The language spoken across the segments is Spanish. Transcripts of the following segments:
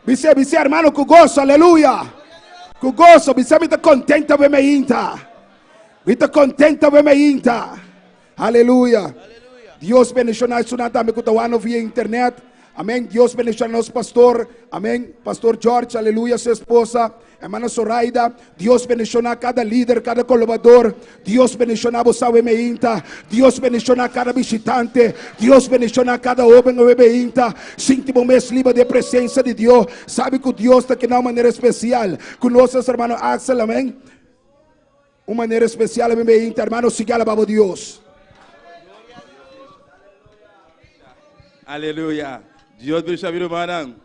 Dice hermano, con gozo, aleluya. Con gozo, dice, me está contenta de me inta. Me está contenta de me inta. Aleluya. Dios bendiga su nada, me cuento via internet. Amén. Dios bendiga a nuestro pastor. Amén. Pastor George, aleluya, su esposa. Hermana Zoraida, Dios bendiga a cada líder, cada colaborador. Dios bendiga a vos, Meinta. Dios bendiga a cada visitante. Dios bendiga a cada homem, Meinta. Sinta-me mês livre de presença de Deus. Sabe que Deus está aqui de uma maneira especial. Com nossos irmãos Axel, amém. Uma maneira especial, Meinta, hermano, siga alabando a Deus. Aleluya. Dios bendiga a mi hermano.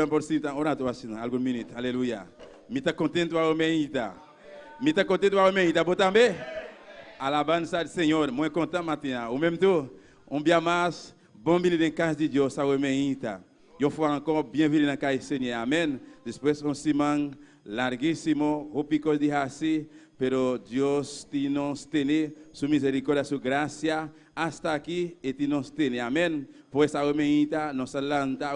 Por si alguns minutos. Aleluia. Me está contente ao Meinta. Me está contente ao Meinta. Vou também. Alabança do Senhor. Muito contente, Matinha. O mesmo tempo, dia mais, bem-vindo em casa de Deus ao Meinta. Eu fui encore bem-vindo na casa do Senhor. Amém. Depois, semana larguíssimo, o pico de assim, pero Deus te nos tem su misericórdia, su gracia, hasta aqui e te nos tem. Amém. Pues a Meinta nos alanta,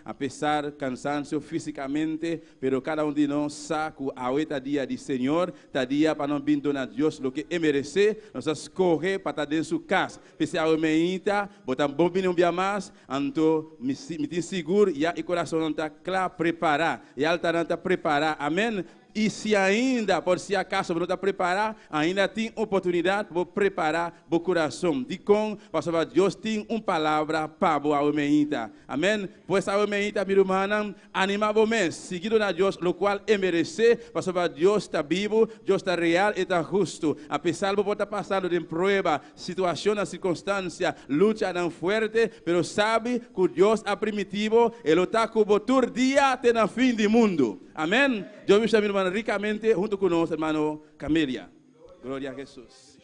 a pesar cansancio físicamente, pero cada de nós sabe que a dia de Senhor, tá dia para não vir a Deus lo que merece, nós escorre para estar dentro de casa. Pese a Meinta, botar bom vinho dia mais, então me tem seguro e o coração está claro, preparar, e a alta está preparar. Amém. E se ainda, por se acaso, não está preparado, ainda tem oportunidade para preparar o coração. De com, pastor Deus tem uma palavra para o Meinta. Amém? Pois a Meinta, minha irmã, anima o mês, seguido na Deus, o qual merece, pastor Deus está vivo, Deus está real e está justo. Apesar de estar passando de prueba, situação, circunstância, luta não forte, mas sabe que Deus é primitivo, Ele está com o todo dia até no fim do mundo. Amém? Deus me chama, irmão, ricamente, junto conosco, hermano Camélia. Glória a Jesus.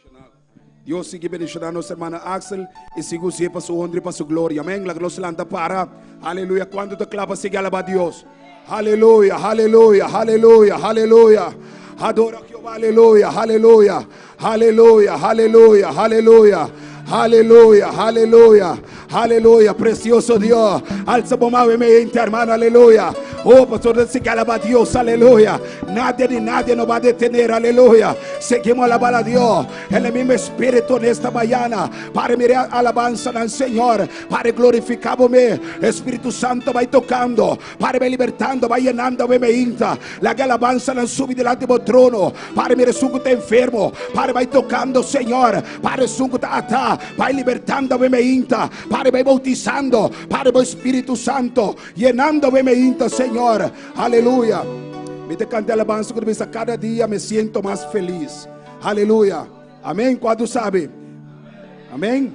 Deus siga bendicionando a nossa irmã Axel e siga o para sua honra e para sua glória. Amém. La gloria lanta para. Aleluia. Quando te clava, siga alabar a Deus. Aleluia, aleluia, aleluia, aleluia. Adora a Jeová, aleluia, aleluia, aleluia, aleluia, aleluia. Aleluya, aleluya, aleluya, precioso Dios. Alza bomba mente, hermano, aleluya. Oh, pastor, se que alaba a Dios, aleluya. Nadie ni nadie nos va a detener, aleluya. Seguimos alabando a Dios en el mismo espíritu en esta mañana. Para mirar alabanza al Señor, para glorificarme. Espíritu Santo va tocando, para me libertando, va llenando me inta. La alabanza la sube delante del trono, para mi resuco está enfermo, para va tocando, Señor, para resuco está atado. Vai libertando a meinta, para vai bautizando, para o Espírito Santo, llenando a meinta, Senhor, aleluia. Me te cante alabanza quando a cada dia me sinto mais feliz, aleluia, amém. Quando sabe, amém.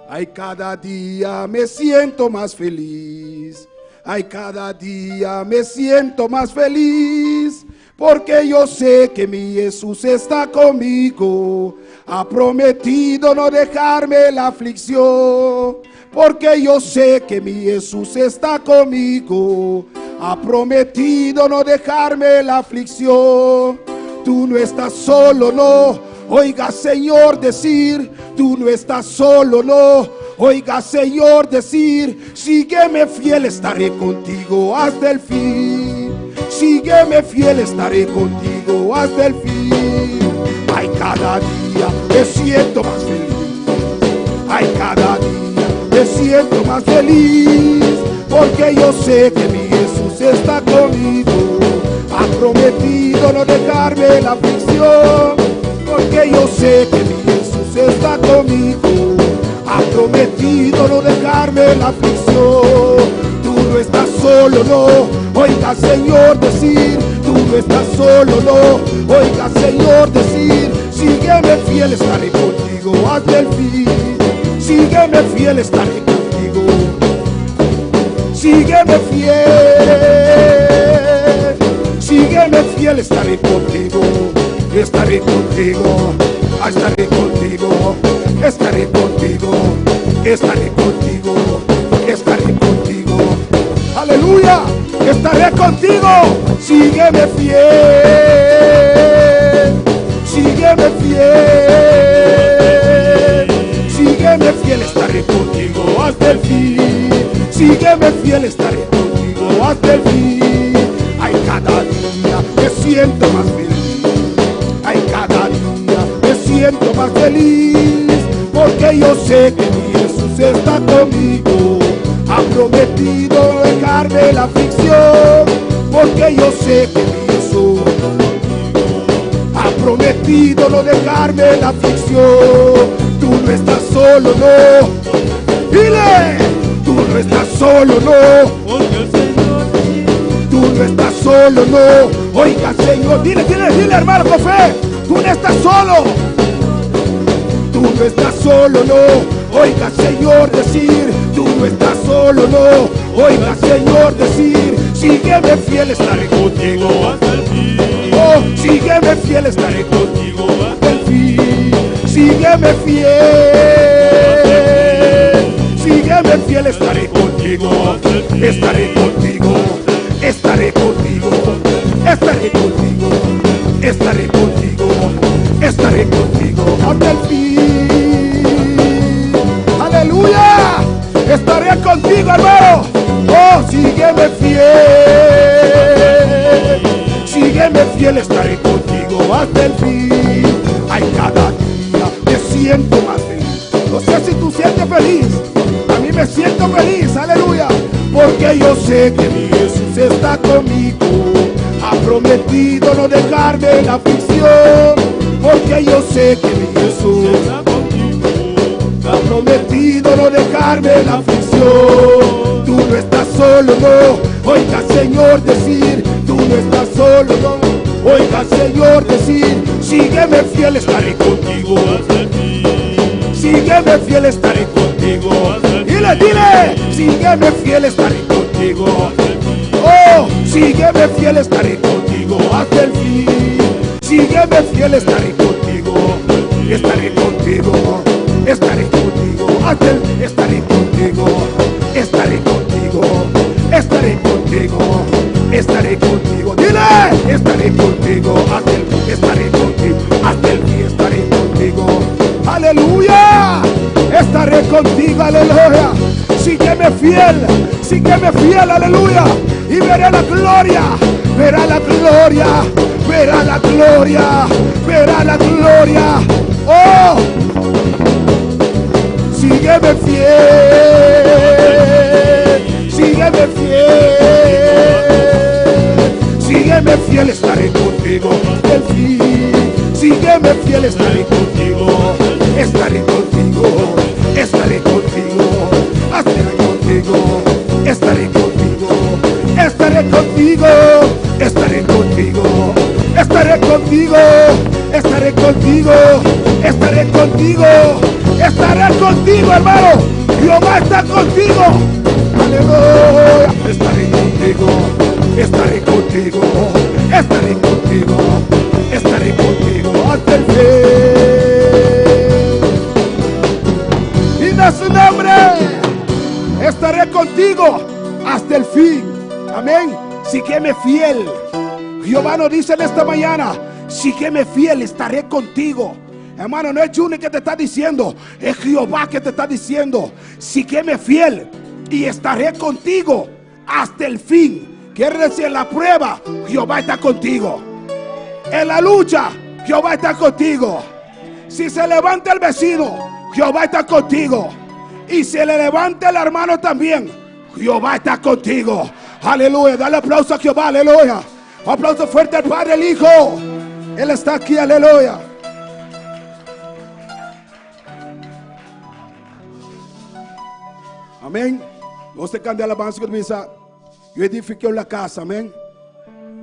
Ai, cada dia me sinto mais feliz, ai, cada dia me sinto mais feliz, porque eu sei que mi Jesús está comigo. Ha prometido no dejarme la aflicción, porque yo sé que mi Jesús está conmigo. Ha prometido no dejarme la aflicción. Tú no estás solo, no. Oiga, Señor, decir, tú no estás solo, no. Oiga, Señor, decir, sígueme fiel, estaré contigo hasta el fin. Sígueme fiel, estaré contigo hasta el fin. Ay, cada día me siento más feliz. Ay, cada día me siento más feliz, porque yo sé que mi Jesús está conmigo. Ha prometido no dejarme la aflicción, porque yo sé que mi Jesús está conmigo. Ha prometido no dejarme la aflicción. Tú no estás solo, no. Oiga, Señor, decir, tú no estás solo, no. Oiga, Señor, decir, sígueme fiel, estaré contigo hasta el fin. Sígueme fiel, estaré contigo. Sígueme fiel. Sígueme fiel, estaré contigo. Estaré contigo. Estaré contigo. Estaré contigo. Estaré contigo. Estaré contigo. Aleluya. Estaré contigo. Sígueme fiel. Sígueme fiel. Sígueme fiel. Estaré contigo hasta el fin. sígueme fiel, estaré contigo hasta el fin. Ay, cada día me siento más feliz. Ay, cada día me siento más feliz, porque yo sé que mi Jesús está conmigo. Ha prometido dejarme la aflicción, porque yo sé que mi Jesús ha prometido no dejarme la aflicción. Tú no estás solo, no. Dile, tú no estás solo, no. Porque el Señor Tú no estás solo, no. Oiga, Señor, dile, hermano, con fe. Tú no estás solo. Tú no estás solo, no. Oiga, Señor, decir, tú no estás solo, no. Oiga, Señor, decir, sígueme fiel, estaré contigo. hasta el fin. Oh, sígueme fiel, estaré contigo hasta el fin. Sígueme fiel. Sígueme fiel, estaré contigo. Estaré contigo. Estaré contigo. Estaré contigo. Estaré contigo. Estaré contigo hasta el fin. Aleluya. Estaré contigo, hermano. Oh, sígueme fiel. Sígueme fiel, estaré contigo hasta el fin. Ay, cada día me siento más feliz. No sé si tú sientes feliz. A mí me siento feliz, aleluya. Porque yo sé que mi Jesús está conmigo. Ha prometido no dejarme la aflicción. Porque yo sé que mi Jesús ha prometido no dejarme la aflicción. Tú no estás solo, no. Oiga, Señor, decir, tú no estás solo, no. Oiga, Señor, decir, sígueme fiel, estaré contigo. Sígueme fiel, estaré contigo. Dile, sígueme fiel, estaré contigo. Oh, sígueme fiel, estaré contigo hasta el fin. Sígueme fiel, estaré contigo. Estaré contigo. Estaré contigo hasta el fin. Estaré contigo. Estaré contigo. Estaré contigo. Estaré contigo. Dile, estaré contigo hasta el fin. Estaré contigo hasta el fin. Estaré contigo. Aleluya. Estaré contigo, aleluya. Sígueme fiel, aleluya. Y veré la gloria, verá la gloria, verá la gloria, verá la gloria. Oh, sígueme fiel, sígueme fiel, sígueme fiel, estaré contigo hasta el fin. Sígueme fiel, estaré contigo, estaré contigo, estaré contigo, estaré contigo, estaré contigo, estaré contigo, estaré contigo, estaré contigo, estaré contigo, estaré contigo, estaré contigo, hermano. Jehová está contigo. Aleluya. Estaré contigo, estaré contigo, estaré contigo, estaré contigo hasta el fin. Y de su nombre estaré contigo hasta el fin. Amén. Sígueme fiel. Jehová nos dice en esta mañana, sígueme fiel, estaré contigo. Hermano, no es Juni que te está diciendo, es Jehová que te está diciendo, sígueme fiel y estaré contigo hasta el fin. Quiere decir, en la prueba, Jehová está contigo. En la lucha, Jehová está contigo. Si se levanta el vecino, Jehová está contigo. Y si le levanta el hermano también, Jehová está contigo. Aleluya. Dale aplauso a Jehová, aleluya. Aplauso fuerte al Padre, el Hijo. Él está aquí, aleluya. Amén. Você canta alabanza que dice, yo edifiqué una casa, amén.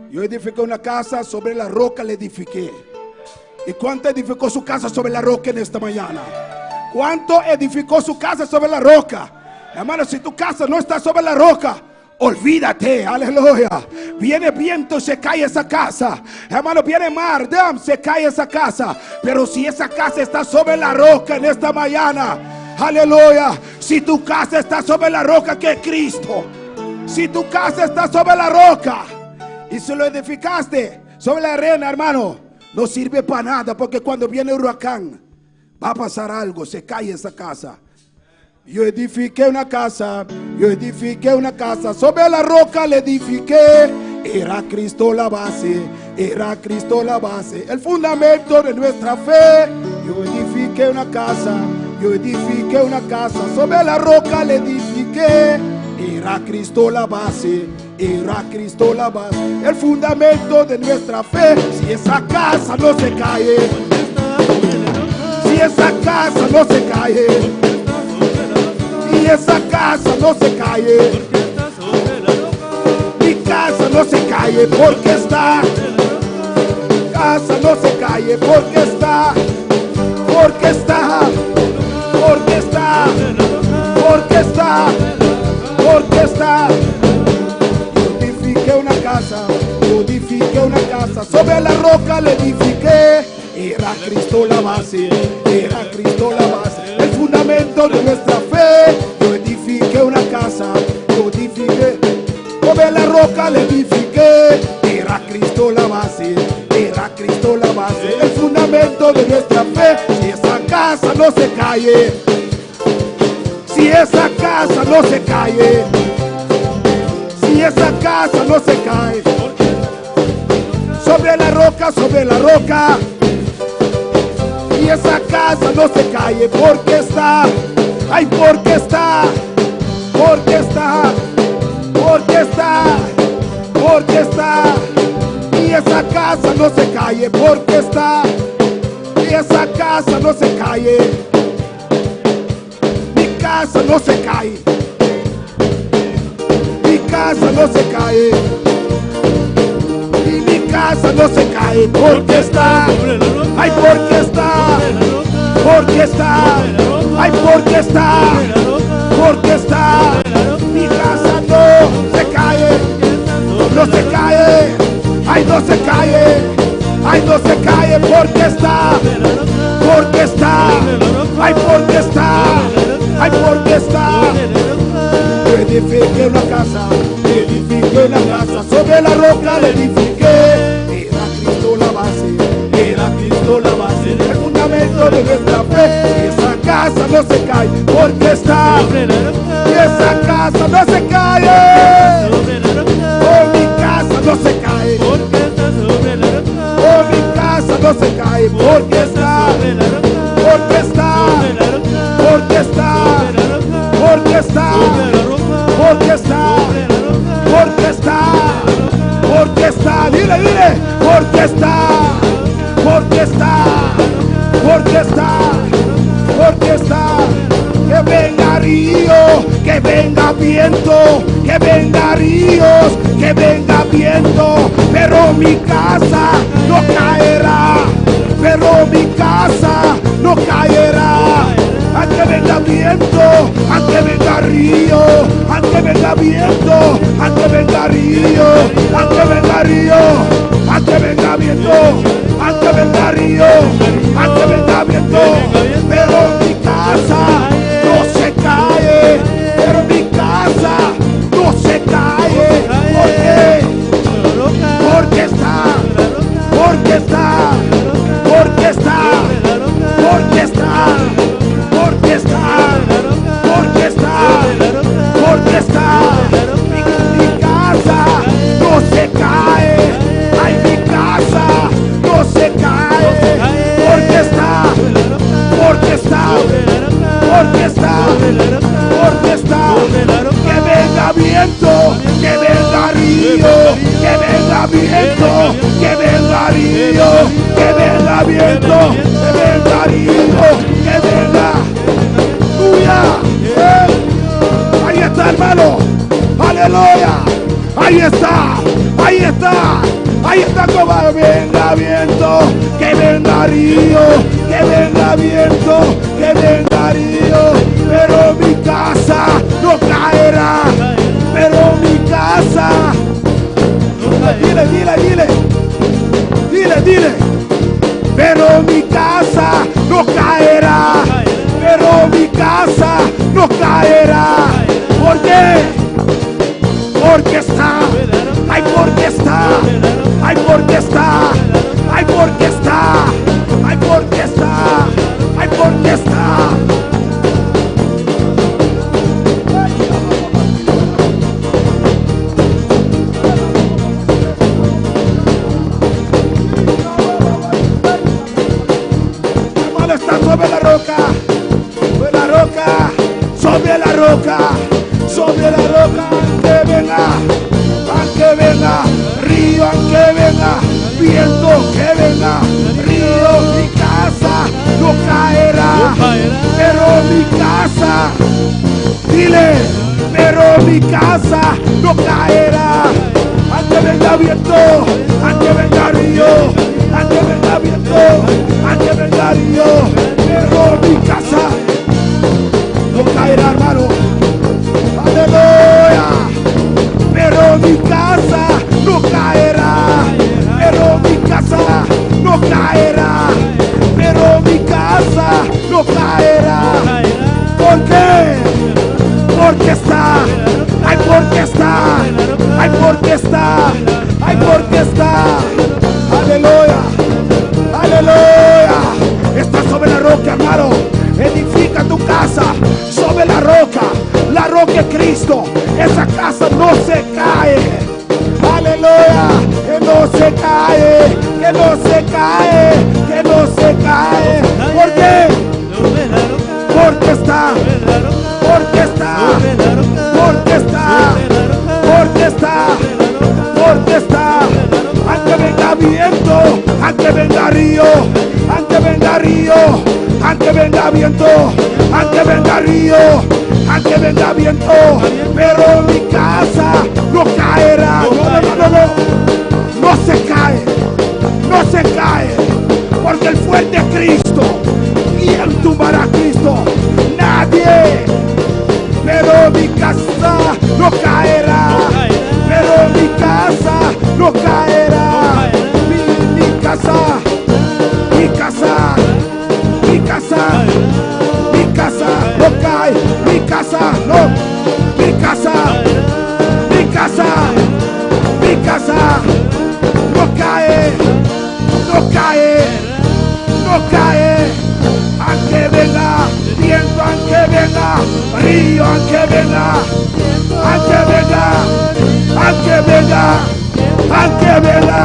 Yo edifiqué una casa, sobre la roca le edifiqué. ¿Y cuánto edificó su casa sobre la roca en esta mañana? ¿Cuánto edificó su casa sobre la roca? Hermano, si tu casa no está sobre la roca, olvídate, aleluya. Viene viento, se cae esa casa. Hermano, viene mar, se cae esa casa. Pero si esa casa está sobre la roca en esta mañana, aleluya. Si tu casa está sobre la roca que es Cristo, si tu casa está sobre la roca y si lo edificaste sobre la arena, hermano, no sirve para nada, porque cuando viene el huracán va a pasar algo, se cae esa casa. Yo edifiqué una casa, Yo edifiqué una casa, sobre la roca le edifiqué. Era Cristo la base, era Cristo la base, el fundamento de nuestra fe. Yo edifiqué una casa, yo edifiqué una casa, sobre la roca le edifiqué. Era Cristo la base, era Cristo la base, el fundamento de nuestra fe. Si esa casa no se cae, si esa casa no se cae, si esa casa no se cae, mi casa no se cae porque está, casa no se cae porque está, porque está, porque está, porque está, porque está. Yo edifiqué una casa, yo edifiqué una casa, sobre la roca le edifiqué. Era Cristo la base, era Cristo la base, el fundamento de nuestra fe. Yo edifiqué una casa, yo edifiqué, sobre la roca le edifiqué. Era Cristo la base, era Cristo la base, el fundamento de nuestra fe. Si esa casa no se cae, si esa casa no se cae, si esa casa no se cae, sobre la roca, sobre la roca. Y esa casa no se cae porque está, ay, porque está, porque está, porque está, porque está. Y esa casa no se cae porque está, y esa casa no se cae, mi casa no se cae, mi casa no se cae, y mi casa no se cae porque está, ay, porque está, porque está, ay, porque está, porque está. Mi casa no se cae, no se cae, ay, no se cae, ay, no se cae porque está, porque está, ay, porque está, ay, porque está. Yo edifiqué una casa, edifiqué una casa, sobre la roca le edifiqué. Era Cristo la base, era Cristo la base, el fundamento de nuestra fe. Y esa casa no se cae porque está, y esa casa no se cae, oh, mi casa no se cae, oh, mi casa no se cae porque está, porque está, porque está, porque está, porque está, porque está, porque está, dile, dile, porque está, porque está, porque está, porque está. Que venga río, que venga viento, que venga ríos, que venga viento, pero mi casa no caerá, pero mi casa no caerá. Aunque venga viento, aunque venga río, aunque venga viento, aunque venga río, aunque venga río, aunque venga viento, aunque venga río, aunque venga viento, pero mi casa no se cae, pero mi casa no se cae. ¿Por qué? Porque está, porque está, porque está, porque está, porque está, porque está, porque está. Mi casa no se cae, ay, mi casa no se cae, porque está, porque está, porque está, porque está. Que venga viento, que venga río, que venga viento, que venga río, que venga viento, que venga río, que venga. ¡Aleluya! Ahí está, hermano. ¡Aleluya! Ahí está, ahí está, ahí está, como venga viento, que venga río, que venga viento, que venga río, pero mi casa no caerá, pero mi casa, dile, dile, dile, dile, dile, pero mi casa no caerá, pero mi casa no caerá. ¿Por qué? Porque está, ay, porque está, ay, porque está, ay, porque está, ay, porque está, ay, porque está. roca, sobre la roca, aunque venga río, aunque venga viento, que venga río, mi casa no caerá, pero mi casa, dile, pero mi casa no caerá, aunque venga viento, aunque venga río, aunque venga viento, aunque venga río, pero mi casa no caerá, hermano. Aleluya. Pero mi casa no caerá. Pero mi casa no caerá. Pero mi casa no caerá. ¿Por qué? Porque está. Ay, porque está. Ay, porque está. Ay, porque está. Aleluya. Aleluya. Está sobre la roca, hermano. Edifica tu casa sobre la roca es Cristo. Esa casa no se cae. Aleluya, que no se cae, que no se cae, que no se cae. ¿Por qué? Porque está, porque está, porque está, porque está, porque está. Aunque venga viento, aunque venga río, aunque venga río, aunque venga viento, aunque venga río, aunque venga viento, pero mi casa no caerá. No se cae, no se cae, porque el fuerte es Cristo. ¿Quién tumbará a Cristo? Nadie. Pero mi casa no caerá, pero mi casa no caerá. Mi casa, mi casa, mi casa, mi casa no cae, mi casa no, mi casa, mi casa, mi casa no cae, no cae, no cae. Aunque venga viento, aunque venga río, aunque venga, aunque venga, aunque venga, aunque venga.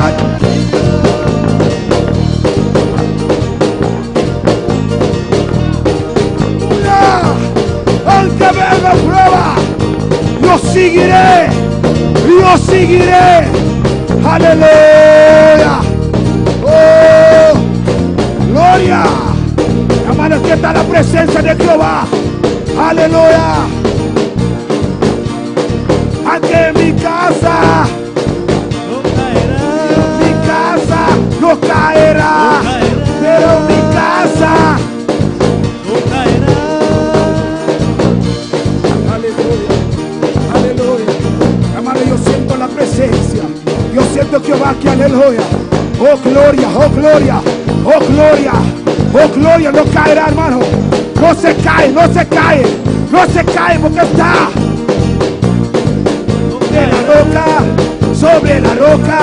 Aunque venga prueba, yo seguiré, yo seguiré. Aleluya. Oh, gloria. Hermanos, que está la presencia de Jehová. Aleluya. Aunque mi casa no caerá, pero mi casa yo siento la presencia, yo siento Jehová aquí, aleluya. Oh gloria, oh gloria, oh gloria, oh gloria, no caerá, hermano, no se cae, no se cae, no se cae, porque está sobre la roca, sobre la roca,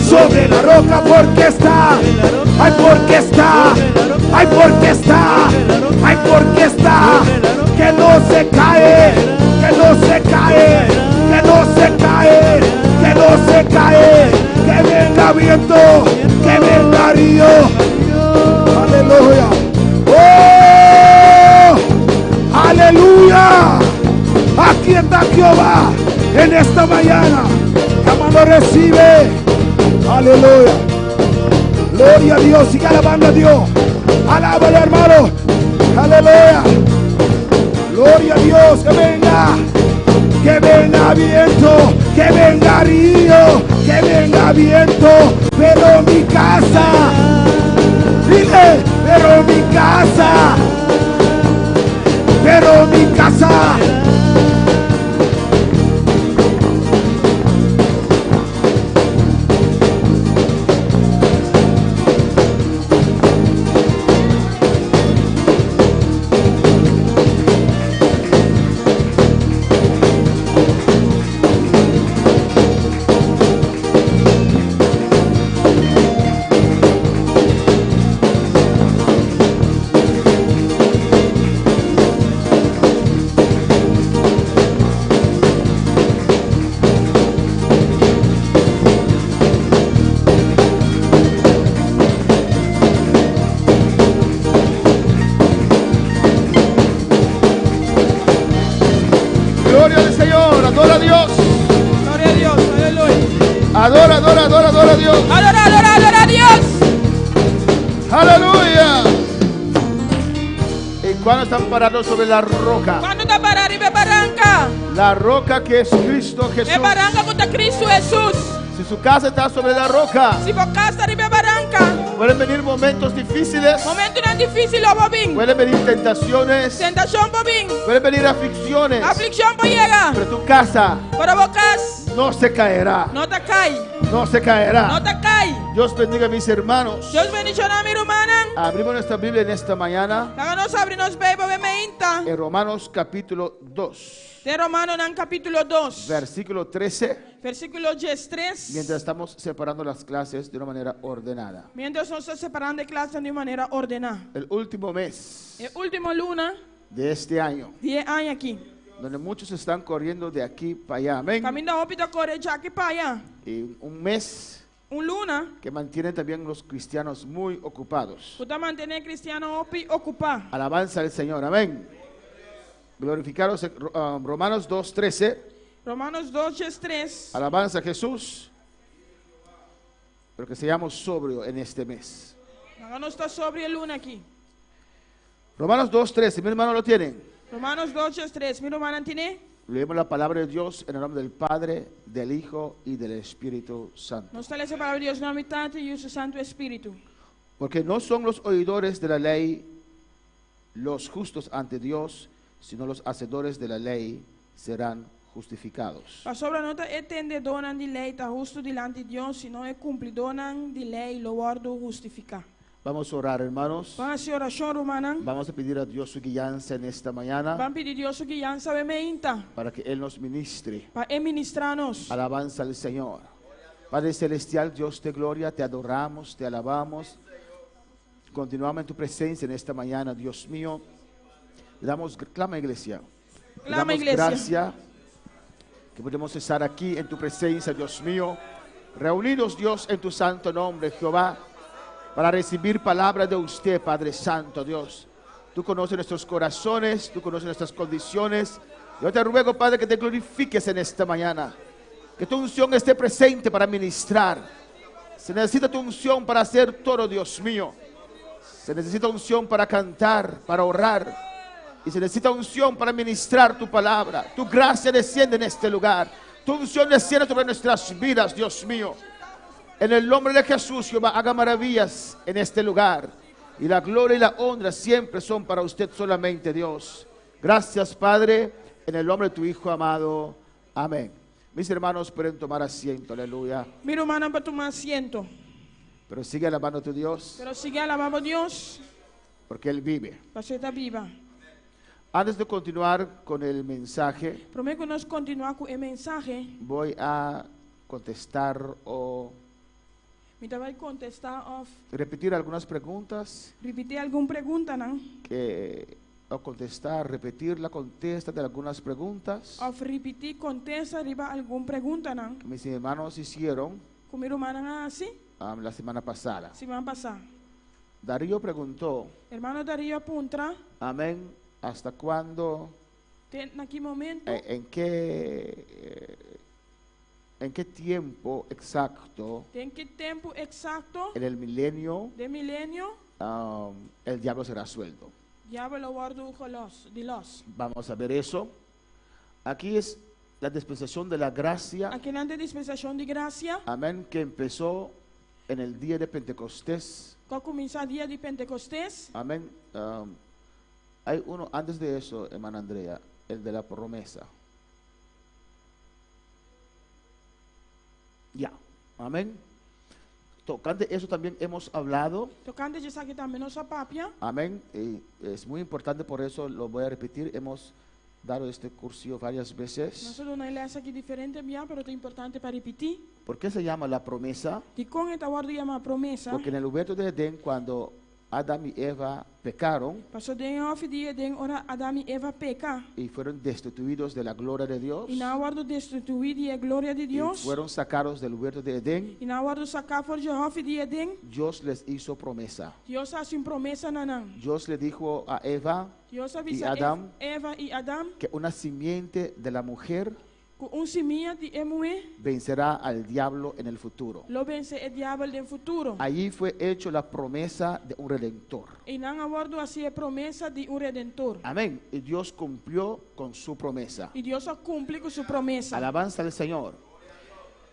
sobre la roca, porque está, ay, porque está, ay, porque está, ay, porque está, que no se cae, que no se cae, que no se cae, que no se cae, que venga viento, que venga río, aleluya, oh, aleluya, aquí está Jehová en esta mañana, hermano, recibe, aleluya, gloria a Dios, sigue alabando a Dios, alábale, hermano, aleluya, gloria a Dios, que venga viento, que venga río, que venga viento, pero mi casa, dile, pero mi casa, pero mi casa. Adora, adora, adora, adora a Dios. Adora, adora, adora a Dios. Aleluya. ¿Y cuándo están parados sobre la roca? Quando tá parado em barranca, La roca que es Cristo Jesús. é barranca contra Cristo Jesus. Si su casa está sobre la roca, Se for casa de barranca, pueden venir momentos difíciles, momento não difícil, ó bobinho. pueden venir tentaciones, Tentação, bobinho. pueden venir aflicciones, Aflição, pode chegar. pero tu casa Para bocas, no se caerá, não te cai. no se Não caerá. te cai. Dios bendiga a mis hermanos. Deus bendiga a minha irmã. Abrimos nuestra Biblia en esta mañana Para nós abrir nos Bíblia, meinta. en Romanos capítulo 2, De Romano, no capítulo 2, versículo 13, versículo 13. mientras estamos separando las clases de una manera ordenada. Mientras nós estamos separando de clase de maneira ordenada. El último mes É última luna, de este año, 10 anos aqui. donde muchos están corriendo de aquí para allá, amén. Caminho da ópita corre de aqui para allá. Y un mes Luna, que mantienen también los cristianos muy ocupados. puta mantener cristiano opi ocupar. Alabanza al Señor, amén. Glorificaros en Romanos 2:13. Romanos 2, 3. Alabanza a Jesús. Pero que seamos sobrios en este mes. Nós está sobre a luna aqui. Romanos 2:13, mi hermano lo tienen. Romanos 2, 3. Mira, hermano, tiene. Leemos la palabra de Dios en el nombre del Padre, del Hijo y del Espíritu Santo. Nós está lendo a palavra de Deus na mitad e o seu Santo Espírito. Porque no son los oidores de la ley los justos ante Dios, sino los hacedores de la ley serán justificados. A sobra não é entendedora de lei, está justo diante de Deus, senão é cumpridora de lei, lo guardo justificar. Vamos a orar, hermanos. Vamos a hacer oración, hermana. Vamos a pedir a Dios su guianza en esta mañana Vamos pedir a Deus su guianza bemeinta para que Él nos ministre. para administrar-nos. Alabanza al Señor. Padre Celestial, Dios de gloria, te adoramos, te alabamos. Continuamos en tu presencia en esta mañana, Dios mío. Le damos, clama iglesia. Le Clama, damos iglesia. gracias que podemos estar aquí en tu presencia, Dios mío. Reunidos, Dios, en tu santo nombre, Jehová, para recibir palabra de usted, Padre Santo, Dios. Tú conoces nuestros corazones, tú conoces nuestras condiciones. Yo te ruego, Padre, que te glorifiques en esta mañana. Que tu unción esté presente para ministrar. Se necesita tu unción para hacer todo, Dios mío. Se necesita unción para cantar, para orar. Y se necesita unción para ministrar tu palabra. Tu gracia desciende en este lugar. Tu unción desciende sobre nuestras vidas, Dios mío. En el nombre de Jesús, Jehová, haga maravillas en este lugar. Y la gloria y la honra siempre son para usted solamente, Dios. Gracias, Padre, en el nombre de tu Hijo amado. Amén. Mis hermanos pueden tomar asiento, aleluya. Mira, hermana, para tomar asiento. Pero sigue alabando a tu Dios, Pero sigue alabando a Dios, porque Él vive. para ser estar viva. Antes de continuar con el mensaje, Prometo que nós continuar com o mensaje. voy a contestar o Me vai contestar ou repetir algunas preguntas repetir alguma pergunta, não? o contestar, repetir la contesta de algunas preguntas Ou repetir, contesta, riba alguma pergunta, não? que mis hermanos hicieron Como hermana assim, la semana pasada. semana passada. Darío preguntó, Hermano Darío apunta, amén, ¿hasta cuándo, naquele momento, en qué tiempo exacto tem que tempo exato en el milenio de milênio, el diablo será suelto? diabo lo guardo de los. Vamos a ver eso. Aquí es la dispensación de la gracia, Aqui na dispensação de graça, amén, que empezó en el día de Pentecostés, qual começa o dia de Pentecostés, amén. Hay uno antes de eso, hermana Andrea, el de la promesa. Ya, amén. Tocante eso también hemos hablado, tocante de aqui também nossa papia. amén. Y es muy importante, por eso lo voy a repetir. Hemos dado este curso varias Nós veces. somos uma igreja aqui diferente, mas é importante para repetir. ¿Por qué se llama la promesa? E com esta guarda chama promessa, Porque en el huerto de Edén, cuando Adán y Eva pecaron passou de off dia de ora Adam e Eva peca. y fueron destituidos de la gloria de Dios E na guarda destituir a glória de y Deus. fueron sacados del huerto de Edén, E na guarda sacar fora de off dia de Dios les hizo promesa. Deus faz uma promessa nanã. Dios le dijo a Eva Deus avisa Adam? Eva e Adam que una simiente de la mujer ku unsimia di emue, vencerá al diablo en el futuro. lo vence el diablo del futuro. Allí fue hecho la promesa de un redentor. E não abordo assim a promessa de redentor. Amén. Y Dios cumplió con su promesa. E Deus só cumpre com sua promessa. Alabanza al Señor.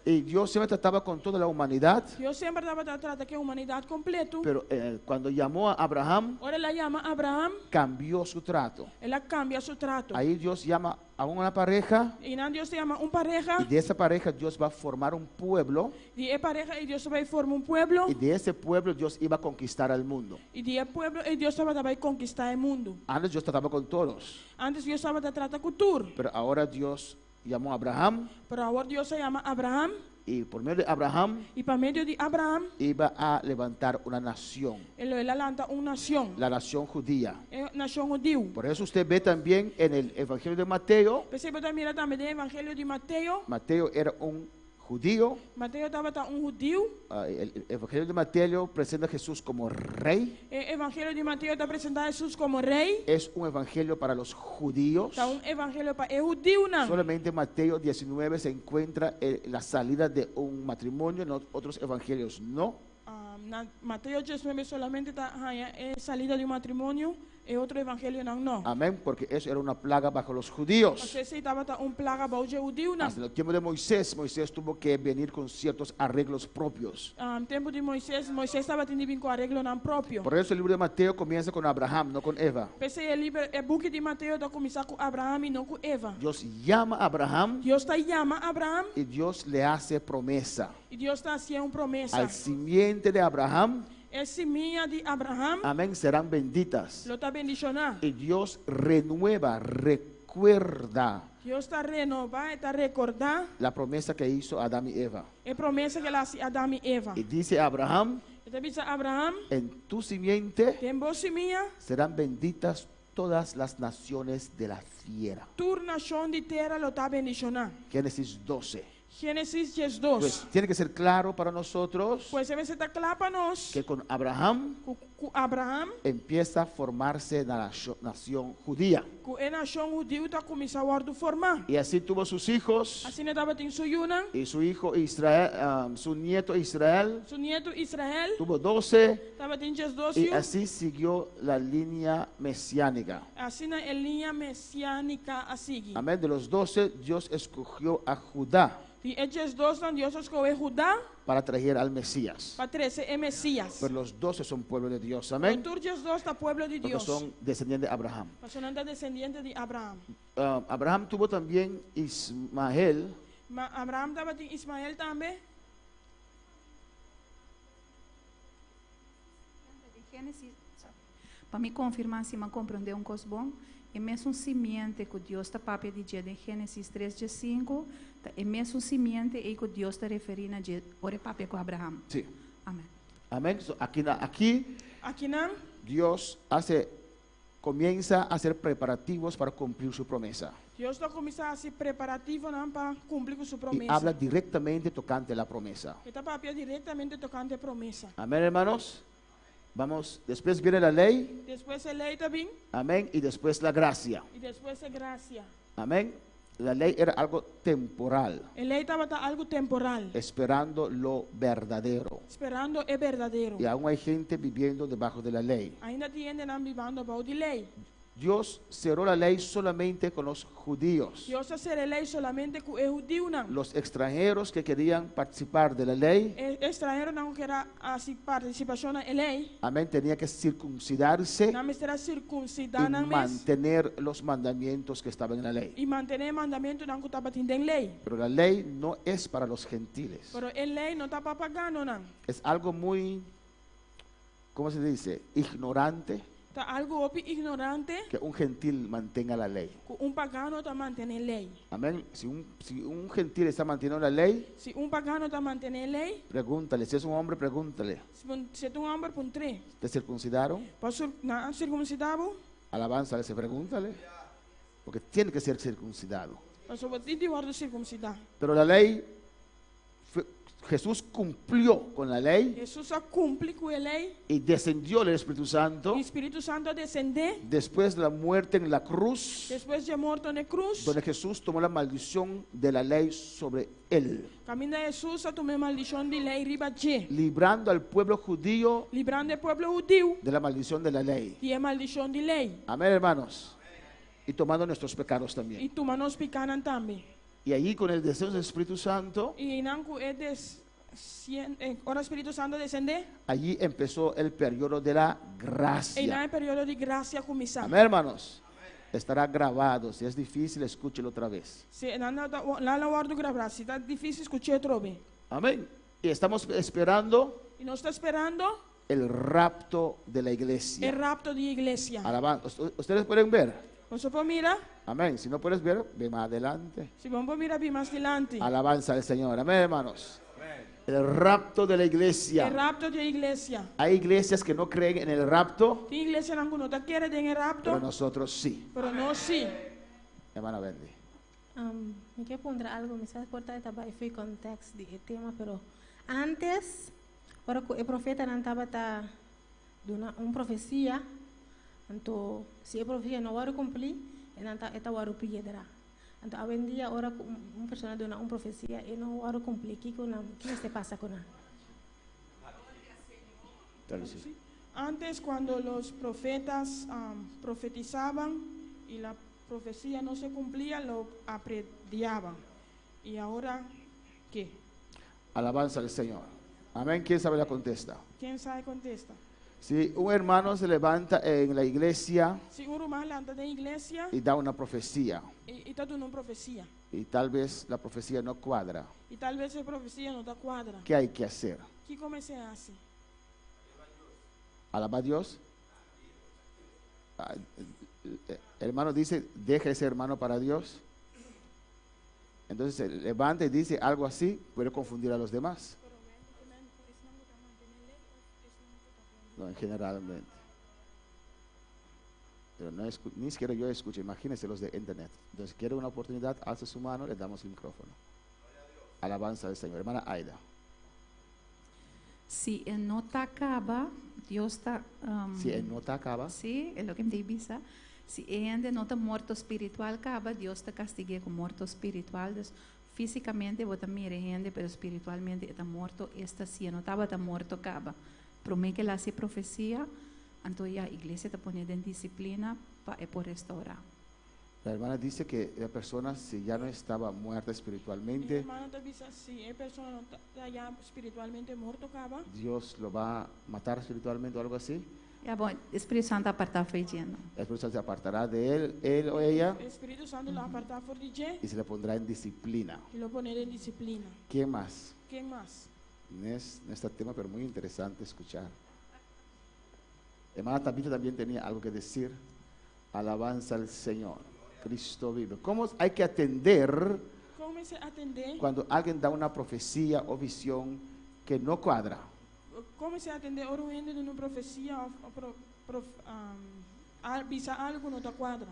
Y Dios siempre trataba con toda la humanidad, Deus sempre estava tratando com a humanidade completo. pero cuando llamó a Abraham, Ora ela chama Abraham, cambió su trato. ela cambia seu trato. Ahí Dios llama a una pareja, E não Deus chama pareja, y de esa pareja Dios va a formar un pueblo, de pareja e Deus vai formar pueblo, y de ese pueblo Dios iba a conquistar al mundo. e de pueblo e Deus vai conquistar o mundo. Antes Dios trataba con todos, Antes Deus estava tratando com tudo, pero ahora Dios llamó a Abraham, pero agora Deus se chama Abraham, y por medio de Abraham e por meio de Abraham, iba a levantar una nación, ele levanta uma nação, la nación judía. é nação judeu. Por eso usted ve también en el Evangelio de Mateo, Perceba também também do Evangelho de Mateus. Mateo era un judío. Mateus estava judeu. El Evangelio de Mateo presenta a Jesús como rey. O Evangelho de Mateus está apresentando Jesus como rei. Es un evangelio para los judíos. Está evangelho para o judeu, não. Solamente en Mateo 19 se encuentra la salida de un matrimonio, en otros evangelios no. Na Mateus 19 solamente está salida de matrimônio. E outro evangelho não. Amén, porque eso era una plaga bajo los judíos. Você estava plaga para o judeu, não. Hasta el tiempo de Moisés, Moisés tuvo que venir con ciertos arreglos propios. Tempo de Moisés estava tendo vir com arreglo não próprio. Por eso el libro de Mateo comienza con Abraham, no con Eva. Pensei o book de Mateus está começar com Abraham e não com Eva. Dios llama a Abraham Deus está chama Abraham y Dios le hace promesa. e Deus está fazendo promessa. Al simiente de Abraham, Esse minha de Abraham amén, serán benditas. lo está bendicionando. Y Dios renueva, recuerda Deus está renovando, está recordando la promesa que hizo a Adán y Eva. a promessa que ela fez a Adão e Eva. Y dice a Abraham, Então diz a Abraham, en tu simiente tem você minha, serán benditas todas las naciones de la tierra. toda nação de terra lo está bendicionando. Génesis 12. Gênesis 12. Pues tiene que ser claro para nosotros Pois você está claro para nós. que con Abraham Com Abraham, empieza a formarse la nación judía. com a nação judeu está começando a formar. Y así tuvo sus hijos Assim estava tem seu Yuna, y su hijo Israel, su nieto Israel seu neto Israel, tuvo 12 estava tem y 12. así siguió la línea mesiánica. Assim na linha messiânica a seguir. Amén. De los 12 Dios escogió a Judá E esses 12 Deus escolheu Judá para traer al Mesías. para trazer o Messias. Pero los 12 son pueblo de Dios. Amén. Todos os 12 está pueblo de Porque Deus. son descendientes de Abraham. Son descendientes de Abraham. Abraham tuvo también Ismael. Abraham estava em Ismael também. De Gênesis, para me confirmar se me compreendeu coisa bom, é mesmo simiente que Deus está para pedir de Gênesis 3:5, é mesmo simiente e que Deus está referindo a ore papai com Abraham. Sí. Amém. Amén. So, aquí Aqui não. Dios comienza a hacer preparativos para cumplir su promesa. Deus está começando a se preparativo não para cumprir com sua Y habla promessa. directamente tocante la promesa. Está para diretamente tocante a promessa. Amén, hermanos. Vamos, después viene la ley. Depois a lei também Amén. Y después la gracia. e depois a graça. Amén. La ley era algo temporal, A lei estava algo temporal, esperando lo verdadero. esperando o verdadeiro. Y aún hay gente viviendo debajo de la ley. Ainda tem gente não vivendo abaixo de lei. Dios cerró la ley solamente con los judíos. Deus está ser lei solamente com o judeu não. Los extranjeros que querían participar de la ley, Estrangeiro não quer a participação na lei. amén, tenía que circuncidarse Não será y circuncidado não mês. mantener los mandamientos que estaban en la ley. E manter mandamento não que está batendo em lei. Pero la ley no es para los gentiles. Pero a lei não está para pagano não. Es algo muy, ¿cómo se dice? Ignorante Está algo ignorante que un gentil mantenga la lei. que pagano está mantendo lei. Amén. Si un gentil está manteniendo la ley, Se pagano está mantendo lei, pregúntale. Si es un hombre, pregúntale. se tu homem por 3, ¿Te circuncidaron? posso não circuncidado? Alabanza, se pregúntale. Porque tiene que ser circuncidado. Posso botar de ordem circuncidar. Pero la ley Jesús cumplió con la ley Jesus cumpre com a lei. y descendió el Espíritu Santo O Espírito Santo descender. después de la muerte en la cruz, Depois de morto na cruz. donde Jesús tomó la maldición de la ley sobre él, Caminho de Jesus a tomar maldição de lei riba de. librando al pueblo judío Librando o povo judeu de la maldición de la lei. de maldição de lei. Amén, hermanos. Y tomando nuestros pecados E también. tomando os picanan também. Y allí con el deseo del Espíritu Santo, E nanco ora Espírito Santo descender. allí empezó el periodo de la E gracia. na período de graça começar. Amén, hermanos. Estará grabado. Si es difícil, escúchelo otra vez. Se lá na hora do gravar, se está difícil escutar outra vez. Amén. Y estamos esperando E nós está esperando el rapto de la o iglesia. rapto de igreja. Ustedes pueden ver. Você pode mirar? Amén. Si no puedes ver, ve más adelante. Se vamos mirar bem mais adiante. Alabanza al Señor. Amén, hermanos. El rapto de la O iglesia. rapto de igreja. Hay iglesias que no creen en el rapto, Tem igreja não está querendo o rapto, pero nosotros sí. pero nós sim. Hermana Bendy. Me quer pondre algo, me sabes cortar também foi contexto de tema, pero antes, ora que o profeta não estava dando uma profecia, então se a profecia não vai cumprir, não vai piedra. Então, hoje em dia, ora uma pessoa dá uma profecia e não vai cumprir, o que se passa com ela? Antes, quando os profetas profetizavam e a profecia não se cumpria, lo aprediaban. E agora, ¿qué? Alabanza al Señor. Amén. ¿Quién sabe la contesta? Quem sabe contesta. Si un hermano se levanta en la iglesia Se um irmão lá da igreja y da una profecía, e está dando uma profecia, y tal vez la profecía no cuadra, e talvez a profecia não está quadra, ¿qué hay que hacer? que como se hace? Alaba a Dios. El hermano dice, deja ese hermano para Dios. Entonces se levanta y dice algo así, puede confundir a los demás. No, generalmente. Pero no ni siquiera yo escucho, imagínense los de internet. Entonces, quiere una oportunidad, alza su mano, le damos el micrófono. Alabanza del Señor. Hermana Aida. Si el nota acaba, Dios está... Si el nota acaba, Sí, es lo que me dice. Si ainda não está morto espiritual, acaba, Deus te castiga com morto espiritual. Então, fisicamente, você mira ainda, mas espiritualmente está morto. Esta sim, não estava morto, acaba. Promete que ela se profecia, então a igreja está poniendo en disciplina para por restaurar. la hermana dice que la persona, si ya no estaba muerta E espiritualmente, irmão está dizendo, se a pessoa não está já espiritualmente morto, acaba, Dios lo va a matar espiritualmente o algo así. Bom, o Espírito Santo apartar feidiano. El Espíritu Santo se apartará de él o ella, o Espírito Santo lo apartar fora de Jé y se le pondrá en disciplina. e lo poner em disciplina. ¿Quién más? Quem mais? No es este tema, pero muy interesante escuchar. Hermana Tabita también tenía algo que decir. Alabanza al Señor. Cristo vive. ¿Cómo hay que atender Como se atender? cuando alguien da una profecía o visión que no cuadra? Como se atender o ruim de uma profecia ou avisar algo não está quadra?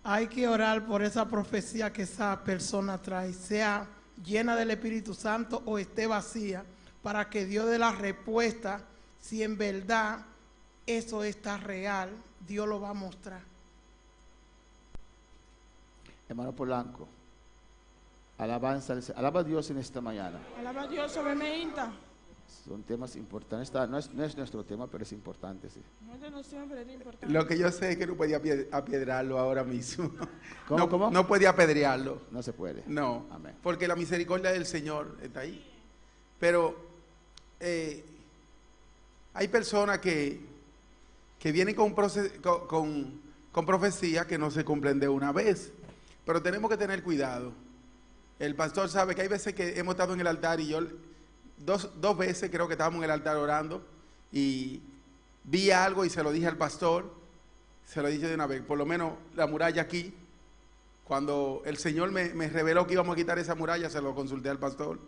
Hay que orar por esa profecía que esa persona trae, sea llena del Espíritu Santo o esté vacía, para que Dios dé la respuesta. Si en verdad eso está real, Dios lo va a mostrar. Hermano Polanco, alabanza al Señor. Alaba a Dios en esta mañana. Alaba a Deus sobre menta. Son temas importantes. No es nuestro tema, pero es importante. Sí. Não sempre é importante. Lo que yo sé es que no podía apedrearlo ahora mismo. ¿Cómo, no, cómo? no podía apedrearlo. No se puede. No, Amén. porque la misericordia del Señor está ahí. Pero hay personas que vienen con profecías que no se cumplen de una vez. Pero tenemos que tener cuidado. El pastor sabe que hay veces que hemos estado en el altar y yo dos veces creo que estábamos en el altar orando y vi algo y se lo dije al pastor, se lo dije de una vez, por lo menos la muralla aquí, cuando el Señor me reveló que íbamos a quitar esa muralla, se lo consulté al pastor.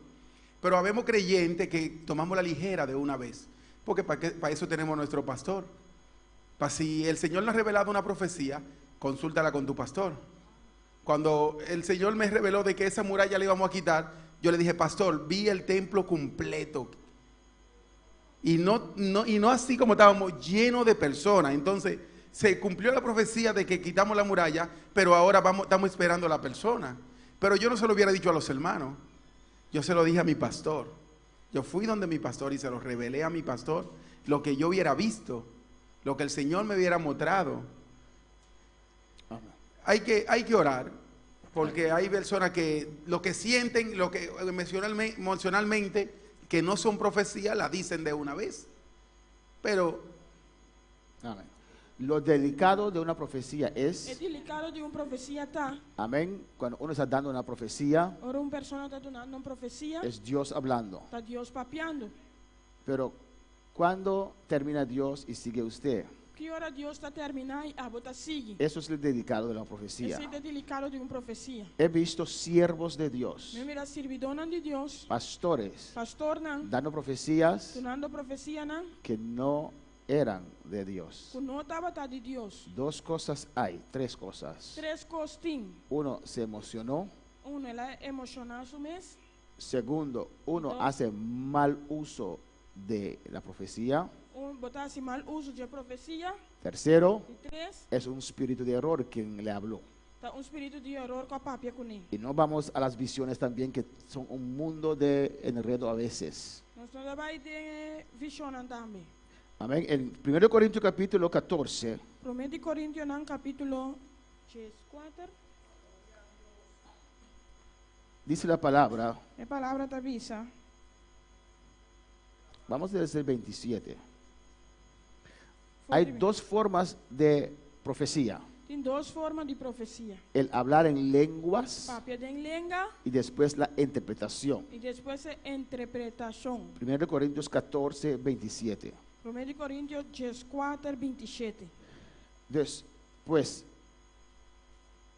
Pero habemos creyentes que tomamos la ligera de una vez, porque para eso tenemos nuestro pastor. Para si el Señor nos ha revelado una profecía, consúltala con tu pastor. Cuando el Señor me reveló de que esa muralla la íbamos a quitar, Yo le dije, pastor, vi el templo completo. Y no así como estábamos, llenos de personas. Entonces, se cumplió la profecía de que quitamos la muralla, pero ahora estamos esperando a la persona. Pero yo no se lo hubiera dicho a los hermanos. Yo se lo dije a mi pastor. Yo fui donde mi pastor y se lo revelé a mi pastor. Lo que yo hubiera visto, lo que el Señor me hubiera mostrado. Hay que orar, porque hay personas que lo que sienten, lo que emocionalmente, que no son profecías, la dicen de una vez. Pero Amén. Lo delicado de una profecía É es, delicado de uma profecia tá. amén, cuando uno está dando una profecía, Ora uma pessoa está dando uma profecia, es Dios hablando. está Deus papeando. Pero cuando termina Dios y sigue usted, Que hora Deus está terminar e a bota sigue. eso es lo delicado de la profecía. Esse é delicado de uma profecia. He visto siervos de Dios, Me mira servidona de Deus, pastores, pastor não, dando profecías tunando profecia não, que no eran de Dios. que não estava tá de Deus. Dos cosas hay, tres cosas. Três costinhos. Uno, se emocionó. Ela é emocional su mês. Segundo, uno Dos. hace mal uso de la profecía. Botar assim mal uso de profecia. Tercero, E três, es un espíritu de error quien le habló. tá espírito de error com a papia com ele. Y no vamos a las visiones también, que son un mundo de enredo a veces. Nós não vai de visionan também. Amén. En 1 Corintios capítulo 14, 1 Coríntios não, capítulo 4. dice la palabra, A palavra te avisa. vamos desde el 27. Hay dos formas de profecía. Tem duas formas de profecia. El hablar en lenguas Papia de lenga y después la interpretación. e depois a interpretação. 1 Corintios 14, 27. 1 Coríntios 4, 27. Después,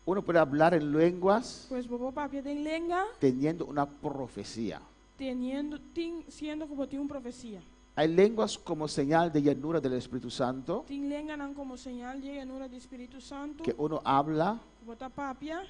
uno puede hablar en lenguas Pois bobo papia de lenga teniendo una profecía. sendo como tem uma profecia. Hay lenguas como señal de llenura del Espíritu Santo, Tem lenga não como señal de llenura do Espírito Santo. que uno habla Bota papia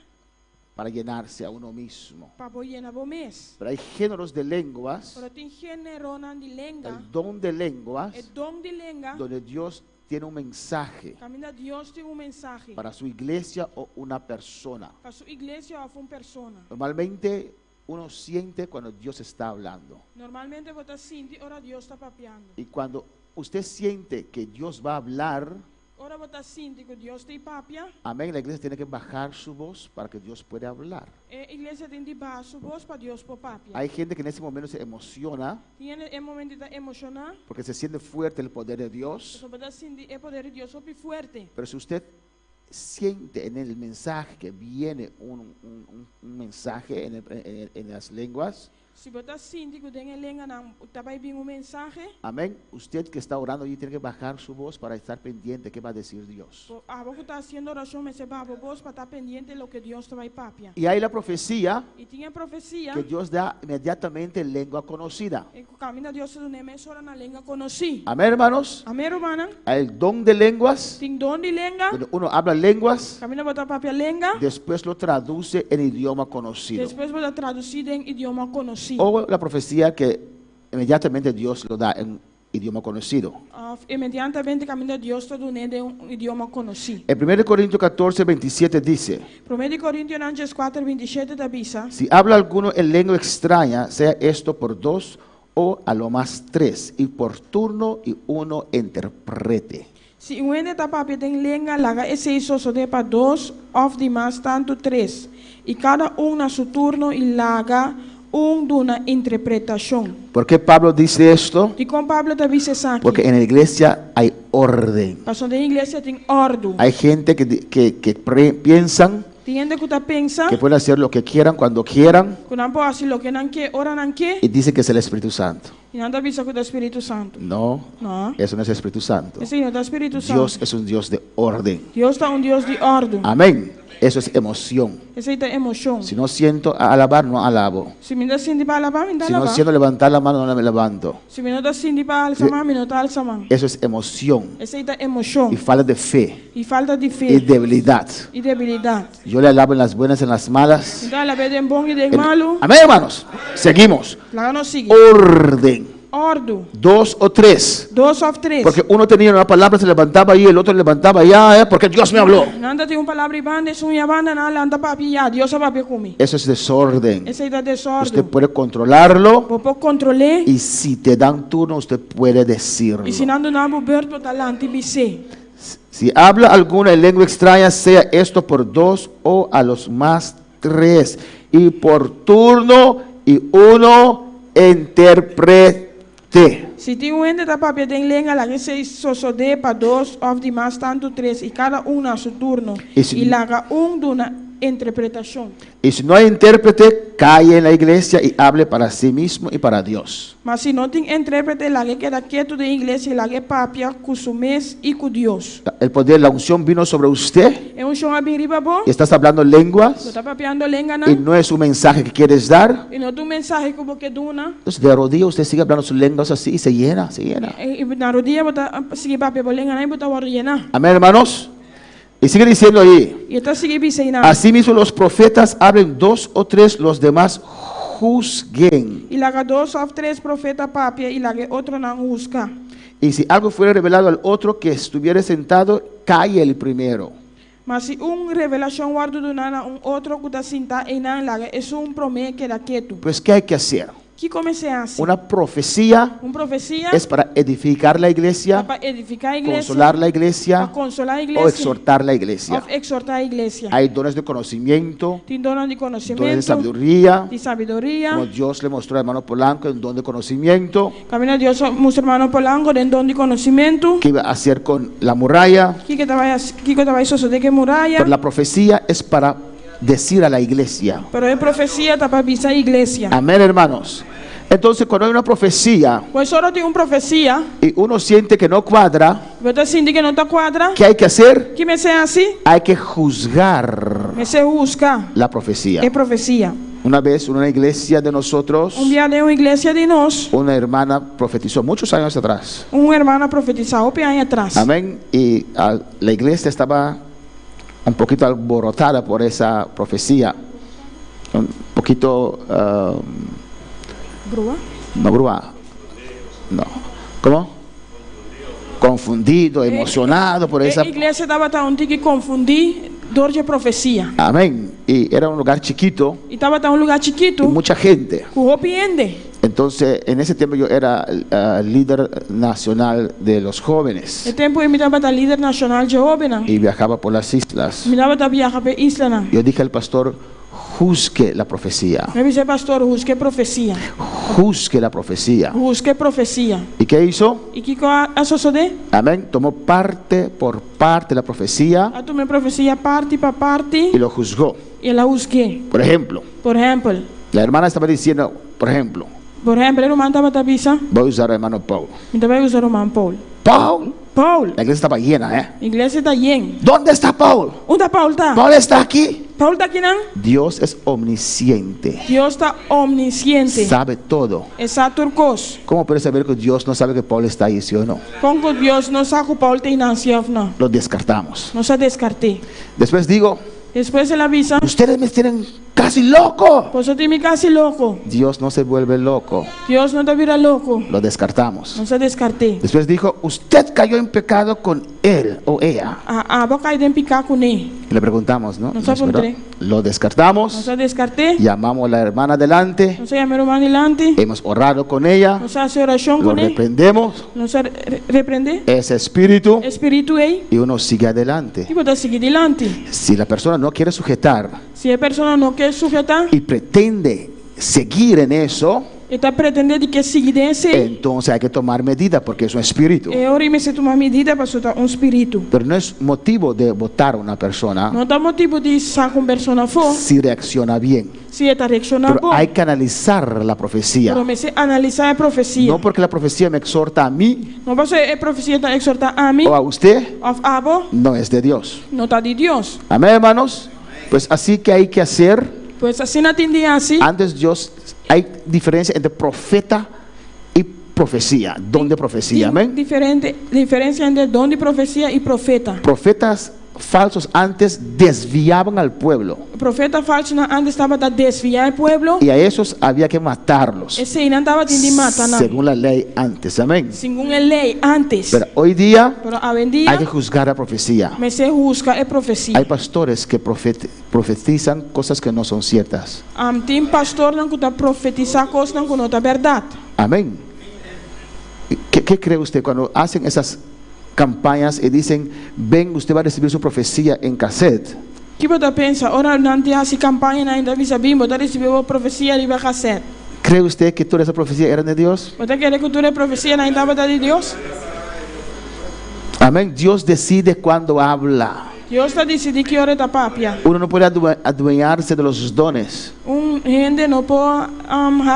para llenarse a uno mismo. para llenar o mês. Pero hay géneros de lenguas, Ora tem gênero não de lenga. el don de lenguas, É dom de lenga. donde Dios tiene un mensaje Caminha Deus tem mensagem para su iglesia o una persona. para sua igreja ou para uma pessoa. Normalmente uno siente cuando Dios está hablando. Normalmente você sente, ora Deus está papeando. Y cuando usted siente que Dios va a hablar, Ora você sente que Deus tem papia. amén, la iglesia tiene que bajar su voz para que Dios pueda hablar. A igreja tem de baixo voz para Deus por papia. Hay gente que en ese momento se emociona Tem momento de emocionar. porque se siente fuerte el poder de Dios. Você pode sentir o poder de Deus sobre forte. Pero si usted siente en el mensaje que viene un mensaje en las lenguas, Se você sente que tem lenga não, vai vir mensagem. amén, usted que está orando allí tiene que bajar su voz para estar pendiente de qué va a decir Dios. A você está fazendo oração, mas você vai voz para estar pendiente do que Deus vai papia. Y hay la profecía E tinha profecia. que Dios da inmediatamente en lengua conocida. E o caminho de Deus do nemes ora na língua conheci. Amén, hermanos. Amém, irmã? Hay el don de lenguas, Tem dom de lenga. donde uno habla lenguas, Caminho botar papia lenga. después lo traduce en idioma conocido. Depois botar traduzido em idioma conhecido. O la profecía que inmediatamente Dios lo da en idioma conocido. Imediatamente caminho de Deus todo em idioma conhecido. En 1 Corintios 14, 27 dice, 1 Coríntios 4, 27 te avisa. si habla alguno en lengua extraña, sea esto por dos o a lo más tres, y por turno y uno interprete. Se um ende tá papia tem lenga, laga esse isso só de para dois, of de mais tanto três. E cada na seu turno e laga duna interpretação. ¿Por qué Pablo dice esto? E com Pablo te avisa aqui. Porque en la iglesia hay orden. Passou da igreja tem ordem. Hay gente piensan Tem gente que tá pensa, que pueden hacer lo que quieran cuando quieran que não pode fazer o que não quer, ora não quer. y dicen que es el Espíritu Santo. E não te avisa que é o Espírito Santo. No, Não. eso no es el Espíritu Santo. Esse não é o Espírito Santo. Dios es un Dios de orden. Deus está Deus de ordem. Amén. Eso es emoción. Esa es emoción. Si no siento a alabar, no alabo. Si me da sindi para alabar, me da Si no alabar. siento levantar la mano, no me levanto. Si me no da sindi para alzar, me no da alzar. Eso es emoción. Esa es emoción. Y falta de fe. Y falta de Y fe. debilidad. Y debilidad. Yo le alabo en las buenas, en las malas. Da la vez en bon y de malo. Amén, hermanos. Seguimos. La no sigue. Orden. Ordo. 2 o 3. 2 of 3. Porque uno tenía una palabra, se levantaba ahí, el otro levantaba allá, porque Dios me habló. Nanda tiene una palabra y banda, es una banda, nada, anda papi ya, Dios va a comer. Eso es desorden. Esa es la desorden. Usted puede controlarlo Vos puedes controlar. y si te dan turno, usted puede decirlo. Y si no anda berto talante bise. Si habla alguna lengua extraña, sea esto por 2 o a los más 3. Y por turno y uno interprete. Si tiene un ente papi de lengua, la que se sosode para 2 of the más tanto 3 y cada uno a su turno. Y si- Y la haga de una interpretación. Y si no hay intérprete, calle en la iglesia y hable para sí mismo y para Dios. Mas si no tiene intérprete, la que queda quieto de iglesia y la que papia con su mes y con Dios. El poder, la unción vino sobre usted Es un show a riba bo, y estás hablando lo lenguas está papiando lengua, y no es un mensaje que quieres dar. y no tu mensaje como que duna. Entonces de rodillas usted sigue hablando sus lenguas así y se llena, se llena. Y na rodilla bota sigue papia bolenga y bota llena. Amén, hermanos. Y sigue diciendo ahí. Y esta sigue biseina. Asimismo los profetas hablen 2 o 3, los demás juzguen. Y la que 2 of 3 profeta papia y la que otro no busca. Y si algo fuera revelado al otro que estuviera sentado, calle el primero. Mas si un revelación guardo de nana un otro que está sentado en la que es un promesa que da quieto. Pues ¿qué hay que hacer? ¿Qué comencé a hacer? Una profecía Una profecía es para edificar la iglesia, para edificar la iglesia, consolar la iglesia para consolar la o iglesia, exhortar la iglesia. o exhortar la iglesia. Hay dones de conocimiento, Tiene dones de dones de conocimiento, sabiduría, de sabiduría. como Dios le mostró al hermano Polanco, un don de conocimiento, Camina Dios, mucho hermano Polanco, de don de conocimiento. que iba a hacer con la muralla. ¿Qué te va a eso de que muralla? Pero la profecía es para decir a la iglesia. Pero es profecía para avisar a iglesia. Amén, hermanos. Entonces, cuando hay una profecía Pues solo tiene una profecía, y uno siente que no cuadra, pero te siente que no te cuadra. ¿qué hay que hacer? ¿Qué me sea así? Hay que juzgar Me se busca. la profecía. Es profecía. Una vez, en una iglesia de nosotros, Un día de una iglesia de nos, una hermana profetizó muchos años atrás. un hermano profetizado años atrás. Amén. Y la iglesia estaba un poquito alborotada por esa profecía. Un poquito, Brua. no grúa, no. ¿Cómo? Confundido, emocionado por esa. La iglesia estaba tan que confundí de profecía. Amén. Y era un lugar chiquito Y estaba en un lugar y chiquito. mucha gente. Cujo piende. Entonces, en ese tiempo yo era líder nacional de los jóvenes El tiempo que me estaba el líder nacional de jóvenes. y viajaba por las islas. Me estaba viajar por isla. Yo dije al pastor, juzgue la profecía, Me dice pastor, busque profecía. juzgue la profecía. Busque profecía. ¿Y qué hizo? ¿Y qué eso de? Amén. Tomó parte por parte de la profecía A tu me profecía parte para parte y lo juzgó. y la busqué. Por ejemplo, Por ejemplo, la hermana estaba diciendo, por ejemplo, el hermano estaba tabisa, voy a usar al hermano Paul. me estaba usando hermano Paul. Paul, Paul, la iglesia estaba llena, ¿eh? iglesia está llena. ¿Dónde está Paul? ¿Dónde Paul está? Paul está aquí. Paul está aquí, ¿no? Dios es omnisciente, Dios está omnisciente. sabe todo. Exacto, turcos. ¿Cómo puede saber que Dios no sabe que Paul está ahí, sí o no? Con Dios no sabe Paul te inancia, no. Lo descartamos. No se descarté. Después digo, Después se la avisa, ustedes me tienen casi loco. pues yo estoy casi loco. Dios no se vuelve loco, Dios no te vira loco. lo descartamos. No se descarté. Después dijo, usted cayó en pecado con él o ella. Boca hay de picar con él. Le preguntamos, ¿no? No ¿Es se verdad? encontré. Lo No descartamos, se descarté. llamamos a la hermana delante, No se llama hermano delante. hemos orado con ella, No se hace oración lo con él. reprendemos, No se reprende. ese espíritu, Espíritu ahí. y uno sigue adelante. Y puede seguir adelante. Si la persona no quiere sujetar Si la persona no quiere sujetar, y pretende seguir en eso, está pretendiendo que siga de ese. entonces hay que tomar medidas porque es un espíritu. Ahora me se toma medida para soltar un espíritu. Pero no es motivo de votar a una persona No está motivo de sacar una persona fuera. si reacciona bien. Si está reaccionando, Pero hay que analizar la profecía. pero me sé analizar la profecía. No porque la profecía me exhorta a mí No pasa la profecía está exhorta a mí, o a usted, of abo, no es de Dios. no está de Dios. Amén, hermanos. Pues así que hay que hacer. Pues assim na tinha assim. Antes Dios, hay diferencia entre profeta y profecía, don de profecía, amén. Diferença entre dom de profecia e profeta. Profetas falsos antes desviaban al pueblo O profeta falso antes estava a desviar o povo. y a esos había que matarlos Esse aí não estava de matar não. según la ley antes, amén. Segundo a lei antes. Pero hoy día Pero a vendia, hay que juzgar la profecía. mas se busca é profecia. Hay pastores que profetizan cosas que no son ciertas, Tem pastor não que está profetizar coisas não que não é verdade. amén. ¿Qué cree usted cuando hacen esas campañas y dicen, ven, usted va a recibir su profecía en cassette? Que você pensa, ora não tem assim campanha ainda visa bimbo, tá recebeu a profecia de cassete. ¿Cree usted que toda esa profecía era de Dios? Você quer que toda a profecia ainda estava de Deus? Amén. Dios decide cuando habla. Deus está decidindo que hora está papia. Uno no puede adueñarse de los dones. Gente não pode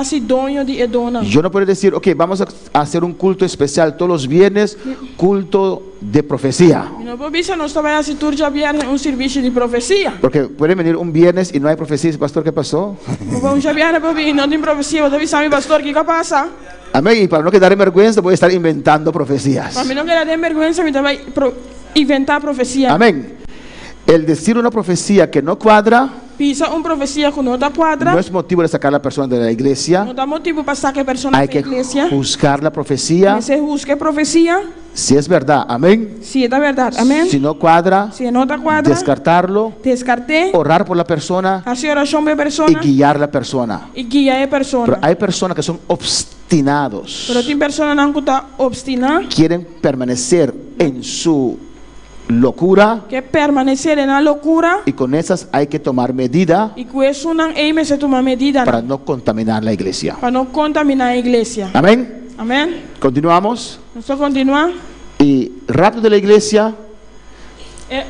ser dono de dona. Yo no puedo decir, ok, vamos a hacer un culto especial todos los viernes, culto de profecía. Não pode ser, nós estamos assim tour já viernes serviço de profecia. Porque pueden venir un viernes y no hay profecía. Pastor, ¿qué pasó? Vamos já viernes para vir, não tem profecia. Você sabe, pastor, que passa? Amén. Y para no quedar en vergüenza, voy a estar inventando profecías. Para mim não quer ter vergonha, me vai inventar profecia. Amén. El decir una profecía que no cuadra Pisa profecia que não está quadra. no es motivo de sacar a la persona de la iglesia. Não dá motivo para sacar a pessoa da Hay que igreja. juzgar la profecía Mas se busca profecia, si es verdad. Amén. se é da verdade. Amém? Si no cuadra, Se não está quadra, descartarlo, descartei. orar por la persona Fazer oração para a y pessoa guiar la persona. e guiar a pessoa. Pero hay personas que son obstinados, Pero tem pessoa não que está obstinada, quieren permanecer en su locura, que permanecer na loucura y con esas hay que tomar medida e com isso não é se tomar medida para no contaminar la iglesia. para não contaminar a igreja. Amén. Amém? Continuamos. Nós vamos continuar. Y rapto de la iglesia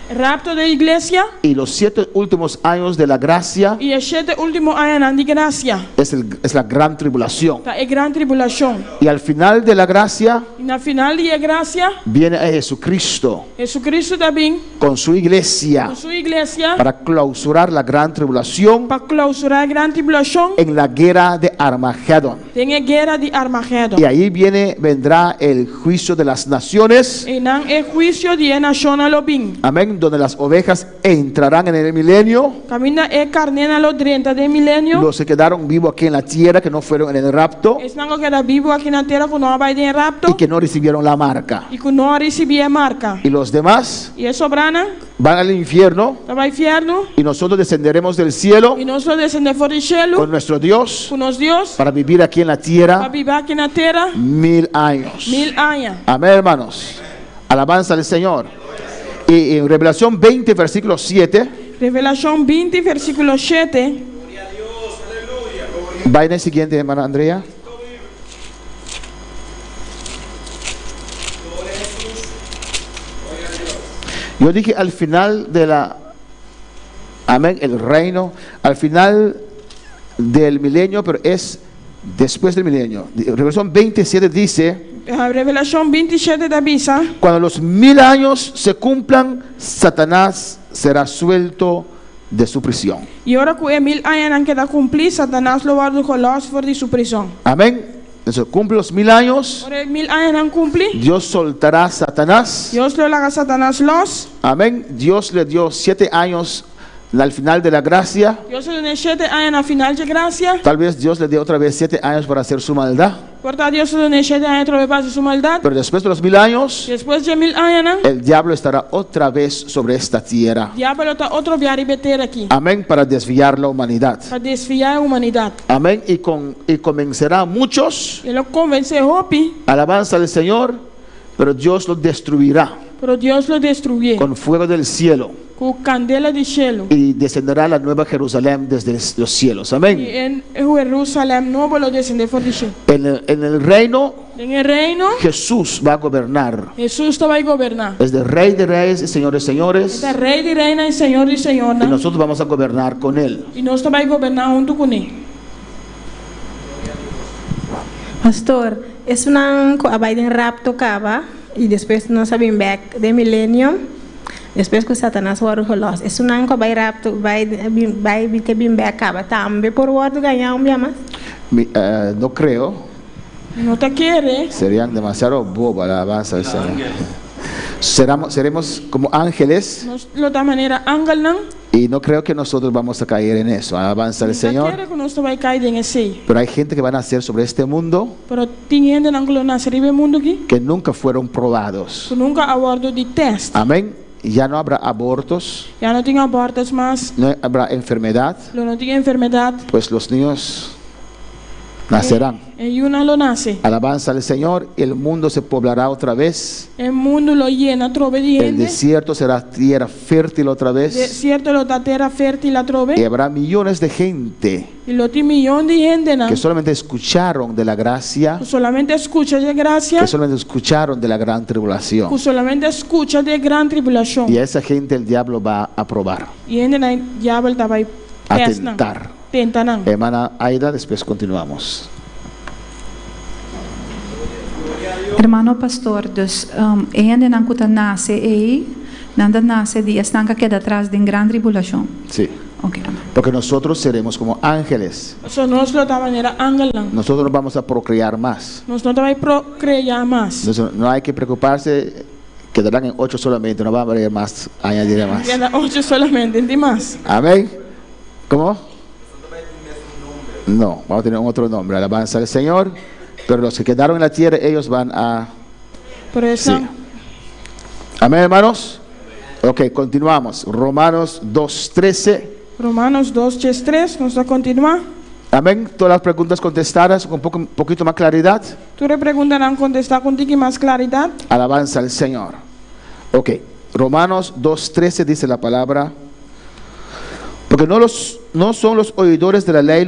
Rapto da igreja y los 7 últimos años de la gracia e os 7 últimos anos de graça. es la gran tribulación. Tá, é grande tribulação. Y al final de la gracia E na final de graça, viene a Jesucristo Jesucristo também, con su iglesia com sua igreja, para clausurar la gran tribulación para clausurar a grande tribulação, en la guerra de Armagedón. tem a guerra de Armagedon. Y ahí vendrá el juicio de las naciones. E não é juízo de nação lobim. Amén, donde las ovejas entrarán en el milenio. Camina é carnena lo 30 de milênio. Los que quedaron vivos aquí en la tierra, que no fueron en el rapto Es não que era vivo aqui na terra que não vai de y rapto que no recibieron la marca. e que não recebia marca. Y los demás E é sobrana, van al infierno vai inferno. y nosotros descenderemos del cielo E nós descendemos fora do con cielo nuestro Dios com nosso Deus para vivir aquí en la para tierra viver aqui na terra 1000 años. 1000 anos. Amén, hermanos. Alabanza al Señor. Y en Revelación 20, versículo 7, Revelação 20, versículo 7. va en el siguiente, hermana Andrea. Yo dije al final de la, amén, el reino, al final del milenio, pero es después del milenio. Revelación 27 dice, A Revelação 27 da Bisa, cuando los 1000 años se cumplan, Satanás será suelto de su prisión. e ora que é 1000 anos que dá cumprir, Satanás lo guarda colos fora de sua prisão. Amén. Entonces, cumple los 1000 años, Ora 1000 anos não cumpre, Dios soltará a Satanás. Deus lo larga Satanás los. Amén. Dios le dio 7 años al final de la gracia. Deus le deu 7 anos na final de graça. Tal vez Dios le dé otra vez 7 años para hacer su maldad. Portanto, Deus le deu 7 anos para fazer sua maldade. Pero después de los 1000 años, Depois de 1000 anos, el diablo estará otra vez sobre esta tierra. o diabo está outro viar e meter aqui Amén. Para desviar la humanidad. para desviar a humanidade. Amén. Y convencerá a muchos. Ele convence Hopi, Alabanza al Señor. Pero Dios lo destruirá pero Deus lo destruiu con fuego del cielo. com candela de cielo. Y descenderá la nueva Jerusalén desde los cielos. Amén. E em Jerusalém novo lo descende fora de cielo. En el reino, Em el reino, Jesús va a gobernar. Jesus vai governar. Es de Rey de Reyes y Señor de Señores. Está rei de reina e senhor de senhora. Y nosotros vamos a gobernar con Él. E nós vai governar junto com ele. Pastor, es una abay en rapto cava y después no saben back de millennium. Depois que Satanás war gelost. É sunang ko bay rapto bay que bimbe acaba tambe por word ganhar mas. No creo, No te quiere. serían demasiado boba la alabanza del Señor. Seremos como ángeles Nos lo da manera ángel nan. y no creo que nosotros vamos a caer en eso, alabanza del No te Señor. quiere que nos vai cair en ese. Pero hay gente que van a nacer sobre este mundo Pero tiniendo nan lo naseribe mundo aqui. que nunca fueron probados. Que nunca abordo de test. Amén. Ya no habrá abortos, Ya no tengo abortos más. no habrá enfermedad, Lo no tiene enfermedad. pues los niños nacerán. Y una lo nace. Alabanza al Señor, el mundo se poblará otra vez. El mundo lo llena trove de El gente. desierto será tierra fértil otra vez. Desierto lo da tierra fértil la Y trove. habrá millones de gente Y lo tiene millón de gente nan. que solamente escucharon de la gracia, Que solamente escucha de gracia. que solamente escucharon de la gran tribulación. Que solamente escucha de gran tribulación. Y a esa gente el diablo va a probar, Y gente na diablo estaba ahí. a tentar. Tenta nan. Hermana Aida, después continuamos. Hermano pastor, dus ainda não kuta nasce aí, nada nasce de estanca queda atrás de gran tribulación. Sí, Ok. porque nosotros seremos como ángeles. Eso nos lo da manera ángel nan. Nosotros nos vamos a procrear más. Nos no te va a procrear más. Entonces, no hay que preocuparse, quedarán en 8 solamente, no va a haber más, añadiré más. Queda 8 solamente, ¿entiendes más? Amén. ¿Cómo? No, vamos a tener un otro nombre, alabanza al Señor. Pero los que quedaron en la tierra, ellos van a... Por eso, Sí. Amén, hermanos. Ok, continuamos. Romanos 2:13. Romanos 2:3, nos va a continuar. Amén. Todas las preguntas contestadas con un poquito más claridad. Tú le preguntarán contestar contigo y más claridad. Alabanza al Señor. Ok, Romanos 2:13 dice la palabra. Porque no son los oidores de la ley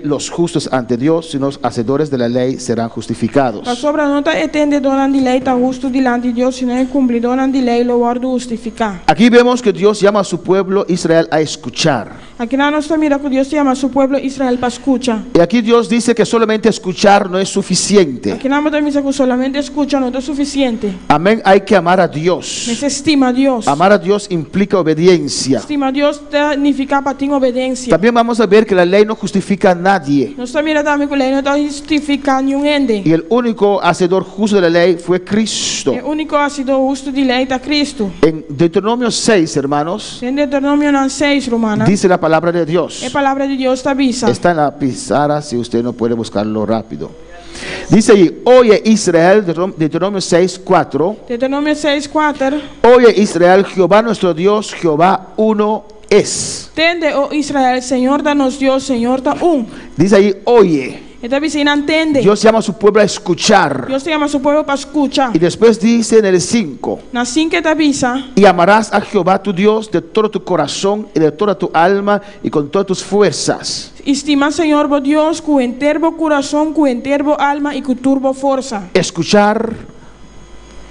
los justos ante Dios, sino los hacedores de la ley serán justificados. La sobra no está entendedora de ley, está justo delante de Dios, sino el cumplidor de ley lo guardo justificar. Aquí vemos que Dios llama a su pueblo Israel a escuchar. Aquí no nos mira que Dios llama a su pueblo Israel para escuchar. Y aquí Dios dice que solamente escuchar no es suficiente. Aquí no me dice que solamente escucha no es suficiente. Amén, hay que amar a Dios. Se estima a Dios. Amar a Dios implica obediencia. Estima a Dios significa para ti obediencia. También vamos a ver que la ley no justifica a nadie. No está mira también que la ley no está justificando ni un ende. Y el único hacedor justo de la ley fue Cristo. El único ha sido justo de ley está Cristo. En Deuteronomio 6, hermanos, En Deuteronomio 6, romana, dice la palabra de Dios. la palabra de Dios te avisa. Está en la pizarra si usted no puede buscarlo rápido. Dice allí, oye Israel, Deuteronomio 6:4. Deuteronomio 6:4. Oye Israel, Jehová nuestro Dios, Jehová uno es. Tende, oh Israel, Señor danos Dios, Señor da Dice allí, oye. Esta vecina entende. Dios llama a su pueblo a escuchar. Dios te llama a su pueblo para escuchar. Y después dice en el 5, Nascin que te avisa. y amarás a Jehová tu Dios de todo tu corazón y de toda tu alma y con todas tus fuerzas. Estima Señor vos Dios, cu enterbo corazón, cu enterbo alma y cu turbo fuerza. Escuchar,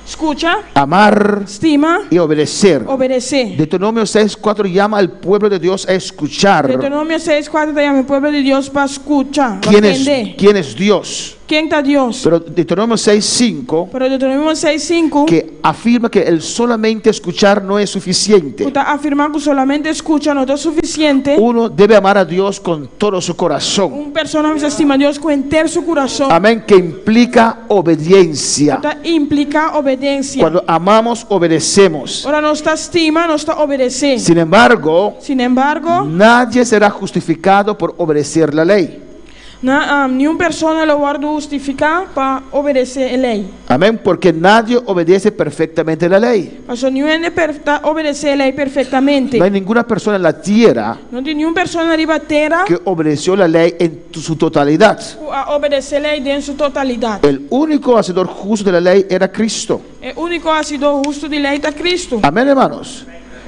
Escucha, amar estima, y obedecer. obedece. Deuteronomio 6:4 llama al pueblo de Dios a escuchar. Deuteronomio 6:4 te llama el pueblo de Dios para escuchar. para ¿Quién atender. es Dios? ¿Quién está Dios? Pero Deuteronomio 6:5 Pero Deuteronomio 6:5 que afirma que el solamente escuchar no es suficiente. está afirmando que solamente escucha no es suficiente. Uno debe amar a Dios con todo su corazón. Un persona se estima a Dios con entero su corazón. Amén, que implica obediencia. Está implica obediencia. Cuando amamos, obedecemos. Ahora no está estima, no está obedecer. Sin embargo, Sin embargo, nadie será justificado por obedecer la ley. ni una persona lo guarda justificar para obedecer la ley. Amén, porque nadie obedece perfectamente la ley. Pasó ni una obedece la ley perfectamente. No hay ninguna persona en la tierra No tiene ni una persona arriba tierra que obedeció la ley en su totalidad. a obedecer la ley en su totalidad. El único hacedor justo de la ley era Cristo. El único ha sido justo de ley está Cristo. Amén, hermanos.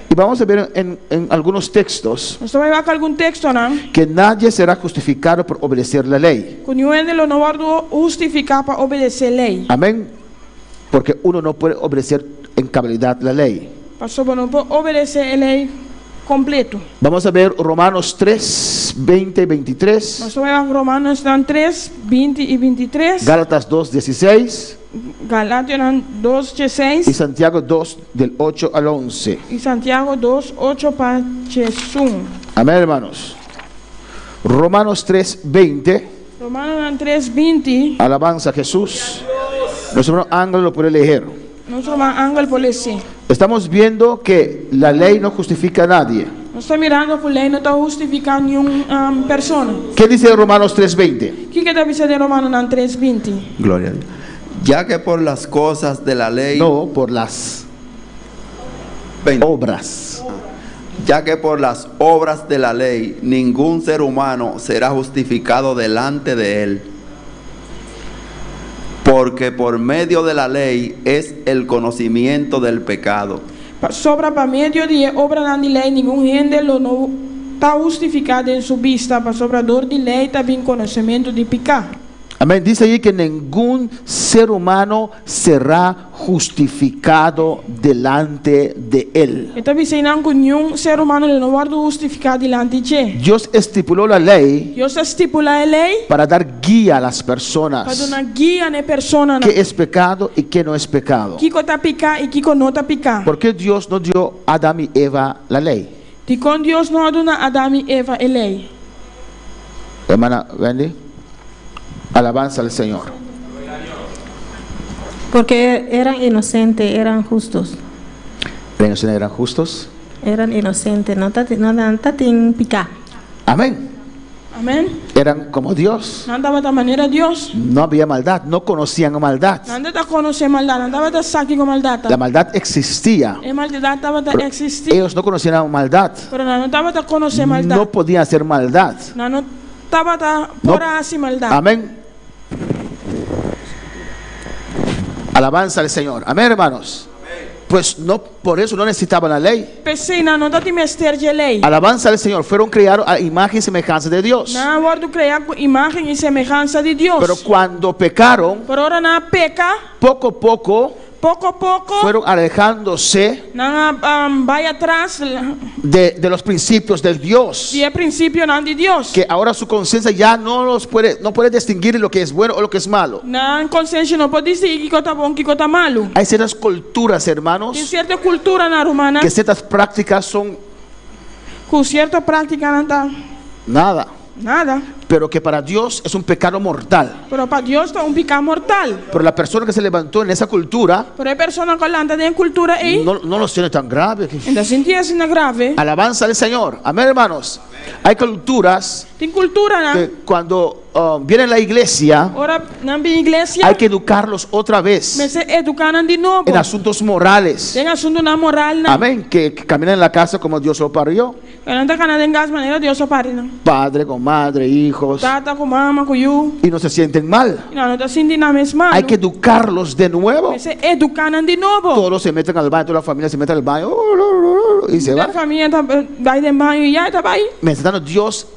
Y vamos a ver en algunos textos Nos va a ver algún texto, ¿no? que nadie será justificado por obedecer la ley. Que ni uno lo no guarda justificar para obedecer la ley. Amén. Porque uno no puede obedecer en cabalidad la ley. Pasó bueno por obedecer la ley. completo. Vamos a ver Romanos 3, 20 y 23. Nós vamos ver Romanos 3, 20 e 23. Gálatas 2, 16. Galátias 2, Y 16. Santiago 2, del 8 al 11. E Santiago 2, 8 para 1. Amén, hermanos. Romanos 3, 20. Romanos 3, 20. Alabanza a Jesús. Nuestro hermano Ángel lo puede leer. Nós vamos Ángel por ler. Estamos viendo que la ley no justifica a nadie. Nós estamos mirando que a lei não está justificando nenhuma persona. ¿Qué dice Romanos 3, 20? O que está dizendo em Romanos 3, 20? Gloria a Dios. Ya que por las cosas de la ley, No, por las 20. obras. Ya que por las obras de la ley ningún ser humano será justificado delante de él. Porque por medio de la ley es el conocimiento del pecado. Sobra para meio de obra da lei, nenhum gente não está justificado em sua vista. Para sobrador de lei está bem conhecimento de pecado. Amén. Dice ahí que ningún ser humano será justificado delante de él. Está dizendo que nenhum ser humano não vai justificar diante de Dios estipuló la ley Deus estipula a lei para dar guía a las para personas. dar guia na persona. ¿Qué es pecado y qué no es pecado? Que está picar e que não está picar. ¿Por qué Dios no dio a Adán y Eva la ley? De com Deus não dá a Adão e Eva a lei. Hermana Wendy. Alabanza al Señor. Porque eran inocentes, eran justos. ¿Ellos eran justos? Eran inocentes, no tatin picar. Amén. Amém? Eran como Dios. Não andava da maneira de Deus. No había maldad, no conocían maldad. Não andava conhecer maldade, não andava da saque com maldade. La maldad existía. A maldade estava a existir. Ellos no conocían maldad. Pero não estava a conhecer maldade. No podían hacer maldad. Não estava a por assim maldade. Amén. Alabanza al Señor. Amén, hermanos. Pues no, por eso no necesitaban la ley. Pensei, não está te mestre de lei. Alabanza al Señor. Fueron creados a imagen y semejanza de Dios. Não vou criar imagem e semelhança de Deus. Pero cuando pecaron, Por ora não peca, poco a poco pouco a pouco, fueron alejándose não vai atrás de los principios de Dios. de princípio não de Deus. Que ahora su conciencia ya no puede distinguir lo que es bueno o lo que es malo. Não consciência não pode dizer que está bom, que está malo. Hay ciertas culturas, Tem hermanos, certa cultura na romana que ciertas prácticas son com certa prática não está nada, nada. pero que para Dios es un pecado mortal. Pero para Deus está pecado mortal. Pero la persona que se levantó en esa cultura Pero a pessoa que anda em cultura aí, no los tiene tan grave. ainda sentia assim na grave. Alabanza al Señor. Amén, hermanos. Hay culturas Tem cultura, né? que cuando viene a la iglesia Ora, na minha igreja, hay que educarlos otra vez me se educaram de novo. en asuntos morales. Tem assunto na moral, né? Amén. Que caminan en la casa como Dios lo parió. Ela anda canada em gas maneira Deus só pare, né? Padre con madre, hijos. Tata com mama, com you. Y no se sienten mal. Não, não está sentindo a mesma. Hay que educarlos de nuevo. Me se educaram de novo. Todos se meten al baño, toda la familia se mete al baño y se A va. família vai de banho e já está aí. Mientras tanto, Dios,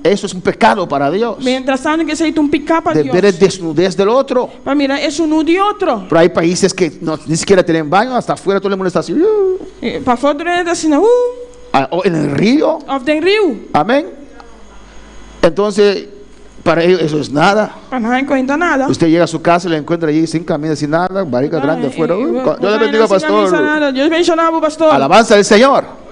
eso es un pecado para Dios. Mientras tanto que se hizo picar para De Deus. ver el desnudez del otro. Para mirar es uno de outro. Pero hay países que ni siquiera tienen baño, hasta afuera todo el mundo está así. Para fora é assim, O en el río. of den rio. Amén. Entonces, para ellos eso es nada. Para não encontrar nada. Usted llega a su casa y le encuentra allí sin camisa, sin nada, barriga grande afuera. Dios le bendiga, pastor. Dios bendiga, pastor. Alabanza al Señor.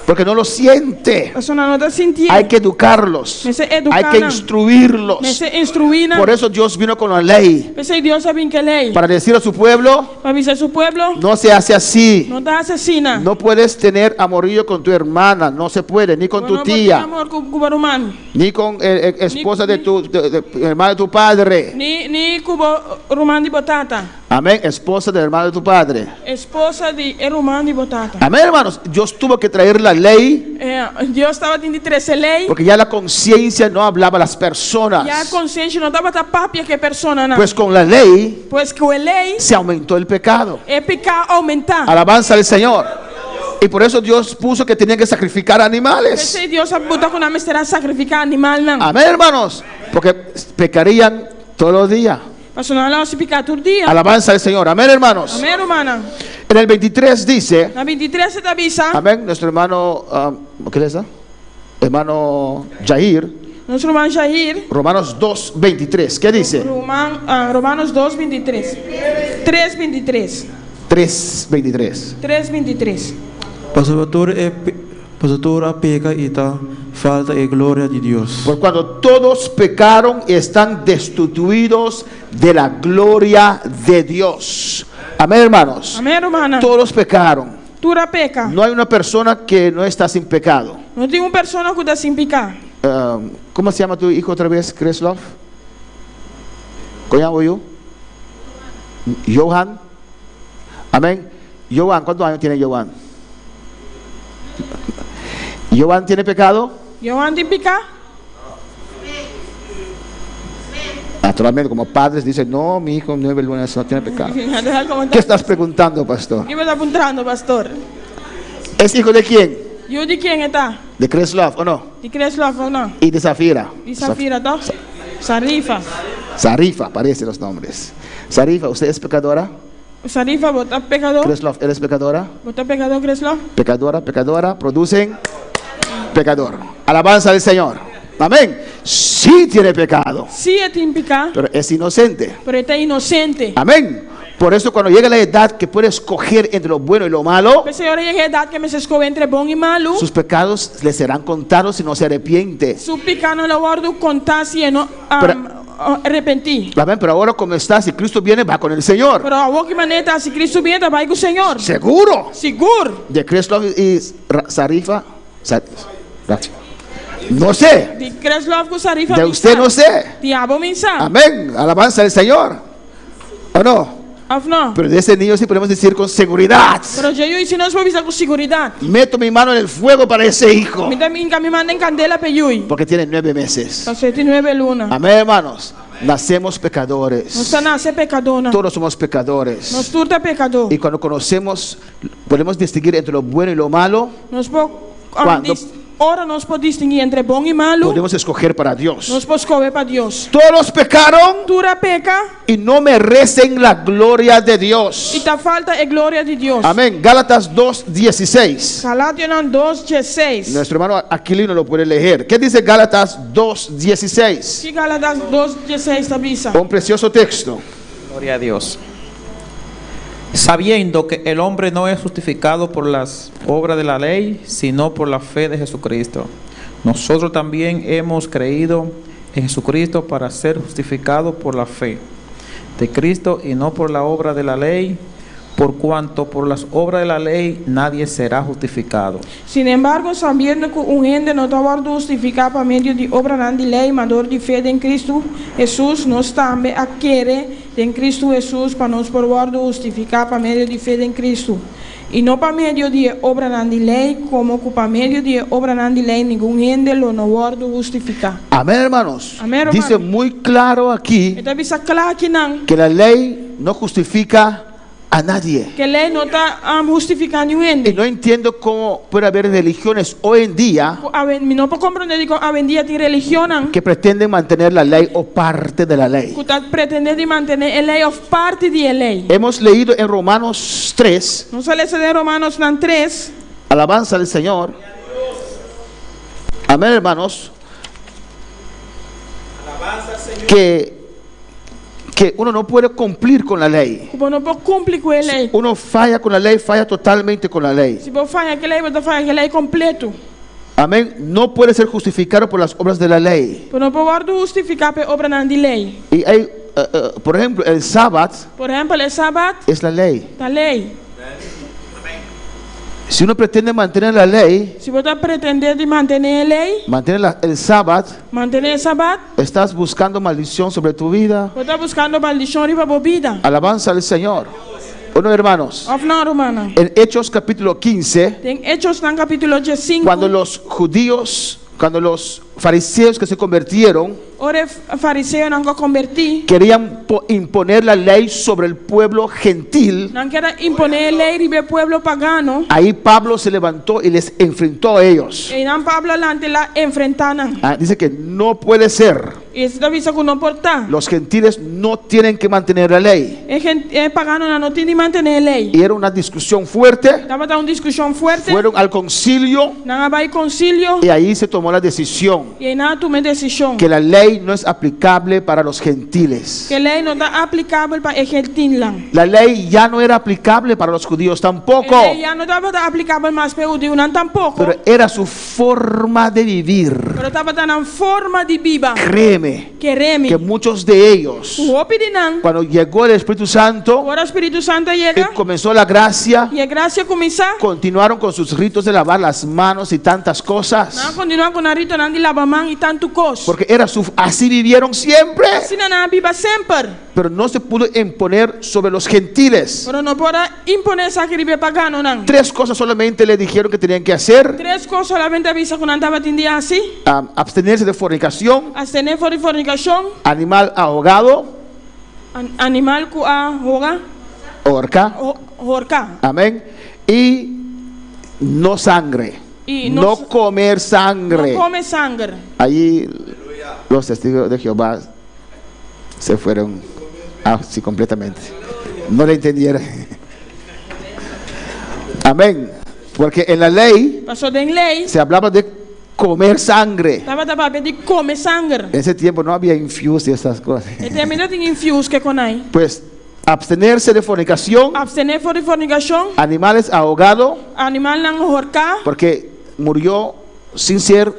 Porque no lo siente. Eso no está sintiendo. Hay que educarlos. Me se Hay educar. que instruirlos. Me se instruir. Por eso Dios vino con la ley. Pensei Deus sabe que lei. Para decir a su pueblo, Para avisar su pueblo. no se hace así. No te asesina. No puedes tener amorío con tu hermana. No se puede. Ni con tu tía. Amor con Cubarumán. Ni con esposa de tu hermana de tu padre. Ni Cubarumán de Botata. Amén. Esposa del hermano de tu padre. Esposa de Erumán de Botata. Amén, hermanos. Dios tuvo que traer la ley. Deus estava tendo 13 lei. Porque ya la conciencia no hablaba a las personas. Já a consciência não estava tão papia que a persona não. Pues con la ley Pois que a lei se aumentó el pecado. é pecar aumentar. Alabanza al Señor. Y por eso Dios puso que tenían que sacrificar animales. Pensei Deus botar com a mistério sacrificar animal não. Amén, hermanos. Porque pecarían todos los días. Pastor não se picar todo dia. Alabanza al Señor. Amén, hermanos. Amém, hermana. En el 23 dice, Na 23 está bisa. amén, nuestro hermano, ¿qué le dice? Hermano Jair, Nosso irmão Jair. Romanos 2, 23. ¿Qué dice? Romanos 2, 23. 3, 23. 3, 23. 3, 23. Pastor a peca y ta falta de gloria de Dios. Por cuando todos pecaron y están destituidos de la gloria de Dios. Amén, hermanos. Amém, irmã. Todos pecaron. Tura peca. No hay una persona que no está sin pecado. Não tem uma pessoa que está sem pecar. ¿Cómo se llama tu hijo otra vez, Kreslov? ¿Cómo llamo yo? Johan. Amén. Johan, ¿cuántos años tiene Johan? ¿Johan tiene pecado? Johan tem pecar? Naturalmente, como padres dicen, no, mi hijo no tiene pecado. ¿Qué ¿Qué estás preguntando, pastor? me está apuntando, pastor? ¿Es hijo de quién? Eu de quem está? ¿De Kreslov o no? De Kreslov ou não? Y de Zafira. De Safira, tá? Sarifa. Sarifa, aparecen los nombres. Sarifa, ¿usted es pecadora? Sarifa, bota pecador. Kreslov, ¿eres pecadora? Bota pecador, Kreslov. Pecadora, pecadora, producen pecador. Alabanza del Señor. Amén. Sí tiene pecado, Se ele tem pecar, pero es inocente. pero ele está inocente. Amén. Por eso cuando llega la edad que puede escoger entre lo bueno y lo malo, A senhora chega a idade que me se escolhe entre bom e malo. sus pecados le serán contados si no se arrepiente. Su pecar não lo guardo contar se não arrepentir. Amén. Pero ahora como está, si Cristo viene, va con el Señor. Pero a qualquer maneira, se Cristo vier, vai com o Senhor. Seguro. Seguro. De Kreslov y Sarifa. No sé. De Kreslov com Sarifa. De usted no sé. Diabo me sabe. Amén. Alabanza del Señor. ¿O no? Of não. Pero de ese niño sí podemos decir con seguridad. Pero eu ensino para avisar com segurança. Meto mi mano en el fuego para ese hijo. Me mandem candela para eu. Porque tiene 9 meses. Então, 9 lunas. Amén, hermanos. Nacemos pecadores. Nós nascemos pecadores. Todos somos pecadores. Nós tudo é pecador. Y cuando conocemos, podemos distinguir entre lo bueno y lo malo. Nós Quando ora nós podemos distinguir entre bom e malo. podemos escoger para Dios. Nós podemos escolher para Deus. Todos pecaron Tura peca y no merecen la gloria de Dios. e ta falta é glória de Deus. Amén. Gálatas 2:16. Galátias 2:16. Nuestro hermano Aquilino lo puede leer. ¿Qué dice Gálatas 2:16? Que Galátias 2:16 está bisa. Un precioso texto. Gloria a Dios. Sabiendo que el hombre no es justificado por las obras de la ley, sino por la fe de Jesucristo. Nosotros también hemos creído en Jesucristo para ser justificados por la fe de Cristo y no por la obra de la ley, por cuanto por las obras de la ley nadie será justificado. Sin embargo, sabiendo que un gente no está justificado por medio de obra de lei, mas de fé em Cristo Jesus, nós também adquire em Cristo Jesus para nos poder justificar por medio de fé em Cristo. E não por medio de obra de lei, como que por medio de obra de lei, nenhum gente lo no pode justificar. Amén, hermanos. Amén, hermano. Dice muy claro aquí Então, bisa claro que não, que la ley no justifica a nadie. que a lei não está justificando Y ninguém. no entiendo cómo puede haber religiones hoy en día Não pode compreender que a vendia de religião que pretenden mantener la ley o parte de la ley. que está pretendendo manter a lei ou parte de lei. Hemos leído en Romanos 3, Não se lê de Romanos 3. alabanza del Señor. Amén, hermanos. Que uno no puede cumplir con la ley. Você não pode cumprir com a lei. Uno falla con la lei, falla totalmente con la ley. Se você faz aquela lei, você faz aquela lei completo. Amén. No puede ser justificado por las obras de la ley. Você não pode justificar por obra de lei. Y hay, por ejemplo, el sábado Por exemplo, o sábado es la ley. da lei. Si uno pretende mantener la ley, Se você pretender de manter a lei, mantener el sábado, manter o sábado, estás buscando maldición sobre tu vida. você está buscando maldição para a vida. Alabanza al Señor. Bueno, hermanos, Of não, romana. en Hechos capítulo 15, Tem Hechos no capítulo 5. cuando los fariseos que se convirtieron Ora fariseu não converti. querían imponer la ley sobre el pueblo gentil, Não quer imponer a lei do povo pagano. ahí Pablo se levantó y les enfrentó a ellos. E não Pablo lá enfrentaram. Dice que no puede ser E se avisa que não portar. Los gentiles no tienen que mantener la ley. Pagano não tem de manter a lei. Y era una discusión fuerte. Estava uma discussão forte. Fueron al concilio Não vai concílio. y ahí se tomó la decisión E aí não tomei decisão. que la lei no es aplicable para los gentiles. Que a lei não está aplicável para Egiptilan. La ley ya no era aplicable para los judíos tampoco, A lei já não estava aplicável mais para o judeu, não tampouco. pero era su forma de vivir. Pero estava na forma de viva. Créeme Queremos. que muchos de ellos, O opinião. cuando llegó el Espíritu Santo, Agora o Espírito Santo que chega. comenzó la gracia, E a graça começa. continuaron con sus ritos de lavar las manos y tantas cosas, Não continuar com a rito não de lavar mão e tanto coisa. porque así vivieron siempre, Assim não viva sempre. pero no se pudo imponer sobre los gentiles. Pero não pode imponer sacrifício pagano não. 3 cosas solamente le dijeron que tenían que hacer: 3 coisas solamente avisa que não estava atendia assim. abstenerse de fornicación, Abstener de fornicação, animal ahogado, animal que ahoga, horca, horca. amén, y no sangre, Y no comer sangre. Não come sangue. Allí los testigos de Jehová se fueron así completamente, no le entendieron. Amén, porque en la ley Passou em lei. se hablaba de comer sangre. Estava para de comer sangue. En ese tiempo no había infuse y esas cosas. E também não tem infuse que conai. Pues abstenerse de fornicación, Abstener de fornicação, animales ahogados, animal não horcar. porque murió sin ser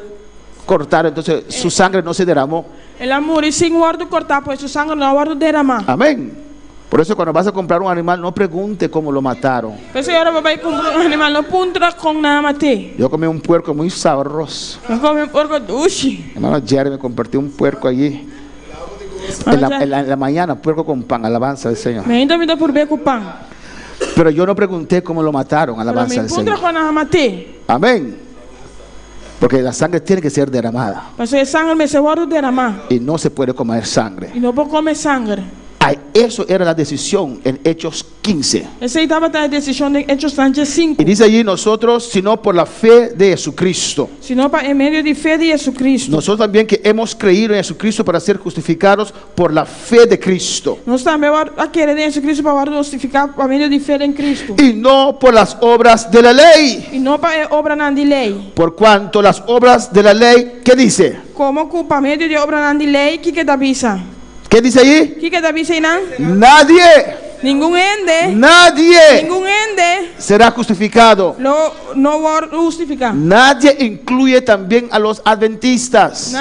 cortado, entonces su sangre no se derramó. Ela morre sem guardo cortar, pois o sangue não guardo derramar. Amén. Por eso cuando vas a comprar un animal, no pregunte cómo lo mataron. Por isso agora vai comprar animal, não puntra com nada mate. Yo comí un puerco muy sabroso. Não come porco duche. Hermano Jerry me compartió un puerco allí. En la mañana, puerco con pan, alabanza del Señor. Me ainda me dá por ver com pão. Pero yo no pregunté cómo lo mataron, Pero alabanza me del puntra Señor. com nada mate. Amén. Porque la sangre tiene que ser derramada Mas o sangue me se guarda derramar. y no se puede comer sangre. E não pode comer sangue. Eso era la decisión en Hechos 15. Essa aí estava a decisão de Hechos 5. Y dice allí: nosotros, sino por la fe de Jesucristo. Senão em meio de fé de Jesucristo. Nosotros también que hemos creído en Jesucristo para ser justificados por la fe de Cristo. Nós também a querer em Jesucristo para justificar por meio de fé em Cristo. Y no por las obras de la lei. E não para obra não de lei. Por cuanto las obras de la lei, ¿qué dice? Como culpa meio de obra não de lei, que te avisa? ¿Qué dice allí? Que te avisa não? Nadie, Nenhum ende. nadie Nenhum ende. será justificado. Não vai justificar. Nadie incluye también a los adventistas.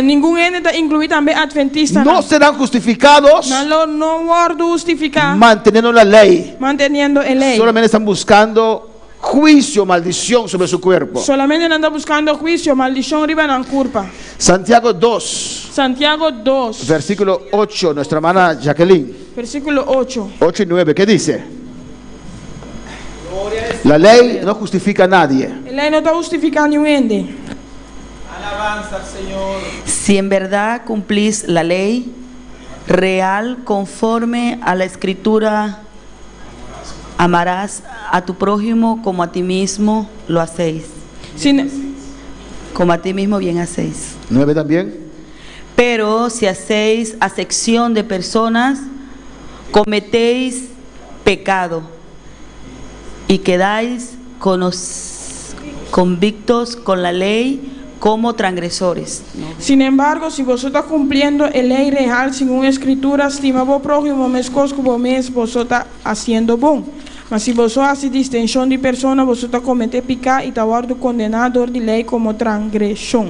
Nenhum ende está incluído também adventista. No serán justificados Não vai justificar. manteniendo la ley. Manteniendo a lei. Solamente están buscando juicio, maldición sobre su cuerpo. Solamente anda buscando juicio, maldição arriba na culpa. Santiago 2, Santiago 2, versículo 8, nuestra hermana Jacqueline, versículo 8. 8 y 9, ¿qué dice? La ley no justifica a nadie. A lei não está justificando nenhum ende. Alabanza al Señor. Si en verdad cumplís la ley real conforme a la escritura, amarás a tu prójimo como a ti mismo lo hacéis. Como a ti mismo bien hacéis. 9 también. Pero si hacéis acepción de personas, cometéis pecado y quedáis convictos con la ley como transgresores. Sin embargo, si vosotros cumpliendo a lei real según escritura, estima vos prójimo mescos como vosotros está haciendo bom. Mas si vosotros haces distinción de persona, vosotros comete pecado y está guardo condenador de lei como transgresión.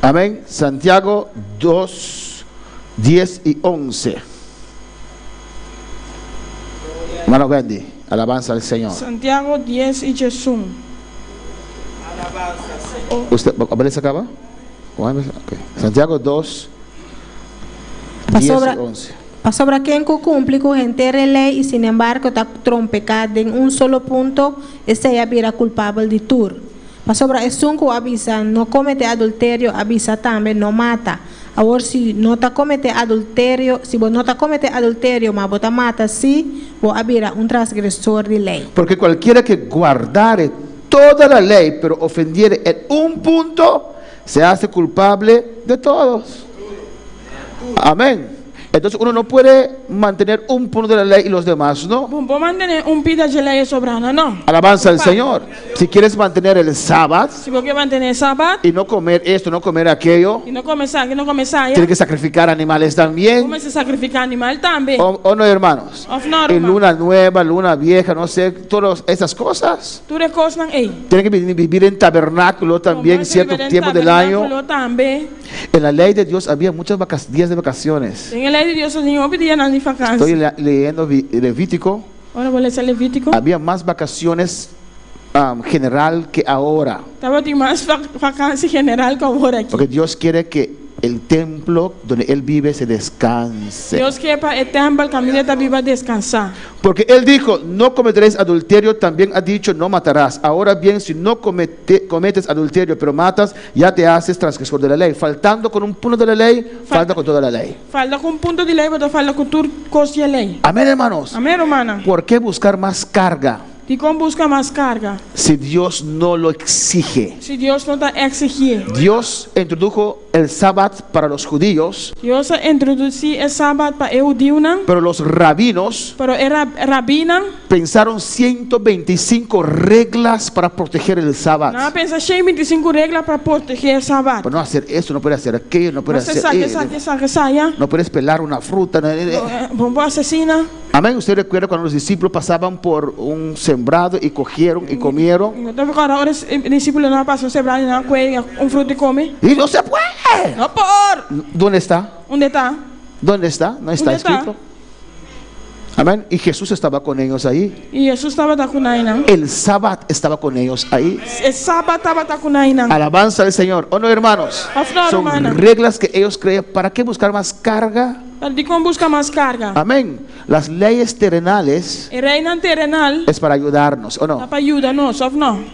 Amén. Santiago 2, 10 y 11. Hermano Wendy, alabanza al Señor. Santiago 10 y Jesús. ¿Usted se acaba? Okay. Santiago 2, 10 y 11. Sobre quien cumple con entera ley y sin embargo está trompecado en un solo punto, ese ya era culpable de tur. Sobre eso que avisa no comete adulterio, avisa también no mata. Ahora si no está comete adulterio, si vos no está comete adulterio, mas vos mata, sí, vos habira un transgresor de ley. Porque cualquiera que guardare toda la ley, pero ofendiere en un punto, se hace culpable de todos. Amén. Entonces uno no puede mantener un punto de la ley y los demás no. Può mantenere un pita de lei sovrana, no. Alabanza al Señor. Si quieres mantener el sábado Si vuoi mantenere il sabato, y no comer esto, no comer aquello, e non come sa, che non come sai, tienes que sacrificar animales también. come si sacrifica animali también. ¿O no, hermanos? Of no, En Roma. luna nueva, luna vieja, no sé, todas esas cosas. Tu recostan ei. Tienen que vivir en tabernáculo también cierto tiempo del año. También. En la ley de Dios había muchos días de vacaciones. En lei di Dio sono in obbedi anni di vacanza. Estoy leyendo Levítico. Ora vuole essere Levitico. Había más vacaciones general que ahora. Stavo di más vacanze general che ora aquí. Porque Dios quiere que el templo donde Él vive se descanse. Dios che pa il tempio il cammino da viva descansar. Porque Él dijo, no cometeréis adulterio, también ha dicho, no matarás. Ahora bien, si no cometes adulterio, pero matas, ya te haces transgresor de la ley. Faltando con un punto de la ley, falta con toda la ley. Falta con un punto di lei, ma falta con tu costi a lei. Amén, hermanos. Amén, romana. ¿Por qué buscar más carga Di come busca más carga si Dios no lo exige? si Dios no te exige. Dios introdujo el sábado para los judíos, Dios introduce el sábado para judíos, pero los rabinos pero era rabina. pensaron 125 reglas para proteger el sábado. No pensa 125 reglas para proteger el sábado. Por no hacer esto, no puede hacer aquello, no puede Você hacer sabe, no puedes pelar una fruta. bombo asesina. Amén. Usted recuerda cuando los discípulos pasaban por un sembrado y cogieron y comieron. Então agora os discípulos não passam sembrado não coelho fruto e come. Y no se puede. Não por. ¿Dónde está? Onde está? ¿Dónde está? No está ¿Dónde está? escrito. Amén. Y Jesús estaba con ellos ahí. E Jesus estava com nós, não? El sábado estaba con ellos ahí. O sábado estava com nós, não? Alabanza al Señor. ¿O no, hermanos? No, Son hermana. reglas que ellos creen. ¿Para qué buscar más carga? De como busca mais carga. Amén. Las leyes terrenales E reina terrenal es para ayudarnos, ¿o dá no? para ajudar nós, ou não?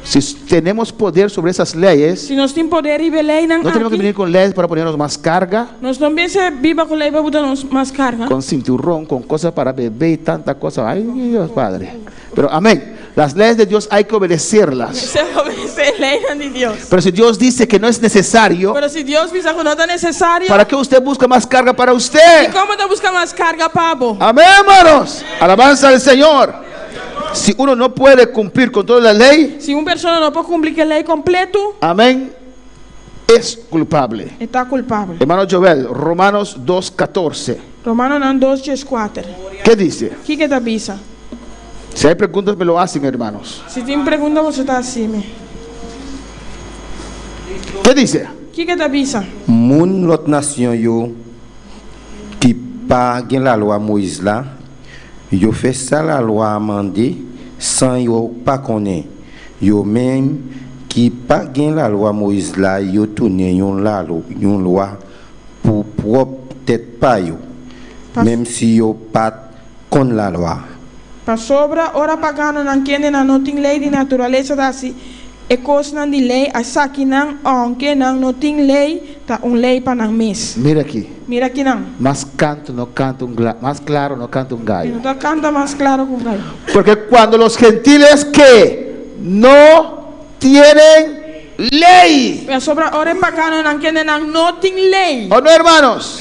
Si tenemos poder sobre esas leyes, Se nós temos poder e belém, não no tenemos que venir con leyes para ponernos más carga, nós também se viva com lei para botar mais carga. con cinturón, con cosas para beber y tanta cosa. Ay, Dios Padre. Pero amén. Las leyes de Dios hay que obedecerlas. Se obedece lei de Deus. Pero si Dios dice que no es necesario, Pero se Deus pensa que não é necessário, ¿para qué usted busca más carga para e usted? como te busca mais carga, Pablo? Amén, hermanos. Alabanza al Señor. Si uno no puede cumplir con toda la ley, Se uma pessoa não pode cumprir a lei completo, amén, es culpable. está culpável. Hermano Joel, Romanos 2:14. Romano 2:4. ¿Qué dice? O que te avisa? Si hay preguntas, me lo hacen, hermanos. Se tem pergunta, você está acima. ¿Qué dice? O que te avisa? Moun lot nation yo qui pa gen la loi Moïse là, yo fait ça la loi amendé sans yo pas connaît. Yo même qui pa gen la loi Moïse là, yo tourné yon loi pour propre tête pa yo. Même si yo pas con la loi. Para sobra, ora pagano não querem não tem lei de natureza da si. E coisa de lei, a saki não, aunque não tem lei, tá lei para não mes. Mira aquí. Mira aqui não. Más canto no canta más claro no canta un gallo. Não tá canta mais claro com gallo. Porque cuando los gentiles que no tienen ley, Para sobra, ora pagano não querem não tem lei. ¿o no, hermanos?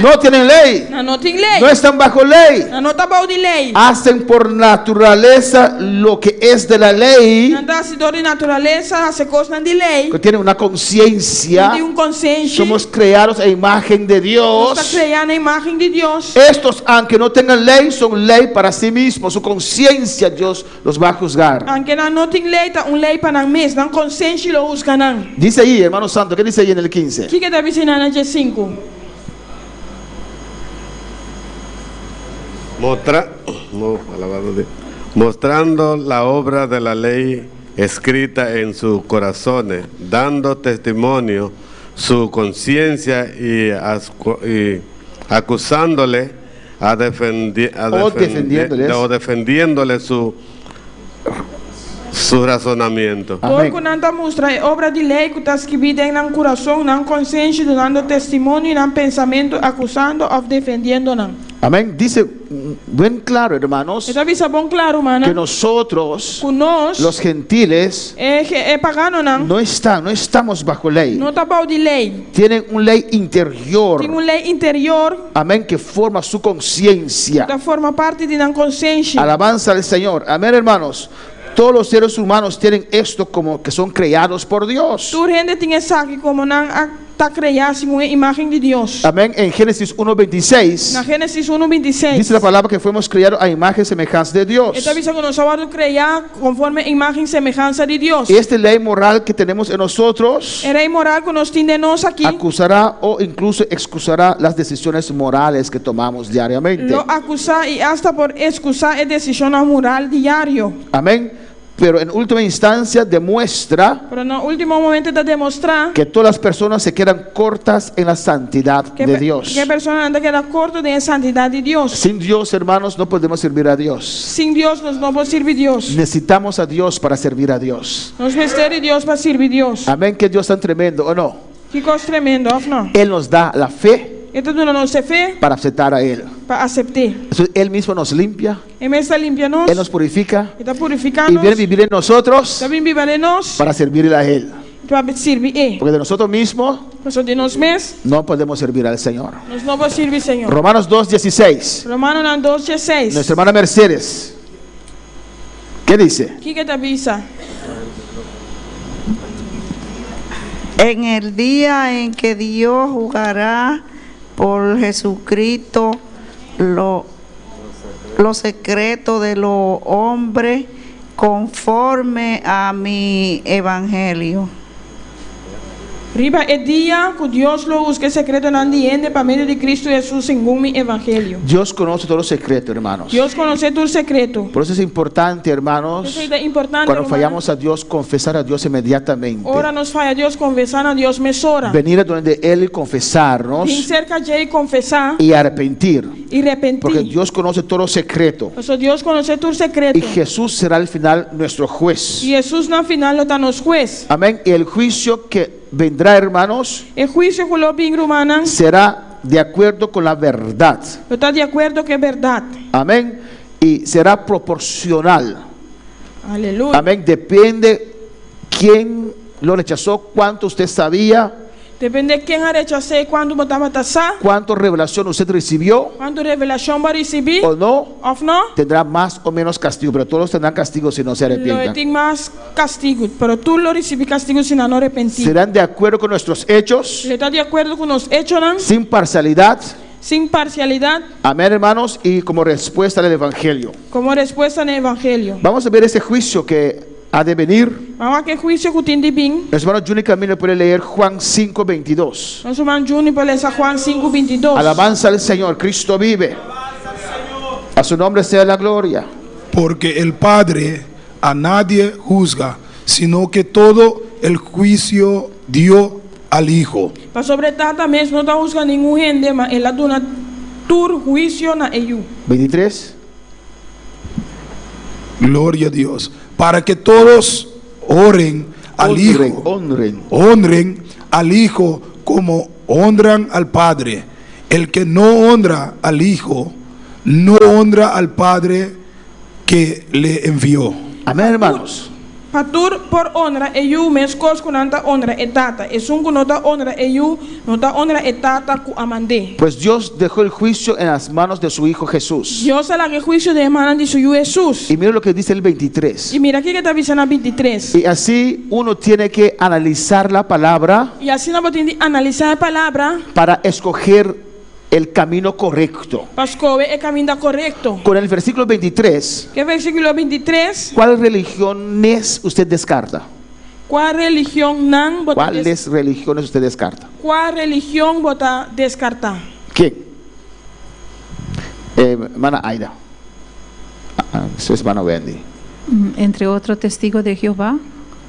No tienen ley, Não tem lei. no están bajo ley, Não tá bom de lei. hacen por naturaleza lo que es de la ley, Não tá se de natureza, se coisa de lei. que tienen una conciencia. Tem consciência. Somos creados a imagen de Está Dios. criando a imagem de Deus. Estos, aunque no tengan ley, son ley para sí mismos. Su conciencia Dios los va a juzgar. Aunque não tem lei, tá lei para não mes. Não consciência lo usa não. Dice ahí, hermano santo, ¿qué dice ahí en el 15? O que está ensinando na G5? Mostrando la obra de la ley escrita en sus corazones, dando testimonio su conciencia y acusándole defendiéndole su razonamiento. Porque não está mostrando a obra de lei que está escrita em coração, não consciência, dando testemunho, não pensamento, acusando ou defendendo não. Amén. Dice bien claro, hermanos, Esta visa bom claro, mana. que nosotros, Conosco, los gentiles, pagano não. no estamos bajo ley. Não tá bom de lei. Tienen una ley interior. Tem lei interior. Amén. Que forma su conciencia. Da forma parte de na consciência. Alabanza al Señor. Amén, hermanos. Todos los seres humanos tienen esto como que son creados por Dios. Tu gente tem essa aqui como não está criado sem uma imagem de Deus. Amén. En Génesis 1:26 Na Gênesis 1:26. dice la palabra que fuimos creados a imagen y semejanza de Dios. Esta visa que nós vamos criar conforme imagem e semelhança de Deus. Y esta ley moral que tenemos en nosotros Era imoral que nós temos aqui. acusará o incluso excusará las decisiones morales que tomamos diariamente. Lo acusar e hasta por excusar a decisão moral diário. Amén. Pero en última instancia demuestra Pero no último momento de demonstrar que todas las personas se quedan cortas en la santidad de Dios. que a pessoa anda queda corto de santidade de Deus. Sin Dios, hermanos, no podemos servir a Dios. Sem Deus nós não podemos servir Deus. Necesitamos a Dios para servir a Dios. Nós precisamos de Deus para servir Deus. Amén, que Dios tan tremendo, ¿o no? Que coisa tremenda, não? Él nos da la fe Então tu não se fé para aceptar a Él. para aceitar. Entonces, Él mismo nos limpia, Ele está limpiando, Él nos purifica está y purificando, viene a vivir en nosotros está viver em nós para servirle a Él. para servir Ele. Porque de nosotros mismos Por de nós mesmos, no podemos servir al Señor. nós não podemos servir Senhor. Romanos 2:16. Romanos 2:16. Nuestra hermana Mercedes, ¿qué dice? O que te avisa? En el día en que Dios juzgará por Jesucristo lo secreto de los hombres conforme a mi evangelio. Riba é dia que Deus lo busca secreto não entiende para meio de Cristo Jesus segundo mi evangelio. Dios conoce todos los secretos, hermanos. Deus conhece tu secreto. Por eso es importante, hermanos, Isso é importante, cuando hermano. fallamos a Dios, confesar a Dios inmediatamente. Ora nos falla Deus, conversar a Deus mesora. Venir a donde Él y confesarnos Vim cerca de Ele confessar y arrepentir. e arrepentir. Porque Dios conoce todo secreto. Por isso Deus conhece tu secreto. Y Jesús será al final nuestro juez. E Jesus no final está nos juez. Amén. Y el juicio que vendrá, hermanos, O juízo que lo vem romana será de acuerdo con la verdad. está de acordo que é verdade. Amén. Y será proporcional. Aleluia. Amén. Depende quién lo rechazó, cuánto usted sabía, Depende de quem a rechacei quando botava taça, cuánto revelación usted recibió quando revelação vai receber, o no. ou não. Tendrá más o menos castigo, pero todos tendrán castigo si no se Lo arrepientan. tem mais castigo, pero tu lo recebi castigo se não arrepentir. Serán de acuerdo con nuestros hechos, Ele está de acordo com os hechos, não? sin parcialidad. Sem parcialidade, Amén, hermanos, y como respuesta al Evangelio. como resposta no evangelho. Vamos a ver ese juicio que ha de venir. Vamos a que juízo que tem de vir. Nuestro hermano Juni Camilo puede leer Juan 5:22. Nosso irmão Júnior para ler Juan 5:22. Alabanza al Señor, Cristo vive. A su nombre sea la gloria. Porque el Padre a nadie juzga, sino que todo el juicio dio al Hijo. Para sobre tata mesmo não está buscando nenhum gente, mas ela dona tur juízo na EU. 23. Gloria a Dios. Para que todos oren al Hijo. Honren al Hijo como honran al Padre. El que no honra al Hijo, no honra al Padre que le envió. Amén, hermanos. Patur por honra EU mes cos com nanta honra e tata. E sunco nota honra EU, nota honra e tata ku amande. Pues Dios dejó el juicio en las manos de su Hijo Jesús. Dios ala que juicio de manan de su Jesus. Y mira lo que dice el 23. E mira aqui que está avisando a 23. Y así uno tiene que analizar la palabra E assim nós podemos analisar a palavra para escoger el camino correcto. para escolher o caminho correto. Con el versículo 23, Que versículo 23. ¿cuáles religiones usted descarta? Qual religião não bota ¿Cuáles religiones usted descarta? Qual religião bota descartar? ¿Quién? Hermana Aida. Su hermano Wendy. Entre otros testigos de Jehová.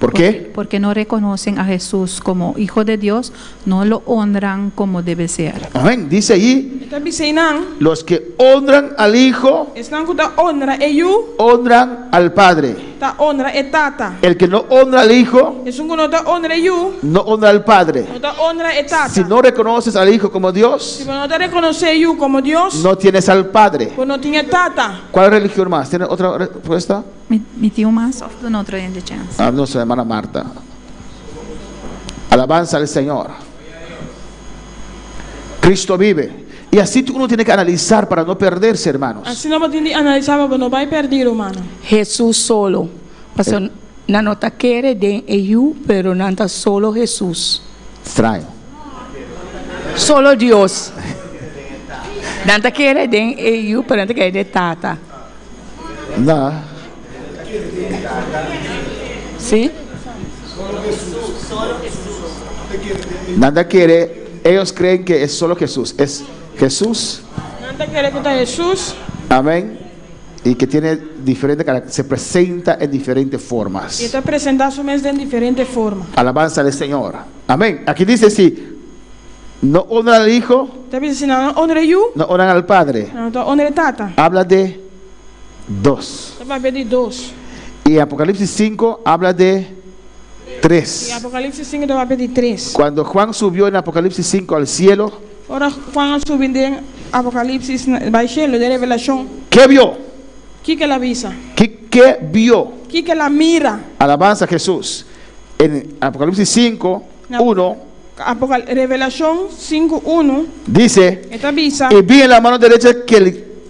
¿Por qué? Porque no reconocen a Jesús como Hijo de Dios, no lo honran como debe ser. Amén. Dice ahí, Está dizendo, los que honran al Hijo, estão com a honra EU, honran al Padre. ta honra e tata. El que no honra al Hijo, Es un no ta honra you, no honra al Padre. no ta honra e tata. Si no reconoces al Hijo como Dios, Si no te reconoce you como Dios, no tienes al Padre. pues no tiene tata. ¿Cuál religión más? ¿Tiene otra respuesta? Mi tío más of the Notre Dame de chance. Ah, no, su hermana Marta. Alabanza al Señor. Cristo vive. Y así uno tiene que analizar para no perderse, hermanos. Así no tiene analizar, pero no va a perder, hermano. Jesús solo. Pastor, no nota quiere de ellos, pero nada solo Jesús. Extraño. Solo Dios. Nada quiere de ellos, pero nada quiere de tata. No. ¿Sí? Nada quiere. Ellos creen que es solo Jesús. Es Jesús. Nada quiere que está Jesús. Amén. Y que tiene diferentes características. Se presenta en diferentes Y formas. está presentado su mes de diferente forma. Alabanza al Señor. Amén. Aquí dice si no honran al Hijo, Te dice, si no honra you, no honran al Padre. no te honra tata. Habla de dos. Te va a pedir dos. Y Apocalipsis 5 habla de Y 3. Apocalipsis 5 te va a pedir tres. Cuando Juan subió en Apocalipsis 5 al cielo, Ahora Juan subiendo en Apocalipsis, va a cielo de revelación. ¿qué vio? ¿Quién que la avisa? ¿Qué vio? ¿Quién que la mira? Alabanza a Jesús. En Apocalipsis 5, 1 Revelación 5:1. dice, Esta avisa. y vi en la mano derecha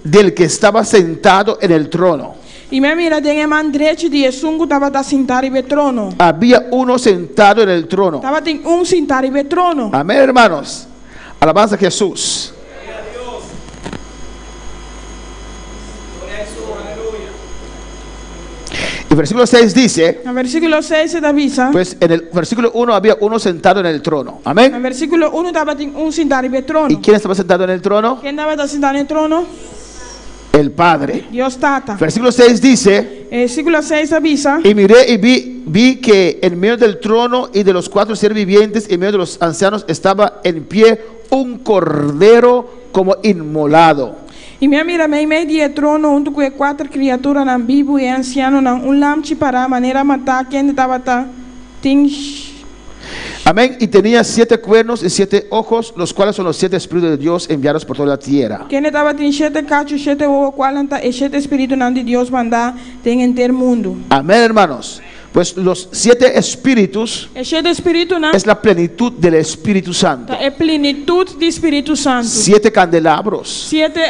del que estaba sentado en el trono. Y me mira de man derecho de Jesús estaba sentado en el trono. Había uno sentado en el trono. Estaba un sentado en el trono. Amén, hermanos. Alabanza a Jesús. Y versículo 6 dice, En versículo 6 se te avisa. pues en el versículo 1 había uno sentado en el trono. Amén. En versículo 1 estaba un sentado en el trono. ¿Y quién estaba sentado en el trono? ¿Quién estaba sentado en el trono? El Padre. Dios tata. Versículo 6 dice, Versículo 6 avisa. y miré y vi que en medio del trono y de los cuatro seres vivientes y en medio de los ancianos estaba en pie un cordero como inmolado. E minha mira meio de trono junto com quatro criaturas na Bíblia e anciano na lampe para a maneira matar quem estava Amén. Y tenía 7 cuernos y 7 ojos, los cuales son los 7 espíritus de Dios enviados por toda la tierra. quem estava tem 7 cachos, 7 ovos, 40 e 7 espíritos de Deus mandar tem em ter mundo. Amén, hermanos. Pues los 7 espíritus E 7 espíritos es la plenitud del Espíritu Santo. é plenitude do Espírito Santo. 7 candelabros. 7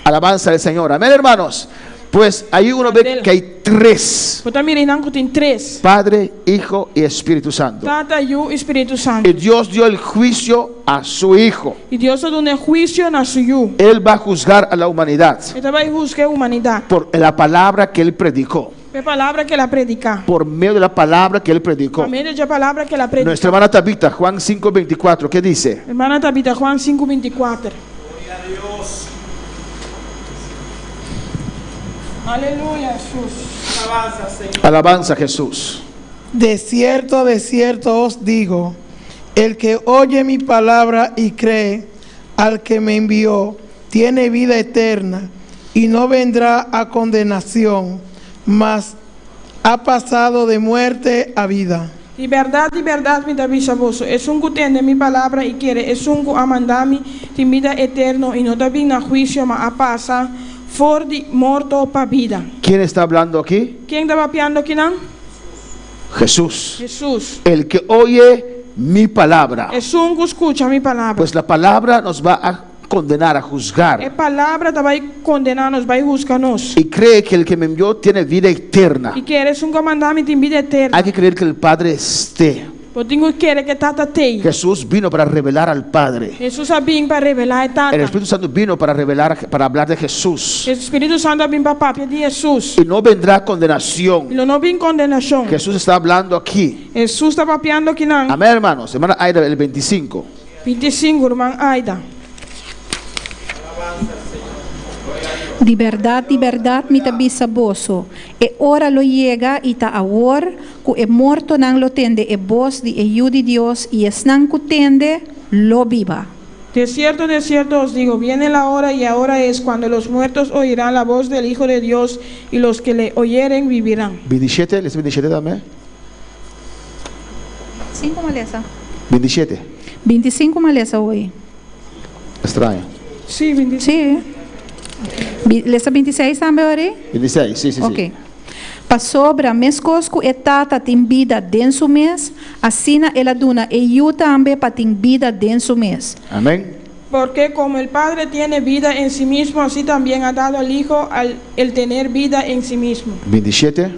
Alabanza al Señor. Amén, hermanos. Pues ahí uno ve que hay 3. Você mira não tem 3. Padre, Hijo y Espíritu Santo. Tata e o Espírito Santo. Y Dios dio el juicio a su Hijo. E Deus deu um juízo na sua. Él va a juzgar a la humanidad Ele vai julgar a humanidade. por la palabra que Él predicó. É a palavra que ela predica. Por medio de la palabra que Él predicó. Por meio da palavra que ela predica. Nuestra hermana Tabita, Juan 5:24, ¿qué dice? Hermana Tabita, Juan 5:24. Aleluya, Jesús. Alabanza, Señor. Alabanza a Jesús. De cierto os digo, el que oye mi palabra y cree al que me envió, tiene vida eterna y no vendrá a condenación, mas ha pasado de muerte a vida. De verdade, me avisa vos. Es un que tiene mi palabra y quiere. Es un que a mandar-me de vida eterna y no está vindo a juicio, mas a pasar for de morto para vida. ¿Quién está hablando aquí? ¿Quién está vapeando aquí, no? Jesús. Jesús. El que oye mi palabra. Es un que escucha mi palabra. Pues la palabra nos va a condenar, a juzgar. A palavra te vai condenar, nos vai juzgar-nos. Y cree que el que me envió tiene vida eterna. E queres um comandamento em vida eterna. Hay que creer que el Padre esté. Eu tenho que querer que Tata tenha. Jesús vino para revelar al Padre. Jesus vem para revelar a Tata. El Espíritu Santo vino para revelar, para hablar de Jesús. O Espírito Santo vem para papia de Jesus. Y no vendrá condenación. Ele não vem condenação. Jesús está hablando aquí. Jesus está papiando aqui, não. Amén, hermanos. Hermana Aida, el 25. 25, irmã Aida. De verdade, me tabisa boso. E ora lo llega e ta awor, ku e morto nang lo tende e bos di e yu di Dios, e es nang ku tende lo viva. De cierto os digo, viene la hora y ahora es cuando los muertos oirán la voz del Hijo de Dios y los que le oyeren vivirán. 27, ¿les 27 también? 5 maleza. 27. 25 maleza hoy. Extraño. Sí, 26. Sí. Lesa 26 também, ore? 26, sí, sí, Ok. sí. Para sobra, mes cosco e tata tem vida dentro do mês, assina ela duna e eu também para ter vida dentro do mês. Amén. Porque como el Padre tiene vida en sí mismo, así también ha dado al Hijo el tener vida en sí mismo. 27.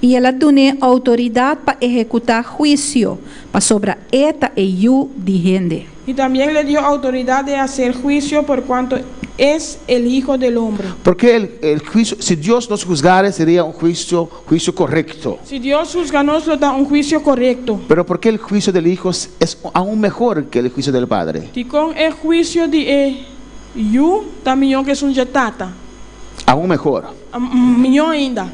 E ela dune autoridade para executar juízo, para sobra eta e eu dirigende. Y también le dio autoridad de hacer juicio por cuanto es el Hijo del Hombre. Porque el juicio, si Dios nos juzgara, sería un juicio correcto. Si Dios juzga, nos lo da un juicio correcto. Pero porque el juicio del Hijo es aún mejor que el juicio del Padre. Y con el juicio de eu, también que es un jetata. Aún mejor. Milhão ainda.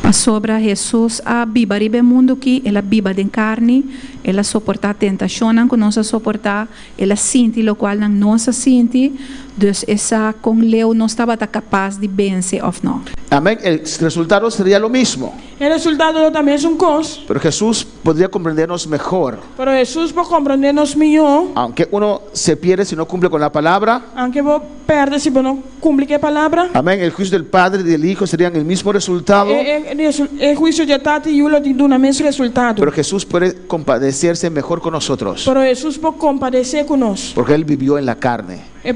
Para sobra Jesus a biba ribe mundo que ela biba de carne, ela suportar tentação que nós suportar, ela sente o qual não nós sente, dus essa com leu não estava capaz de vencer ou não. Amén. El resultado sería lo mismo. El resultado también es un cos. Pero Jesús podría comprendernos mejor. Pero Jesús puede comprendernos mejor. Aunque uno se pierde si no cumple con la palabra. Aunque vos perdes si vos no cumple qué palabra. Amén. El juicio del Padre y del Hijo serían el mismo resultado. El juicio de Tati y uno tiene un mismo resultado. Pero Jesús puede compadecerse mejor con nosotros. Pero Jesús puede compadecer con nosotros. Porque Él vivió en la carne. Él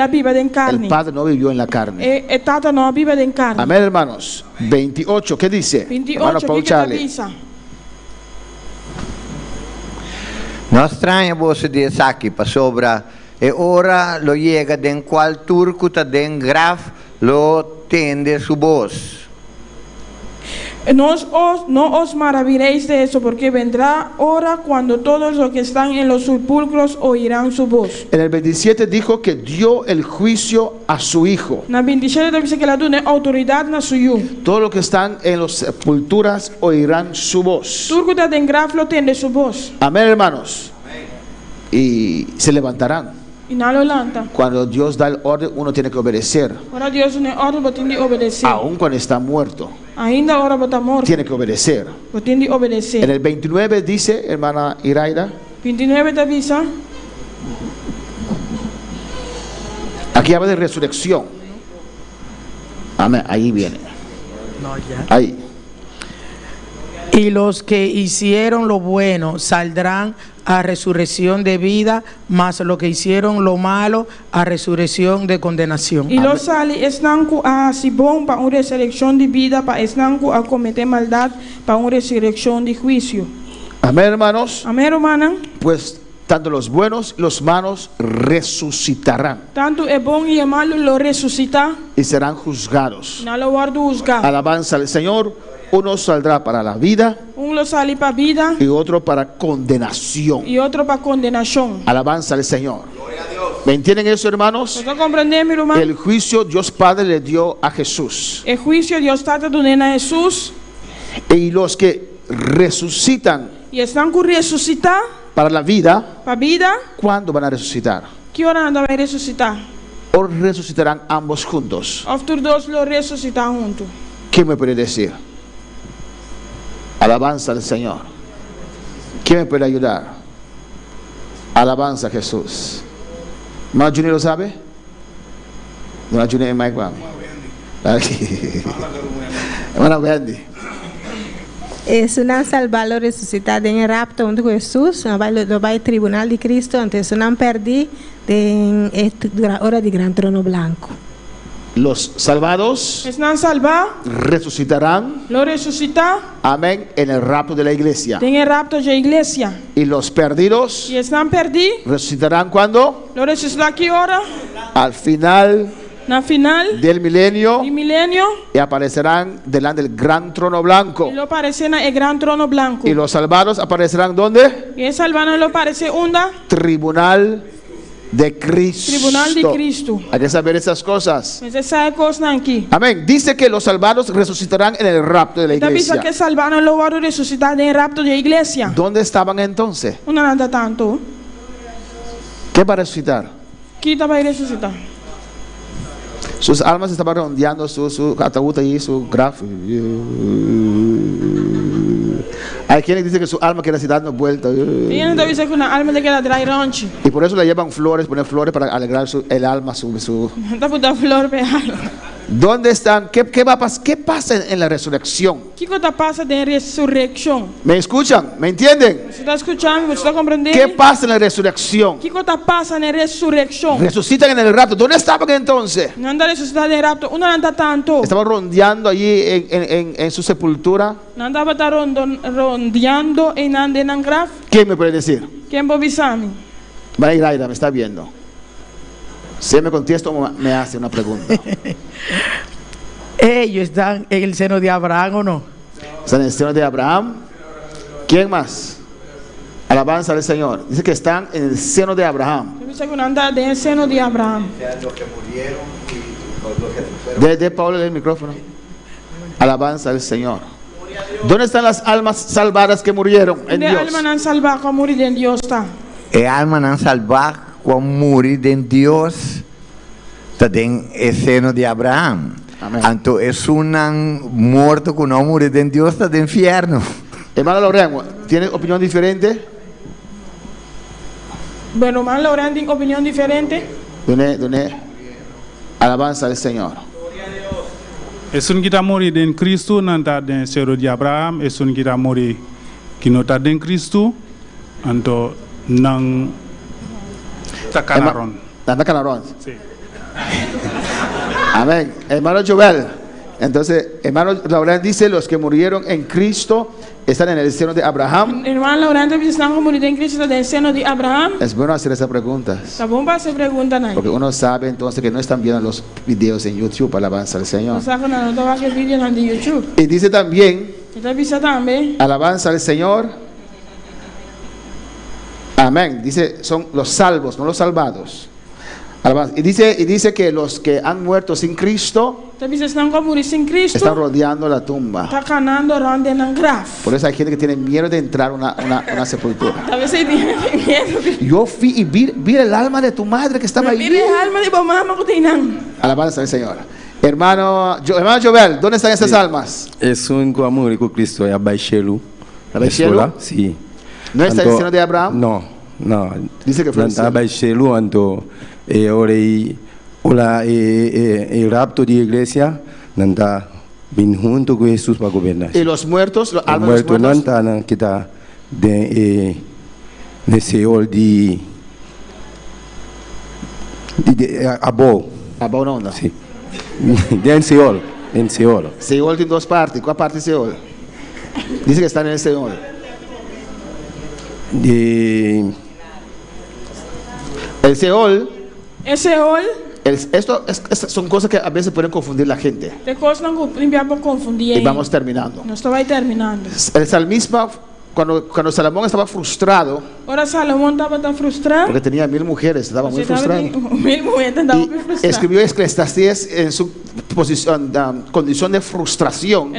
vive en carne. El Padre no vivió en la carne. El Tata no vive en carne. Amén, hermanos. 28, ¿qué dice? 28, ¿qué te avisa? Não estranha você dizer aqui, para sobra, e ora lo llega den qual turco ta den graf lo tende su voz. No os maraviréis de eso, porque vendrá hora cuando todos los que están en los sepulcros oirán su voz. En el 27 dijo que dio el juicio a su Hijo. En el 27 dice que la tiene autoridad na suyo. Todos los que están en las sepulturas oirán su voz. Turco ta den graf lo tiene su voz. Amén, hermanos. Y se levantarán. Cuando Dios da el orden, uno tiene que obedecer. Ahora Dios tiene orden, tiene que obedecer. Aún cuando está muerto, ainda ahora está muerto, tiene que obedecer. Tiene que obedecer. En el 29 dice, hermana Iraida, 29 te avisa. Aquí habla de resurrección. Amén, ahí viene. No, ya. Ahí. Y los que hicieron lo bueno saldrán a resurrección de vida, mas los que hicieron lo malo a resurrección de condenación. Y los sali están a Sibón para una resurrección de vida, para están a cometer maldad para una resurrección de juicio. Amén, hermanos. Amén, hermana. Pues tanto los buenos y los malos resucitarán. Tanto el bueno y el malo lo resucita. Y serán juzgados. No lo guardo juzgar. Alabanza al Señor. Uno saldrá para la vida. Uno sale para vida. Y otro para condenación. Y otro para condenación. Alabanza al Señor. ¿Me entienden eso, hermanos? El juicio Dios Padre le dio a Jesús. El juicio Dios Tata dona a Jesús. Y los que resucitan. Y están con resucitar. Para la vida. Para vida. ¿Cuándo van a resucitar? ¿Qué hora van a resucitar? O resucitarán ambos juntos. O dos lo resucitan juntos. ¿Quién me puede decir? Alabanza al Señor. ¿Quién me puede ayudar? Alabanza a Jesús. ¿Hermano Junior lo sabe? Hermano Junior y Mike Bam. Hermano Wendy. Es una salvarlo resucitado en el rapto junto con Jesús. No va al tribunal de Cristo. Entonces no perdí en esta hora de gran trono blanco. Los salvados están salvados, resucitarán, lo resucita, amén, en el rapto de la iglesia. En el rapto de la iglesia. Y los perdidos, y están perdidos, resucitarán cuando, lo resucita aquí ahora, al final, del milenio, y aparecerán delante del gran trono blanco. Y lo aparecen en el gran trono blanco. Y los salvados aparecerán ¿dónde? Y el salvado lo aparece onda, tribunal de Cristo. Tribunal de Cristo. Hay que saber esas cosas. Você sabe coisa aqui. Amén. Dice que los salvados resucitarán en el rapto de la Então iglesia. que salvaram louvado ressuscitar em rapto da igreja. ¿Dónde estaban entonces? Não anda tanto. ¿Qué va a resucitar? Que vai ressuscitar? Sus almas estaban rondeando su ataúd ahí, su grafo. Hay quienes dicen que su alma quiere así dando vueltas. E ainda dice que uma alma de que ela trai ranche. Y por eso le llevan flores, ponen flores para alegrar el alma. Tá puta flor pe alma. ¿Dónde están? ¿Qué va a pasar? ¿Qué pasa en la resurrección? Que coisa passa de ressurreição? ¿Me escuchan? ¿Me entienden? Você está escutando? Você está compreendendo? ¿Qué pasa en la resurrección? Que coisa passa na ressurreição? Resucitan en el rapto. ¿Dónde estaban entonces? Não anda ressuscitar em rapto. Não anda tanto. Estaban rondeando allí en su sepultura. Não andava rondeando em graf. ¿Quién me puede decir? Quem bovisami? Mayra, me está viendo. Si me contesta o me hace una pregunta. Ellos están en el seno de Abraham, ¿o no? ¿Están en el seno de Abraham? ¿Quién más? Alabanza al Señor. Dice que están en el seno de Abraham. Dice que anda en el seno de Abraham. De Pablo el micrófono. Alabanza al Señor. ¿Dónde están las almas salvadas que murieron en Dios? Alma não salvar com morir em Deus tá. E alma não salvar com morir em Deus está em seno de Abraham. Então é morto que não morir em Deus está no inferno. Hermano Lorenzo, ¿tiene opinión diferente? Bueno, hermano Lorenzo tiene opinión diferente. ¿Dónde? Alabanza al Señor. Es un kita mori den Cristo nanta den sero di Abraham, es un kita mori kinota den Cristo anto nang takanaron. Takanaron. Sí. Amén. Hermano Joel. Entonces, hermano Laurent dice, los que murieron en Cristo están en el seno de Abraham. Hermano Laurent están muriendo en Cristo del seno de Abraham. Es bueno hacer esas preguntas. Está bom para hacer preguntas, ¿no? Porque uno sabe entonces que no están viendo los videos en YouTube. Alabanza al Señor. Y dice también, alabanza al Señor. Amén. Dice, son los salvos, no los salvados. Alabanza. Y dice que los que han muerto sin Cristo están rodeando la tumba. Por eso hay gente que tiene miedo de entrar a una sepultura. Yo fui y vi el alma de tu madre que estaba ahí. Alabanza al Señor. Hermano Joel, ¿dónde están esas almas? Es un amor con Cristo, es Baishelu. ¿Baishelu? Sí. ¿No está en el seno de Abraham? No. Dice que fue el Baishelu, ahora el rapto de iglesia, nanta bin junto con Jesús para gobernar. ¿Y los muertos? ¿Los almas de los muertos? Nanta kita de Seol de Abo. Abo no. Sí. En Seol. Seol tiene dos partes. ¿Cuál parte es Seol? Dice que están en el Seol. El Seol. Esto son cosas que a veces pueden confundir la gente. Y vamos terminando. El salmista, cuando Salomón estaba frustrado, porque tenía 1000 mujeres, estaba muy frustrado. Y escribió Eclesiastés en su condición de frustración.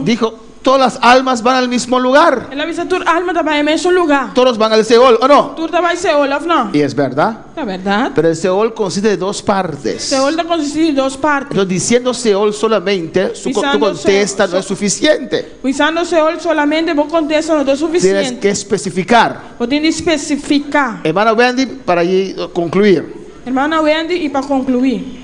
Dijo, todas las almas van al mismo lugar. Todos van al Seol, ¿o no? Y es verdad. Pero el Seol consiste de dos partes. Entonces, diciendo Seol solamente, tu contesta no es suficiente. Tienes que especificar. Hermana Wendy, para concluir. Hermana Wendy, y para concluir.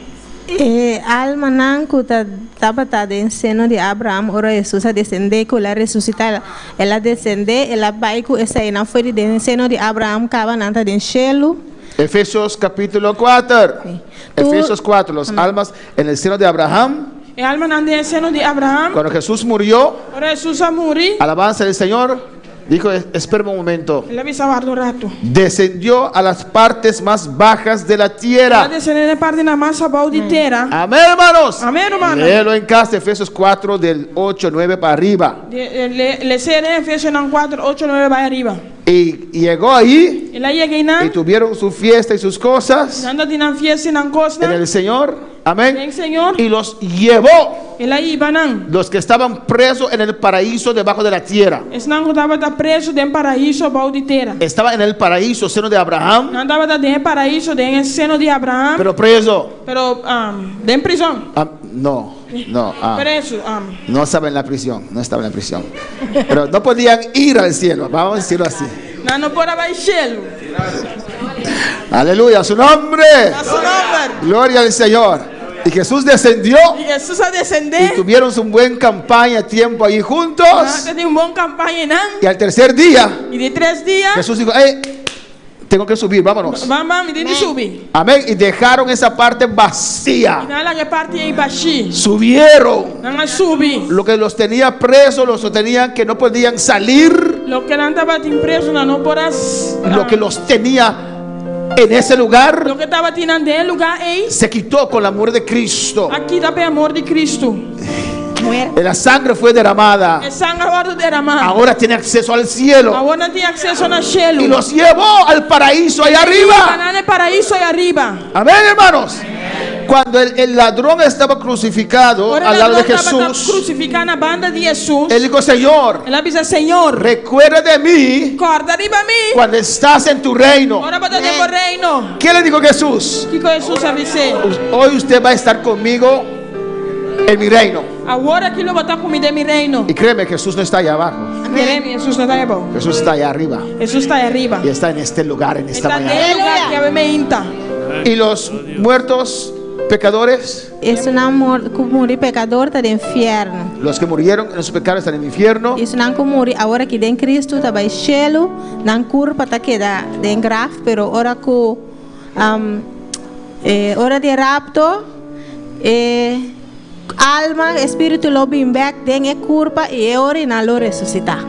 Alma nanku estaba en seno de Abraham, ora Jesús a descender, que la resucitar, ela descender, ela vai que essa aí não foi de seno de Abraham, cava nanta de cielo. Efesios capítulo 4. Efesios 4, los almas en el seno de Abraham. El alma en el seno de Abraham. Cuando Jesús murió, ora Jesús a morir. Alabanza del Señor. Dijo, espera un momento. Ele avisa guarda un rato. Descendió a las partes más bajas de la Ela tierra. descende na parte na massa bal de terra. Amén, hermanos. Amén, hermano. Léelo en casa, Efesios 4, del 8, 9 para arriba. Le será Efesios 4, 8, 9 vai arriba. Y llegó ahí Ela ia ganhar. y tuvieron su fiesta y sus cosas Anda de na fiesta e na costa. en el Señor. Amén. Bem, Senhor. Y los llevó, Ela ia nan. los que estaban presos en el paraíso debajo de la tierra. Esse não estava da preso dentro paraíso bal de terra. Estaba en el paraíso, seno de Abraham, Não estava dentro paraíso dentro seno de Abraão. pero preso. Pero dentro prisão. No, Preso. no estaba en la prisión, no estaba en la prisión. Pero no podían ir al cielo, vamos a decirlo así. Não pode baixá-lo. Aleluya, a su nombre. A su nombre. Gloria al Señor. Y Jesús descendió E Jesus a descender. y tuvieron su buen campaña, tiempo ahí juntos. Tem bom campanha não. Y al tercer día, E de 3 dias. Jesús dijo, tengo que subir, vámonos. Vamos, me tem de subir. Amén. Y dejaron esa parte vacía. E na que parte aí baixi. Subieron. Não subir. Lo que los tenía presos, los tenían que no podían salir. Lo que não estava preso, não poderás. Lo que los tenía en ese lugar Lo que estava tirando del lugar aí. se quitó con la muerte de Cristo. Aqui está o amor de Cristo. La sangre fue derramada. É sangue agora derramado. Ahora tiene acceso al cielo. Agora tem acesso ao cielo. Y los llevó al paraíso allá arriba. Está no paraíso aí arriba. Amén, hermanos. Cuando el ladrón estaba crucificado al lado de Jesús, crucificado na banda de Jesus. él dijo, Señor, Ela diz, Senhor, recuerda de mí acorda de mim. cuando estás en tu reino. Ahora para ter reino. ¿Qué le dijo Jesús? Que Jesus avisei. Hoy usted va a estar conmigo en mi reino. Agora aqui eu vou estar comigo em meu reino. Y créeme, Jesús no está allá abajo. Créeme, Jesus não está aí bom. Jesús está allá arriba. Jesus está aí arriba. Y está en este lugar, en esta Está mañana. no lugar que eu me inta. Y los muertos pecadores, Isso não morre pecador está no inferno. los que murieron en sus pecados están en el infierno. Isso não morre agora que em Cristo está vai cielo, não curva está queda em graf, pero ora que hora de rapto alma, espírito lo bring back den e curva e ora na lo resucitar.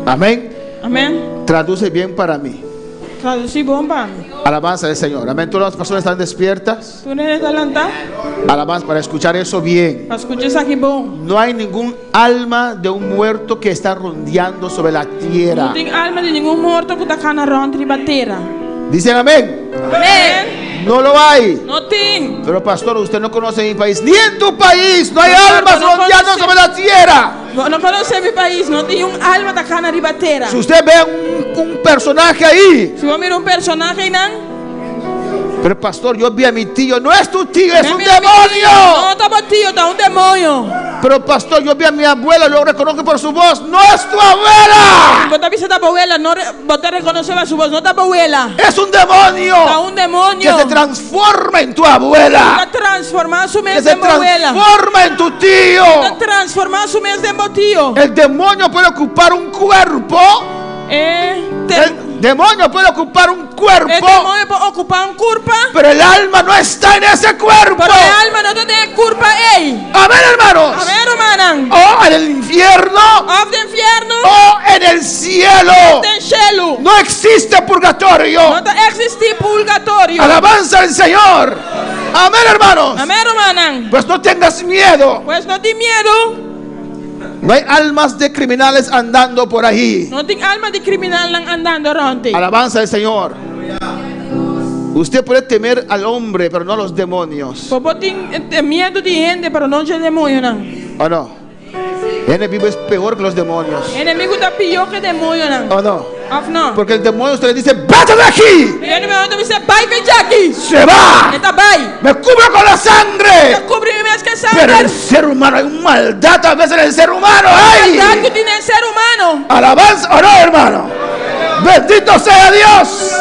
Amén. Amén. Traduce bien para mí. Traduzir bom para mim. Alabanza del Señor. Amén. Todas las personas están despiertas. Tu não está lá. Alabanza para escuchar eso bien. Para escuchar isso aqui bom. No hay ningún alma de un muerto que está rondeando sobre la tierra. Não tem alma de nenhum morto que está cá na ronda de bateira. Dicen amén. Amén. No lo hay. Não tem. Pero pastor, usted no conoce mi país. Ni en tu país no hay almas no rondeando conoce. sobre la tierra. Não conhece meu país. Não tem alma da cana de bateira. Si usted ve un personaje ahí. Se eu mirar personagem não. Pero pastor, yo vi a mi tío. No es tu tío, es un Mira, demonio. Não, está tío, está demônio. Pero pastor, yo vi a mi abuela, lo reconozco por su voz. No es tu abuela. Botar vista da abuela, não botar reconhecer a sua voz, não da abuela. Es un demonio. Está demonio. Que se transforma en tu abuela. Está transformar su Que mente se en abuela. transforma en tu tío. Está transformar su mente en tío. El demonio puede ocupar un cuerpo. El demonio puede ocupar un cuerpo. El demonio puede ocupar un cuerpo. Pero el alma no está en ese cuerpo. Pero el alma no tiene cuerpo ahí. Amén, hermanos. Amén, hermano. O en el infierno. Of the infierno. O en el cielo. En cielo. No existe purgatorio. No existe purgatorio. Alabanza al Señor. Amén, hermanos. Amén, hermano. Pues no tengas miedo. Pues no tienes miedo. No hay almas de criminales andando por ahí. No hay almas de criminal andando around. Alabanza al Señor. Usted puede temer al hombre, pero no a los demonios. Tiene miedo de gente, pero no de demonio. ¿O no? El enemigo es peor que los demonios. El enemigo está peor que demonio. ¿O no? Of no. Porque el demonio usted le dice, vete de aquí. El enemigo dice, vai de aquí. Se va. Está vai. Me cubro con la sangre. Pero Pero el ser humano, hay una maldad a veces en el ser humano. ¡Ay! maldad que tiene el ser humano. Alabanza o no, hermano. Bendito sea Dios.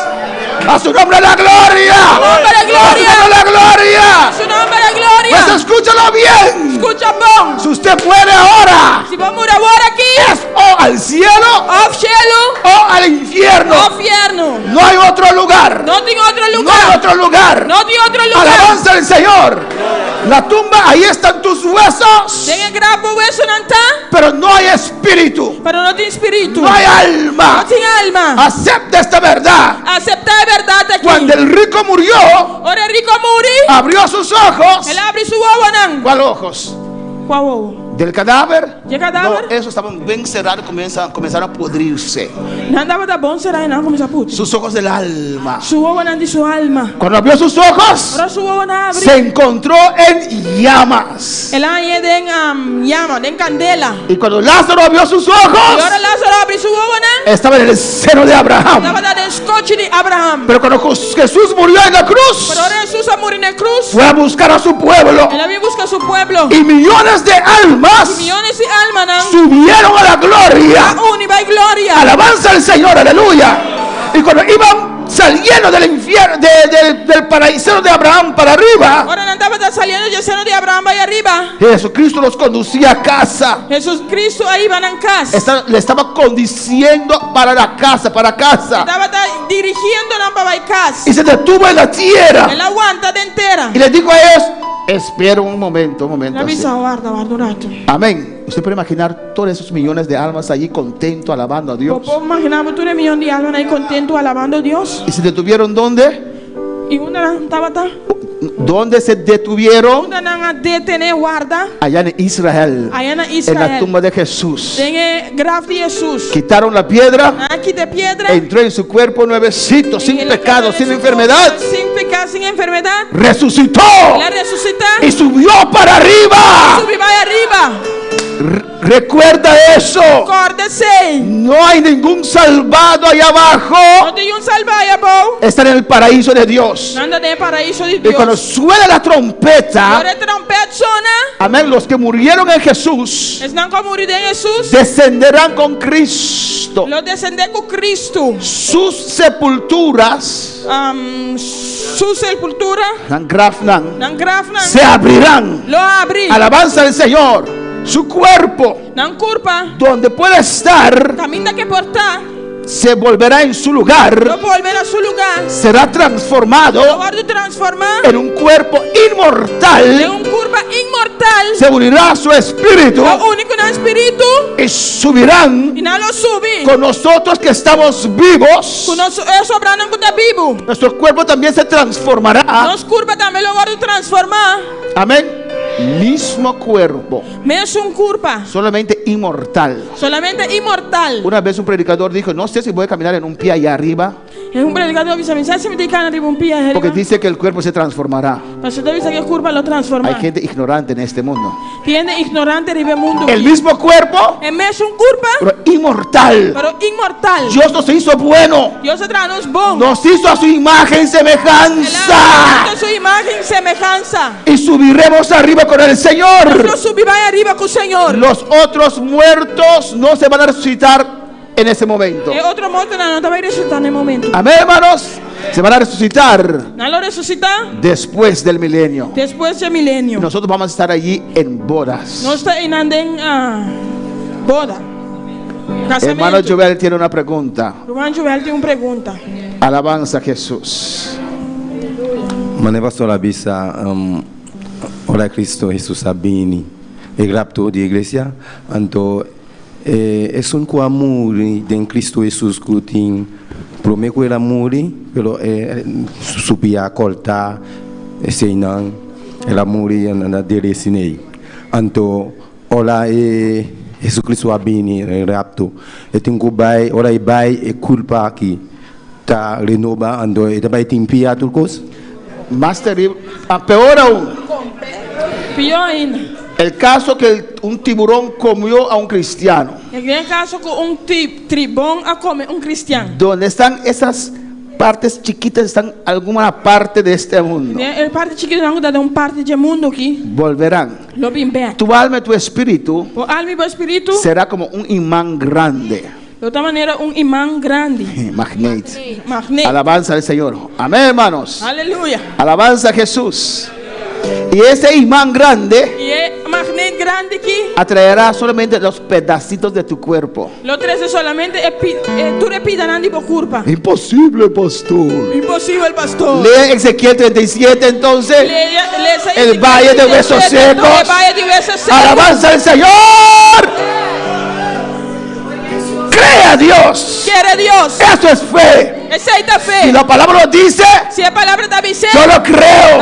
A su nombre la gloria. A su nombre gloria. A su nombre la gloria. A su nombre gloria. Pues escúchalo bien. Escucha bom. Si usted muere ahora, Si vamos a morar aquí, es o al cielo of cielo, o al infierno. of infierno. No hay otro lugar. No tiene otro No lugar. hay otro lugar. No tiene otro lugar. Alabanza al Señor. La tumba, ahí están tus huesos. Den een graf bewezen aan ta. Pero no hay espíritu. Pero no tem espírito. No hay alma. No tem alma. Acepta esta verdad. Acepta a verdade aqui. Cuando el rico murió, Ora rico muri. abrió sus ojos. Ele abre sua ovo não. ¿Cuál ojos? Qual ovo? Del cadáver. De cadáver? No, esos estaban bien cerrados, comenzaron a pudrirse. Não andava da bom será não começa a puto. Sus ojos del alma. Sua ovo não de sua alma. Cuando abrió sus ojos, Ora sua ovo não abre. se encontró en llamas. Ela aí den llama, den candela. Y cuando Lázaro abrió sus E ojos, ora Lázaro abre sua ovo não. estaba en el seno de Abraham. Estava da escote de Abraham. Pero cuando Jesús murió en la cruz, Pero ora Jesus a morir na cruz. fue a buscar a su pueblo. Ela veio buscar su pueblo. Y millones de almas Millones de alma não. subieron a la gloria. A única glória. Alabanza al Señor, aleluya. Y cuando iban saliendo del infierno, del paraíso de Abraham para arriba, Ora não estava saliendo do seno de Abraham vai arriba. Jesucristo los conducía a casa. Jesus Cristo aí vai na casa. Le estaba conduciendo para la casa, para casa. Estava dirigindo não para casa. Y se detuvo en la tierra. Ela aguanta de inteira. Y les dijo a ellos, espera un momento. La visa guarda un rato. Amén. Usted puede imaginar todos esos millones de almas allí contentos, alabando a Dios. Puedo imaginar tú eres millón de almas ahí contento alabando a Dios. ¿Y se detuvieron dónde? Y una estaba ¿Dónde se detuvieron? Una não detener guarda. Allá en Israel. Allá en En Israel. la tumba de Jesús. Tem graf de Jesus. Quitaron la piedra. Aqui de piedra. Entró en su cuerpo nuevecito, sin pecado, sin enfermedad. Sin pecado, sin enfermedad. Resucitó. La resucita. Y subió para arriba. Subiu vai arriba. Recuerda eso. Acorda-se. No hay ningún salvado allá abajo. Não tem salvado aí abaixo. Están en el paraíso de Dios. Anda no paraíso de Y Deus. cuando suena la trompeta, Agora a trompeta sona. amén, los que murieron en Jesús Eles não morido em Jesus. descenderán con Cristo. Lo descender com Cristo. Sus sepulturas Su sepultura. nan grafnan, Não grafna. se abrirán. Lo abre. Alabanza al Señor. Su cuerpo, Não culpa. donde puede estar, Caminho que portar. se volverá en su lugar. Lo volver a su lugar. Será transformado Lo guardo transformar. en un cuerpo inmortal. De curva inmortal. Se unirá a su espíritu Lo único no espíritu. y subirán Y no lo sube. con nosotros que estamos vivos. Com nosso sobrando com tá vivo. Nuestro cuerpo también se transformará. Nos curva também lo guardo transformar. Amén. Mismo cuerpo, Mesmo curva. solamente inmortal. Solamente inmortal. Una vez un predicador dijo, no sé si voy a caminar en un pie allá arriba, É predicador que sabe se me tem cara de um pia arriba. porque dice que el cuerpo se transformará. Mas você dice que curva lo transforma. Hay gente ignorante en este mundo. Tiene ignorante de mundo. El mismo cuerpo, É mesmo curva. pero inmortal. Pero inmortal. Dios nos hizo bueno. Dios se trae nos bom. Nos hizo a su imagen semejanza. Ela su imagen semejanza. Y subiremos arriba con el Señor. Nosotros subimos arriba con el Señor. Los otros muertos no se van a resucitar en ese momento. E outro morto não vai ressuscitar no momento. Amén, hermanos. Se van a resucitar Não lo resucita después del milenio. depois do milênio. Nosotros vamos a estar allí en bodas. Nós está indo em boda. Hermano Joel tiene una pregunta. Irmão Joel tem uma pergunta. Alabanza a Jesús. Maneva sola bisa ora Cristo Jesus Sabini e rapto di iglesia anto es un amore den Cristo Jesus kutin prome ko era muri pero supia colta seinan el amore na deresinei anto ola Jesus Cristo abini rapto e tingu bai ora e bai e culpa aqui ta renova ando e bai timpia turcos Más terrible, peor aún. Pior ainda. El caso que un tiburón comió a un cristiano. É caso que tribão a comer cristiano. Donde están esas partes chiquitas, están alguna parte de este mundo. É parte chiquita não dá parte do mundo aqui. Volverán. Lo bimbe. Tu alma y tu espíritu O alma e o espírito será como un imán grande. de outra maneira imã grande. Magnet. Magnet. Alabanza al Señor. Amén, hermanos. Aleluya. Alabanza a Jesús. Y ese imán grande E magneto grande aqui. atraerá solamente los pedacitos de tu cuerpo. Lo trece solamente tu repidan di curva. Imposible, pastor. Impossível, pastor. Lee Ezequiel 37 entonces. El valle de huesos secos. El valle de huesos secos. Alabanza al Señor. Cree a Dios. Quiere Dios. Eso es fe. Aceita fe. Si la palabra lo dice, si la palabra está diciendo, yo lo creo.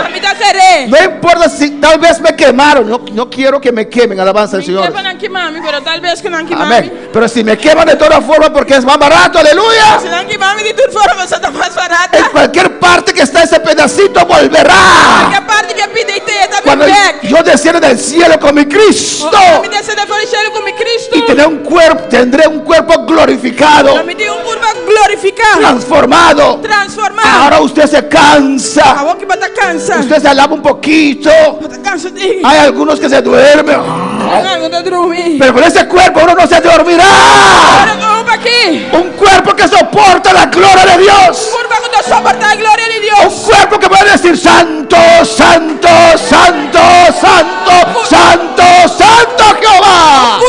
No No importa si tal vez me quemaron. No quiero que me quemen. Alabanza al Señor. Pero tal vez que non quemami. Amén. Pero si me queman de todas formas porque es más barato, aleluya. Se non quemami di tutte forme, è más barata. En cualquier parte que está ese pedacito volverá. Qualche parte che pide te está Cuando yo descienda del cielo con mi Cristo. Mi descende fuori cielo con mi Cristo. Y tendré un cuerpo glorificado. Mi un cuerpo glorificado. Transformado. Ahora usted se cansa. Usted se alaba un poquito. Hay algunos que se duermen. Pero con ese cuerpo uno no se dormirá. Un cuerpo que soporta la gloria de Dios. Un cuerpo que puede decir santo, santo, santo, santo, santo, santo Jehová.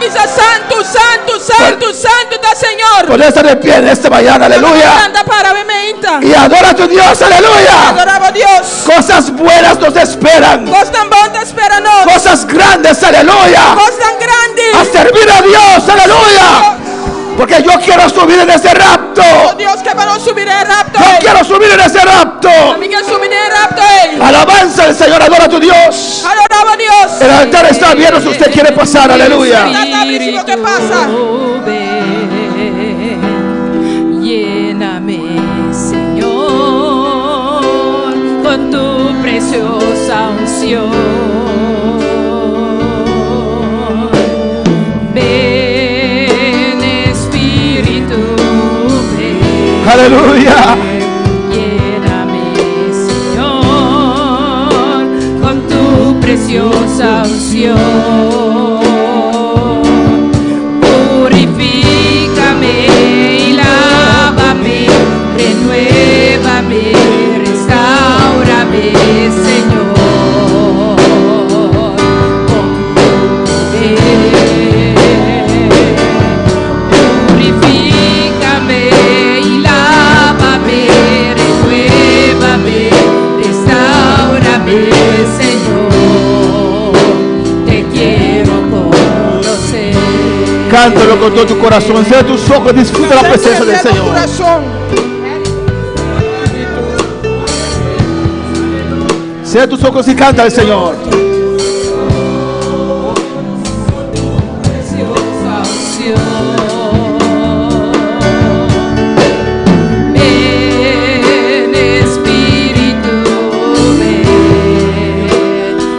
Santo, santo, santo, santo da Señor. Por eso de pie en esta mañana, aleluya. Y adora a tu Dios, aleluya. Adoraba a Dios. Cosas buenas nos esperan. Cosas grandes, aleluya. A servir a Dios, aleluya. Porque yo quiero subir en ese rapto. Dios que para subir el rapto. Yo quiero subir en ese rapto. Alabanza al Señor, adora a tu Dios. Adoraba a Dios. El altar está abierto si usted quiere pasar, aleluya. ¿Qué pasa? Lléname, Señor, con tu preciosa unción. Ven, Espíritu, ven. Aleluya. Lléname, Señor, con tu preciosa unción. Renuévame, restaurame, Señor, con tu poder. Purifícame y lávame, renuévame, restaurame, Señor, te quiero conocer. Cántalo con todo tu corazón, cierra tus ojos, disfruta la presencia del Señor. Cierra tus ojos y canta al Señor. Ven, Espíritu, ven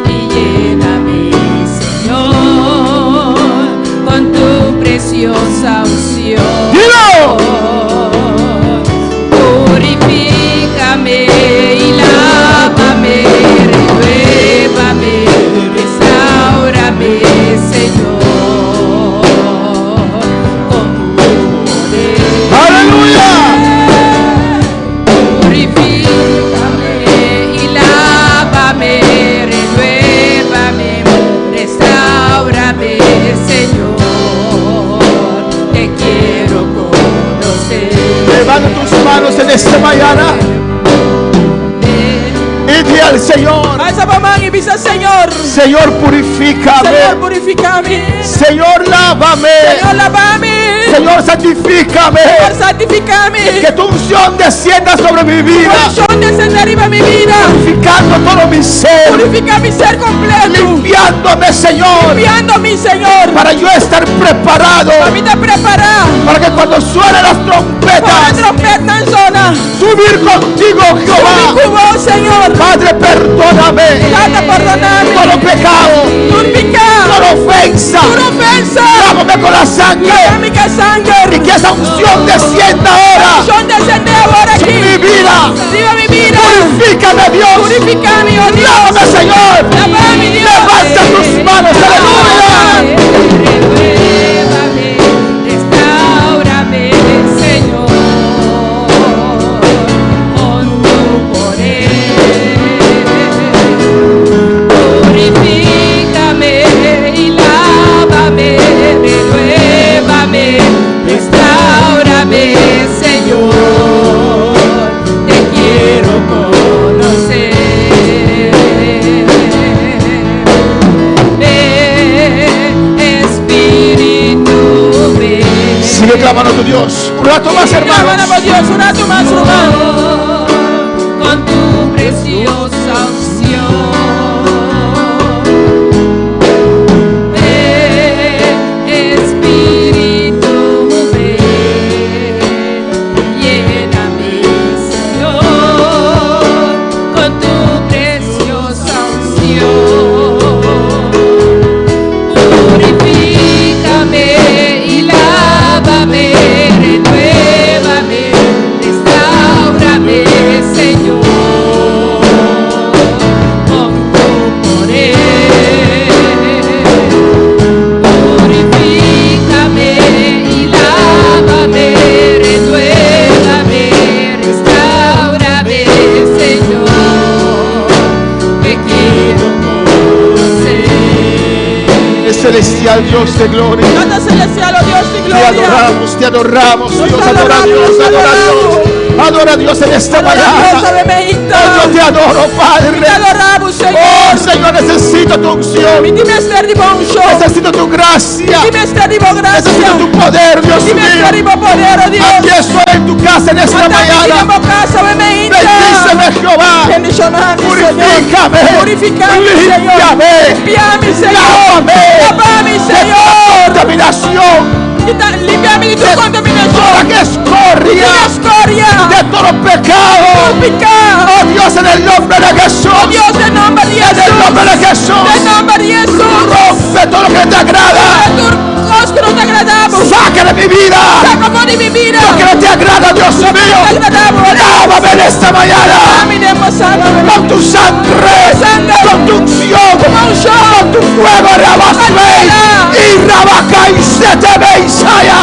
y lléname, Señor, con tu preciosa unción. Purifícame y lávame, renuévame, restaurame, Señor, con tu poder. ¡Aleluya! Purifícame y lávame, renuévame, restaurame, Señor, te quiero conocer. Levanta tus manos en esta mañana. Y di al Señor. Señor. Señor, purifícame. Señor, purifícame. Señor, lávame. Señor, lávame. Señor, santifícame. Señor, santifícame. Que tu unción descienda sobre mi vida. Tu unción descienda arriba mi vida. Purificando todo mi ser. Purifica mi ser completo. Limpiándome, Señor. Limpiándome, Señor. Para yo estar preparado. Para mí estar preparado. Para que cuando suenen las trompetas. Subir contigo, Jehová. Subir con vos, Señor. Padre, perdóname. Padre, perdóname. Todo pecado. Toda ofensa. Lávame con la sangre. Y que esa unción descienda ahora. Sobre mi vida. Purifícame, Dios. Purifícame, oh Dios. Lávame, Señor. Lávame, Dios. Levanta tus manos. Aleluya. Renuévame, restaurame, Señor, con tu poder. Purifícame Dios. Un rato más, hermanos. Alabamos Dios, un rato más, hermano. Con tu preciosa unción. Celestial Dios de gloria. Celestial, oh Dios de gloria. Te adoramos, Dios. Adora a Dios, adora a Dios. Adora a Dios en esta mañana. Yo te adoro, Padre. Oh, Señor, necesito tu unción. Necesito tu gracia. Necesito tu poder, Dios mío. Aquí estoy en tu casa en esta mañana. Bendíceme, Jehová. Purifícame. Límpiame. Lávame. Contaminación. Límpiame de tu contaminación. Toda que escoria. De todo pecado. Oh Dios, en el nombre de Jesús. Oh Dios, en el nombre de Jesús. En el nombre de Jesús. En el nombre de Jesús. Rompe todo lo que te agrada. Que no te agradamos. Saca de mi vida. Saca de mi vida. Lo que no te agrada, Dios mío. Lávame en esta mañana. Con tu sangre. Con tu unción. Con tu fuego. Rabasme. Y Rabaca y se te ve Isaya.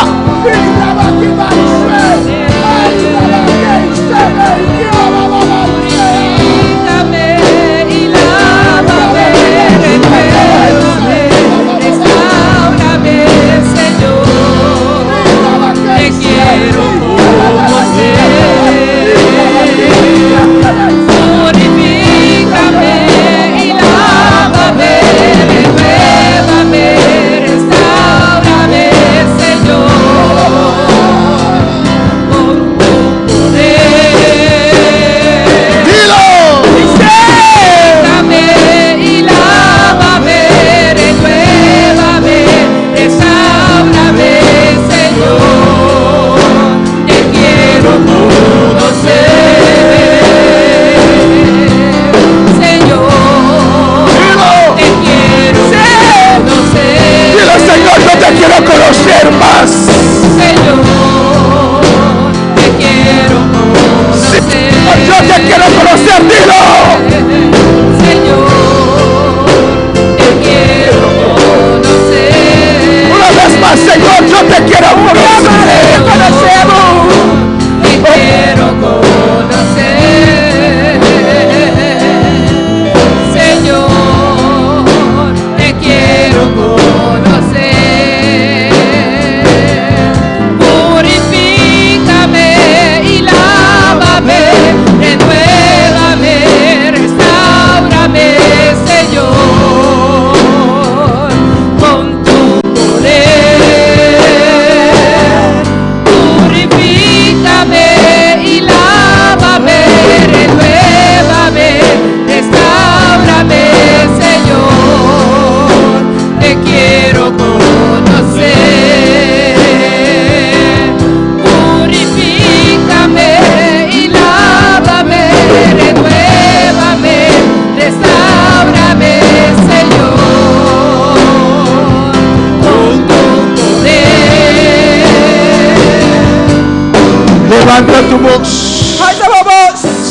Levanta tu voz.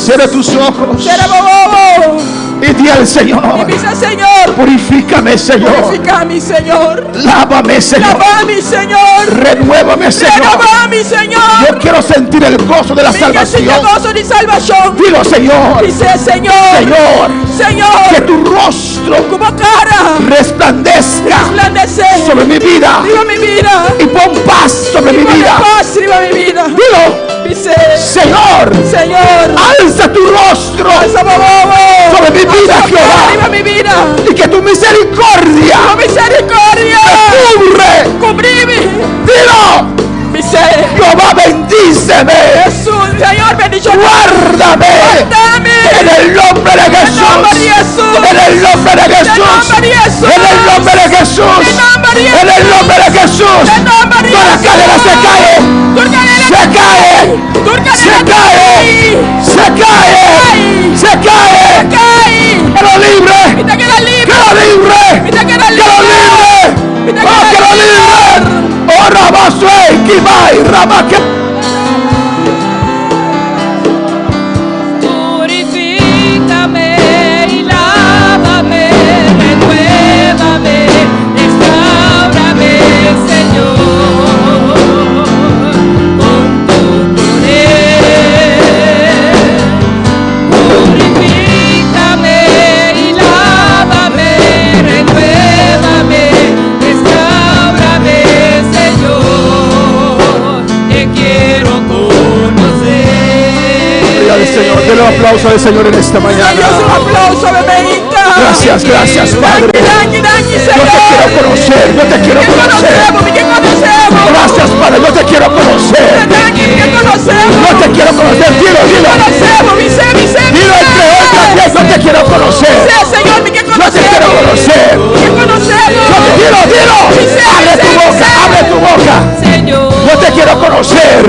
Cierra tus ojos. Y di al Señor. Purifícame, Señor. Purifícame, Señor. Lávame, Señor. Lávame, Señor. Renuévame, Señor. Renuévame, Señor. Yo quiero sentir el gozo de la salvación. Gozo de salvación. Dilo, Señor. Dice, Señor. Señor. Que tu rostro como cara resplandezca sobre mi vida. Y pon paz sobre mi vida. Dilo. Señor, alza tu rostro sobre mi vida, Jehová, y que tu misericordia me cubre. Dilo, yo Jehová, bendíceme. Jesús, Señor, bendición. Guárdame. En el nombre de Jesús. En el nombre de Jesús. En el nombre de Jesús. En el nombre de Jesús. Toda cadena se cae. Se cae. Se cae. Se cae. Se cae. Quedo libre. Quedo libre. Quedo libre. Oh, quedo libre. Oh, Rabasue, Kibai, Rabake. Purifícame y lávame, renuévame, restaurame, Señor, con tu poder. Purifícame y lávame, renuévame, restaurame, Señor, te quiero conocer. Señor, denle un aplauso al Señor en esta mañana. Gracias, gracias, Padre. Yo te quiero conocer, yo te quiero conocer. Gracias, Padre, yo te quiero conocer. Yo te quiero conocer, dilo, dilo. Dilo entre hoy también, yo te quiero conocer. Yo te quiero conocer. Dilo, dilo. Abre tu boca, abre tu boca. Yo te quiero conocer.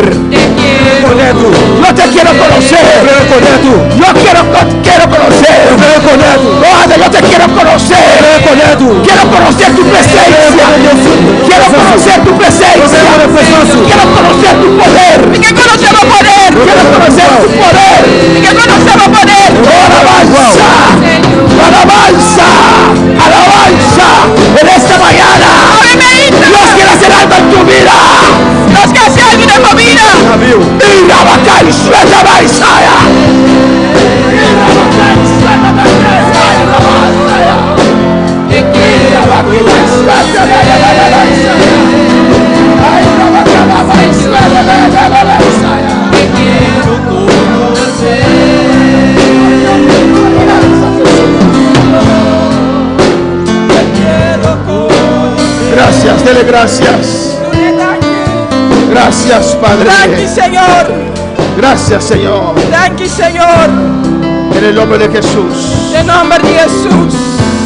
Yo te quiero conocer. Yo quiero conocer. Padre, yo te quiero conocer. Quiero conocer tu presencia. Quiero conocer tu presencia. Quiero conocer tu poder. Quiero conocer tu poder. Alabanza. Alabanza. Alabanza. En esta mañana. Dios quiere hacer algo en tu vida. Dios quiere hacer algo en tu vida. Mira, Bacay, suelta, Baisaya. Gracias, dele gracias. Gracias, Padre. Gracias, Señor. Gracias, Señor. Gracias, Señor. En el nombre de Jesús. En el nombre de Jesús.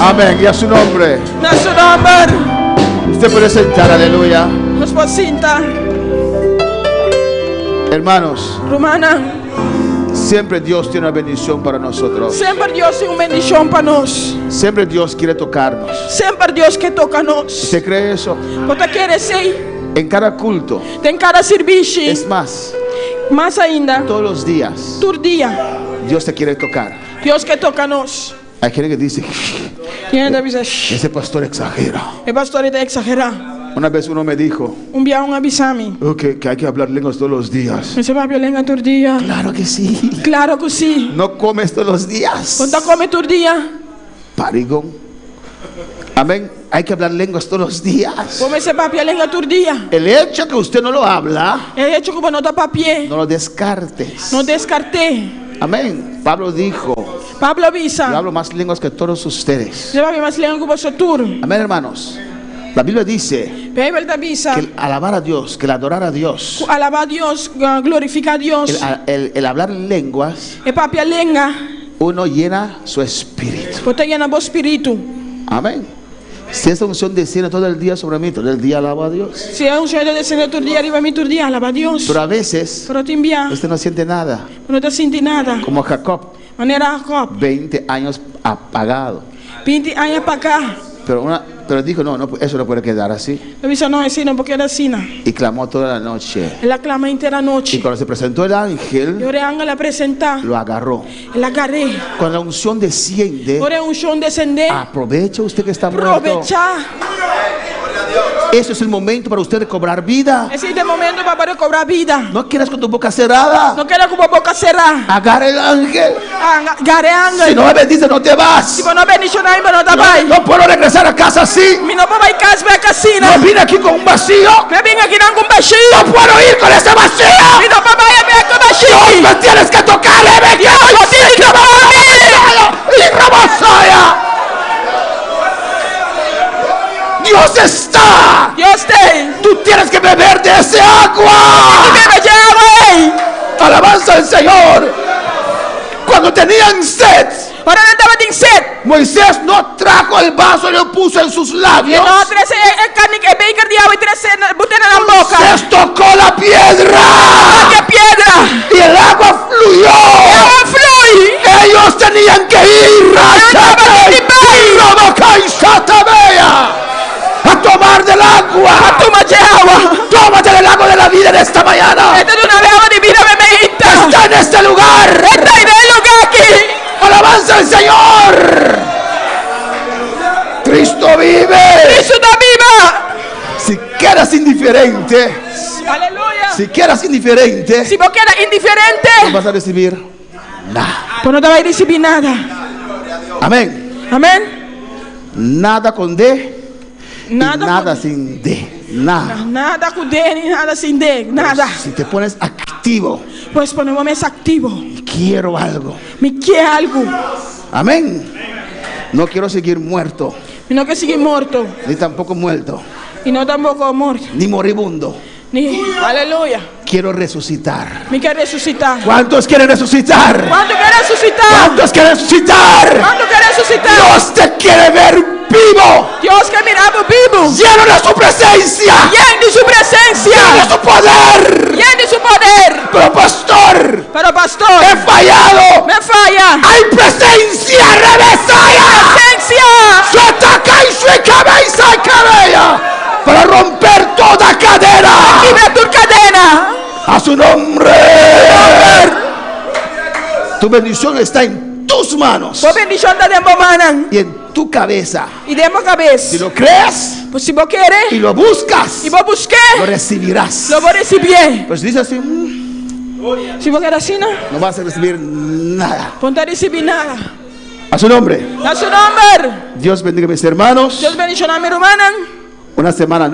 Amén. Y a su nombre. En su nombre. Usted puede sentar, aleluya. Nos podemos sentar. Hermanos. Romana. Siempre Dios tiene una bendición para nosotros. Siempre Dios tiene una bendición para nosotros. Siempre Dios quiere tocarnos. Siempre Dios que toca-nos. ¿Usted cree eso? ¿Usted quiere ser? En cada culto. En cada servicio. Es más. Más ainda. Todos los días. Todo día. Dios te quiere tocar. Dios que toca-nos. Hay gente que dice, ese pastor exagera. El pastor está exagerando. Una vez uno me dijo, un día un avisame, que hay que hablar lenguas todos los días. ¿Se va a hablar lengua todos los días? Claro que sí. Claro que sí. No comes todos los días. ¿Cuánto comes todos los días? Parigón. Amén. Hay que hablar lenguas todos los días. ¿Cómo se va a hablar lengua todos los días? El hecho que usted no lo habla, el hecho que no está papier, no lo descartes. No descarte. Amén. Pablo dijo, Pablo avisa, yo hablo más lenguas que todos ustedes. Se va a hablar más lengua que vosotros. Amén, hermanos. La Biblia dice que el alabar a Dios, que el adorar a Dios, alabar a Dios, glorificar a Dios, el hablar lenguas, uno llena su espíritu. Usted llena su espíritu. Amén. Si esta unción desciende todo el día sobre mí, todo el día alabo a Dios. Si esa unción desciende todo el día arriba de mí, todo el día alaba a Dios. Pero a veces, usted no siente nada. No te siente nada. Como Jacob. Manera Jacob. 20 años apagado. 20 años para acá. Pero dijo, no, eso no puede quedar así. Le dijo, no, así no puede quedar así. Y clamó toda la noche. Él clamó entera noche. Y cuando se presentó el ángel, lo agarró. La agarré. Cuando la unción desciende, aprovecha usted que está muerto. Ese es el momento para usted de cobrar vida. Ese es el momento para poder cobrar vida. No quieras con tu boca cerrada. No quieras con tu boca cerrada. Agarre el ángel. Agarre el ángel. Si no me bendice, no te vas. Si no bendice, no te vas. No puedo regresar a casa así. No puedo ir a casa. No vine aquí con un vacío. No vine aquí con un vacío. No puedo ir con ese vacío. No puedo ir con vacío. Dios, me tienes que tocar. Dios está. Dios está. Tú tienes que beber de de ese agua. Alabanza al Señor. Cuando tenían sed, Moisés no trajo el vaso y lo puso en sus labios. Moisés tocó la piedra y el agua fluyó. Ellos tenían que ir a tomar del agua. Tómate del agua de la vida en esta mañana. Está en este lugar. Alabanza al Señor. Cristo vive. Si quedas indiferente, si quedas indiferente, no vas a recibir nada. Pues no te vas a recibir nada. Amén. Amén. Nada con D, Nada, nada sin D. Nada. Nada con D ni nada sin D. Nada. Si te pones activo, pues ponemos activo. Quiero algo. Me quiere algo. Amén. No quiero seguir muerto. Y no quiero seguir muerto. Ni tampoco muerto. Y no tampoco muerto. Ni moribundo. Ni, aleluya. Quiero resucitar. Me quiere resucitar. ¿Cuántos quieren resucitar? ¿Cuántos quieren resucitar? ¿Cuántos quieren resucitar? ¿Cuántos quieren resucitar? Dios te quiere ver vivo. Dios quiere mirarme vivo. Lleno de su presencia. Lleno de su presencia. Lleno de su poder. Lleno de su poder. Pero pastor. He fallado. Me falla. Hay presencia revesada. Presencia. Su ataca y su cabeza y cabella. Para romper toda cadena. Quebra tu cadena. A su nombre. Tu bendición está en tus manos. Tu bendición está en manos. Y en tu cabeza. Y de mi cabeza. Si lo crees, pues si vos quieres, y lo buscas, y vos busques, lo recibirás. Lo voy a recibir. Pues dice así. Si vos quieres así, no vas a recibir nada. Ponte a recibir nada. A su nombre. A su nombre. Dios bendiga a mis hermanos. Dios bendiga a mi hermana. Una semana nueva.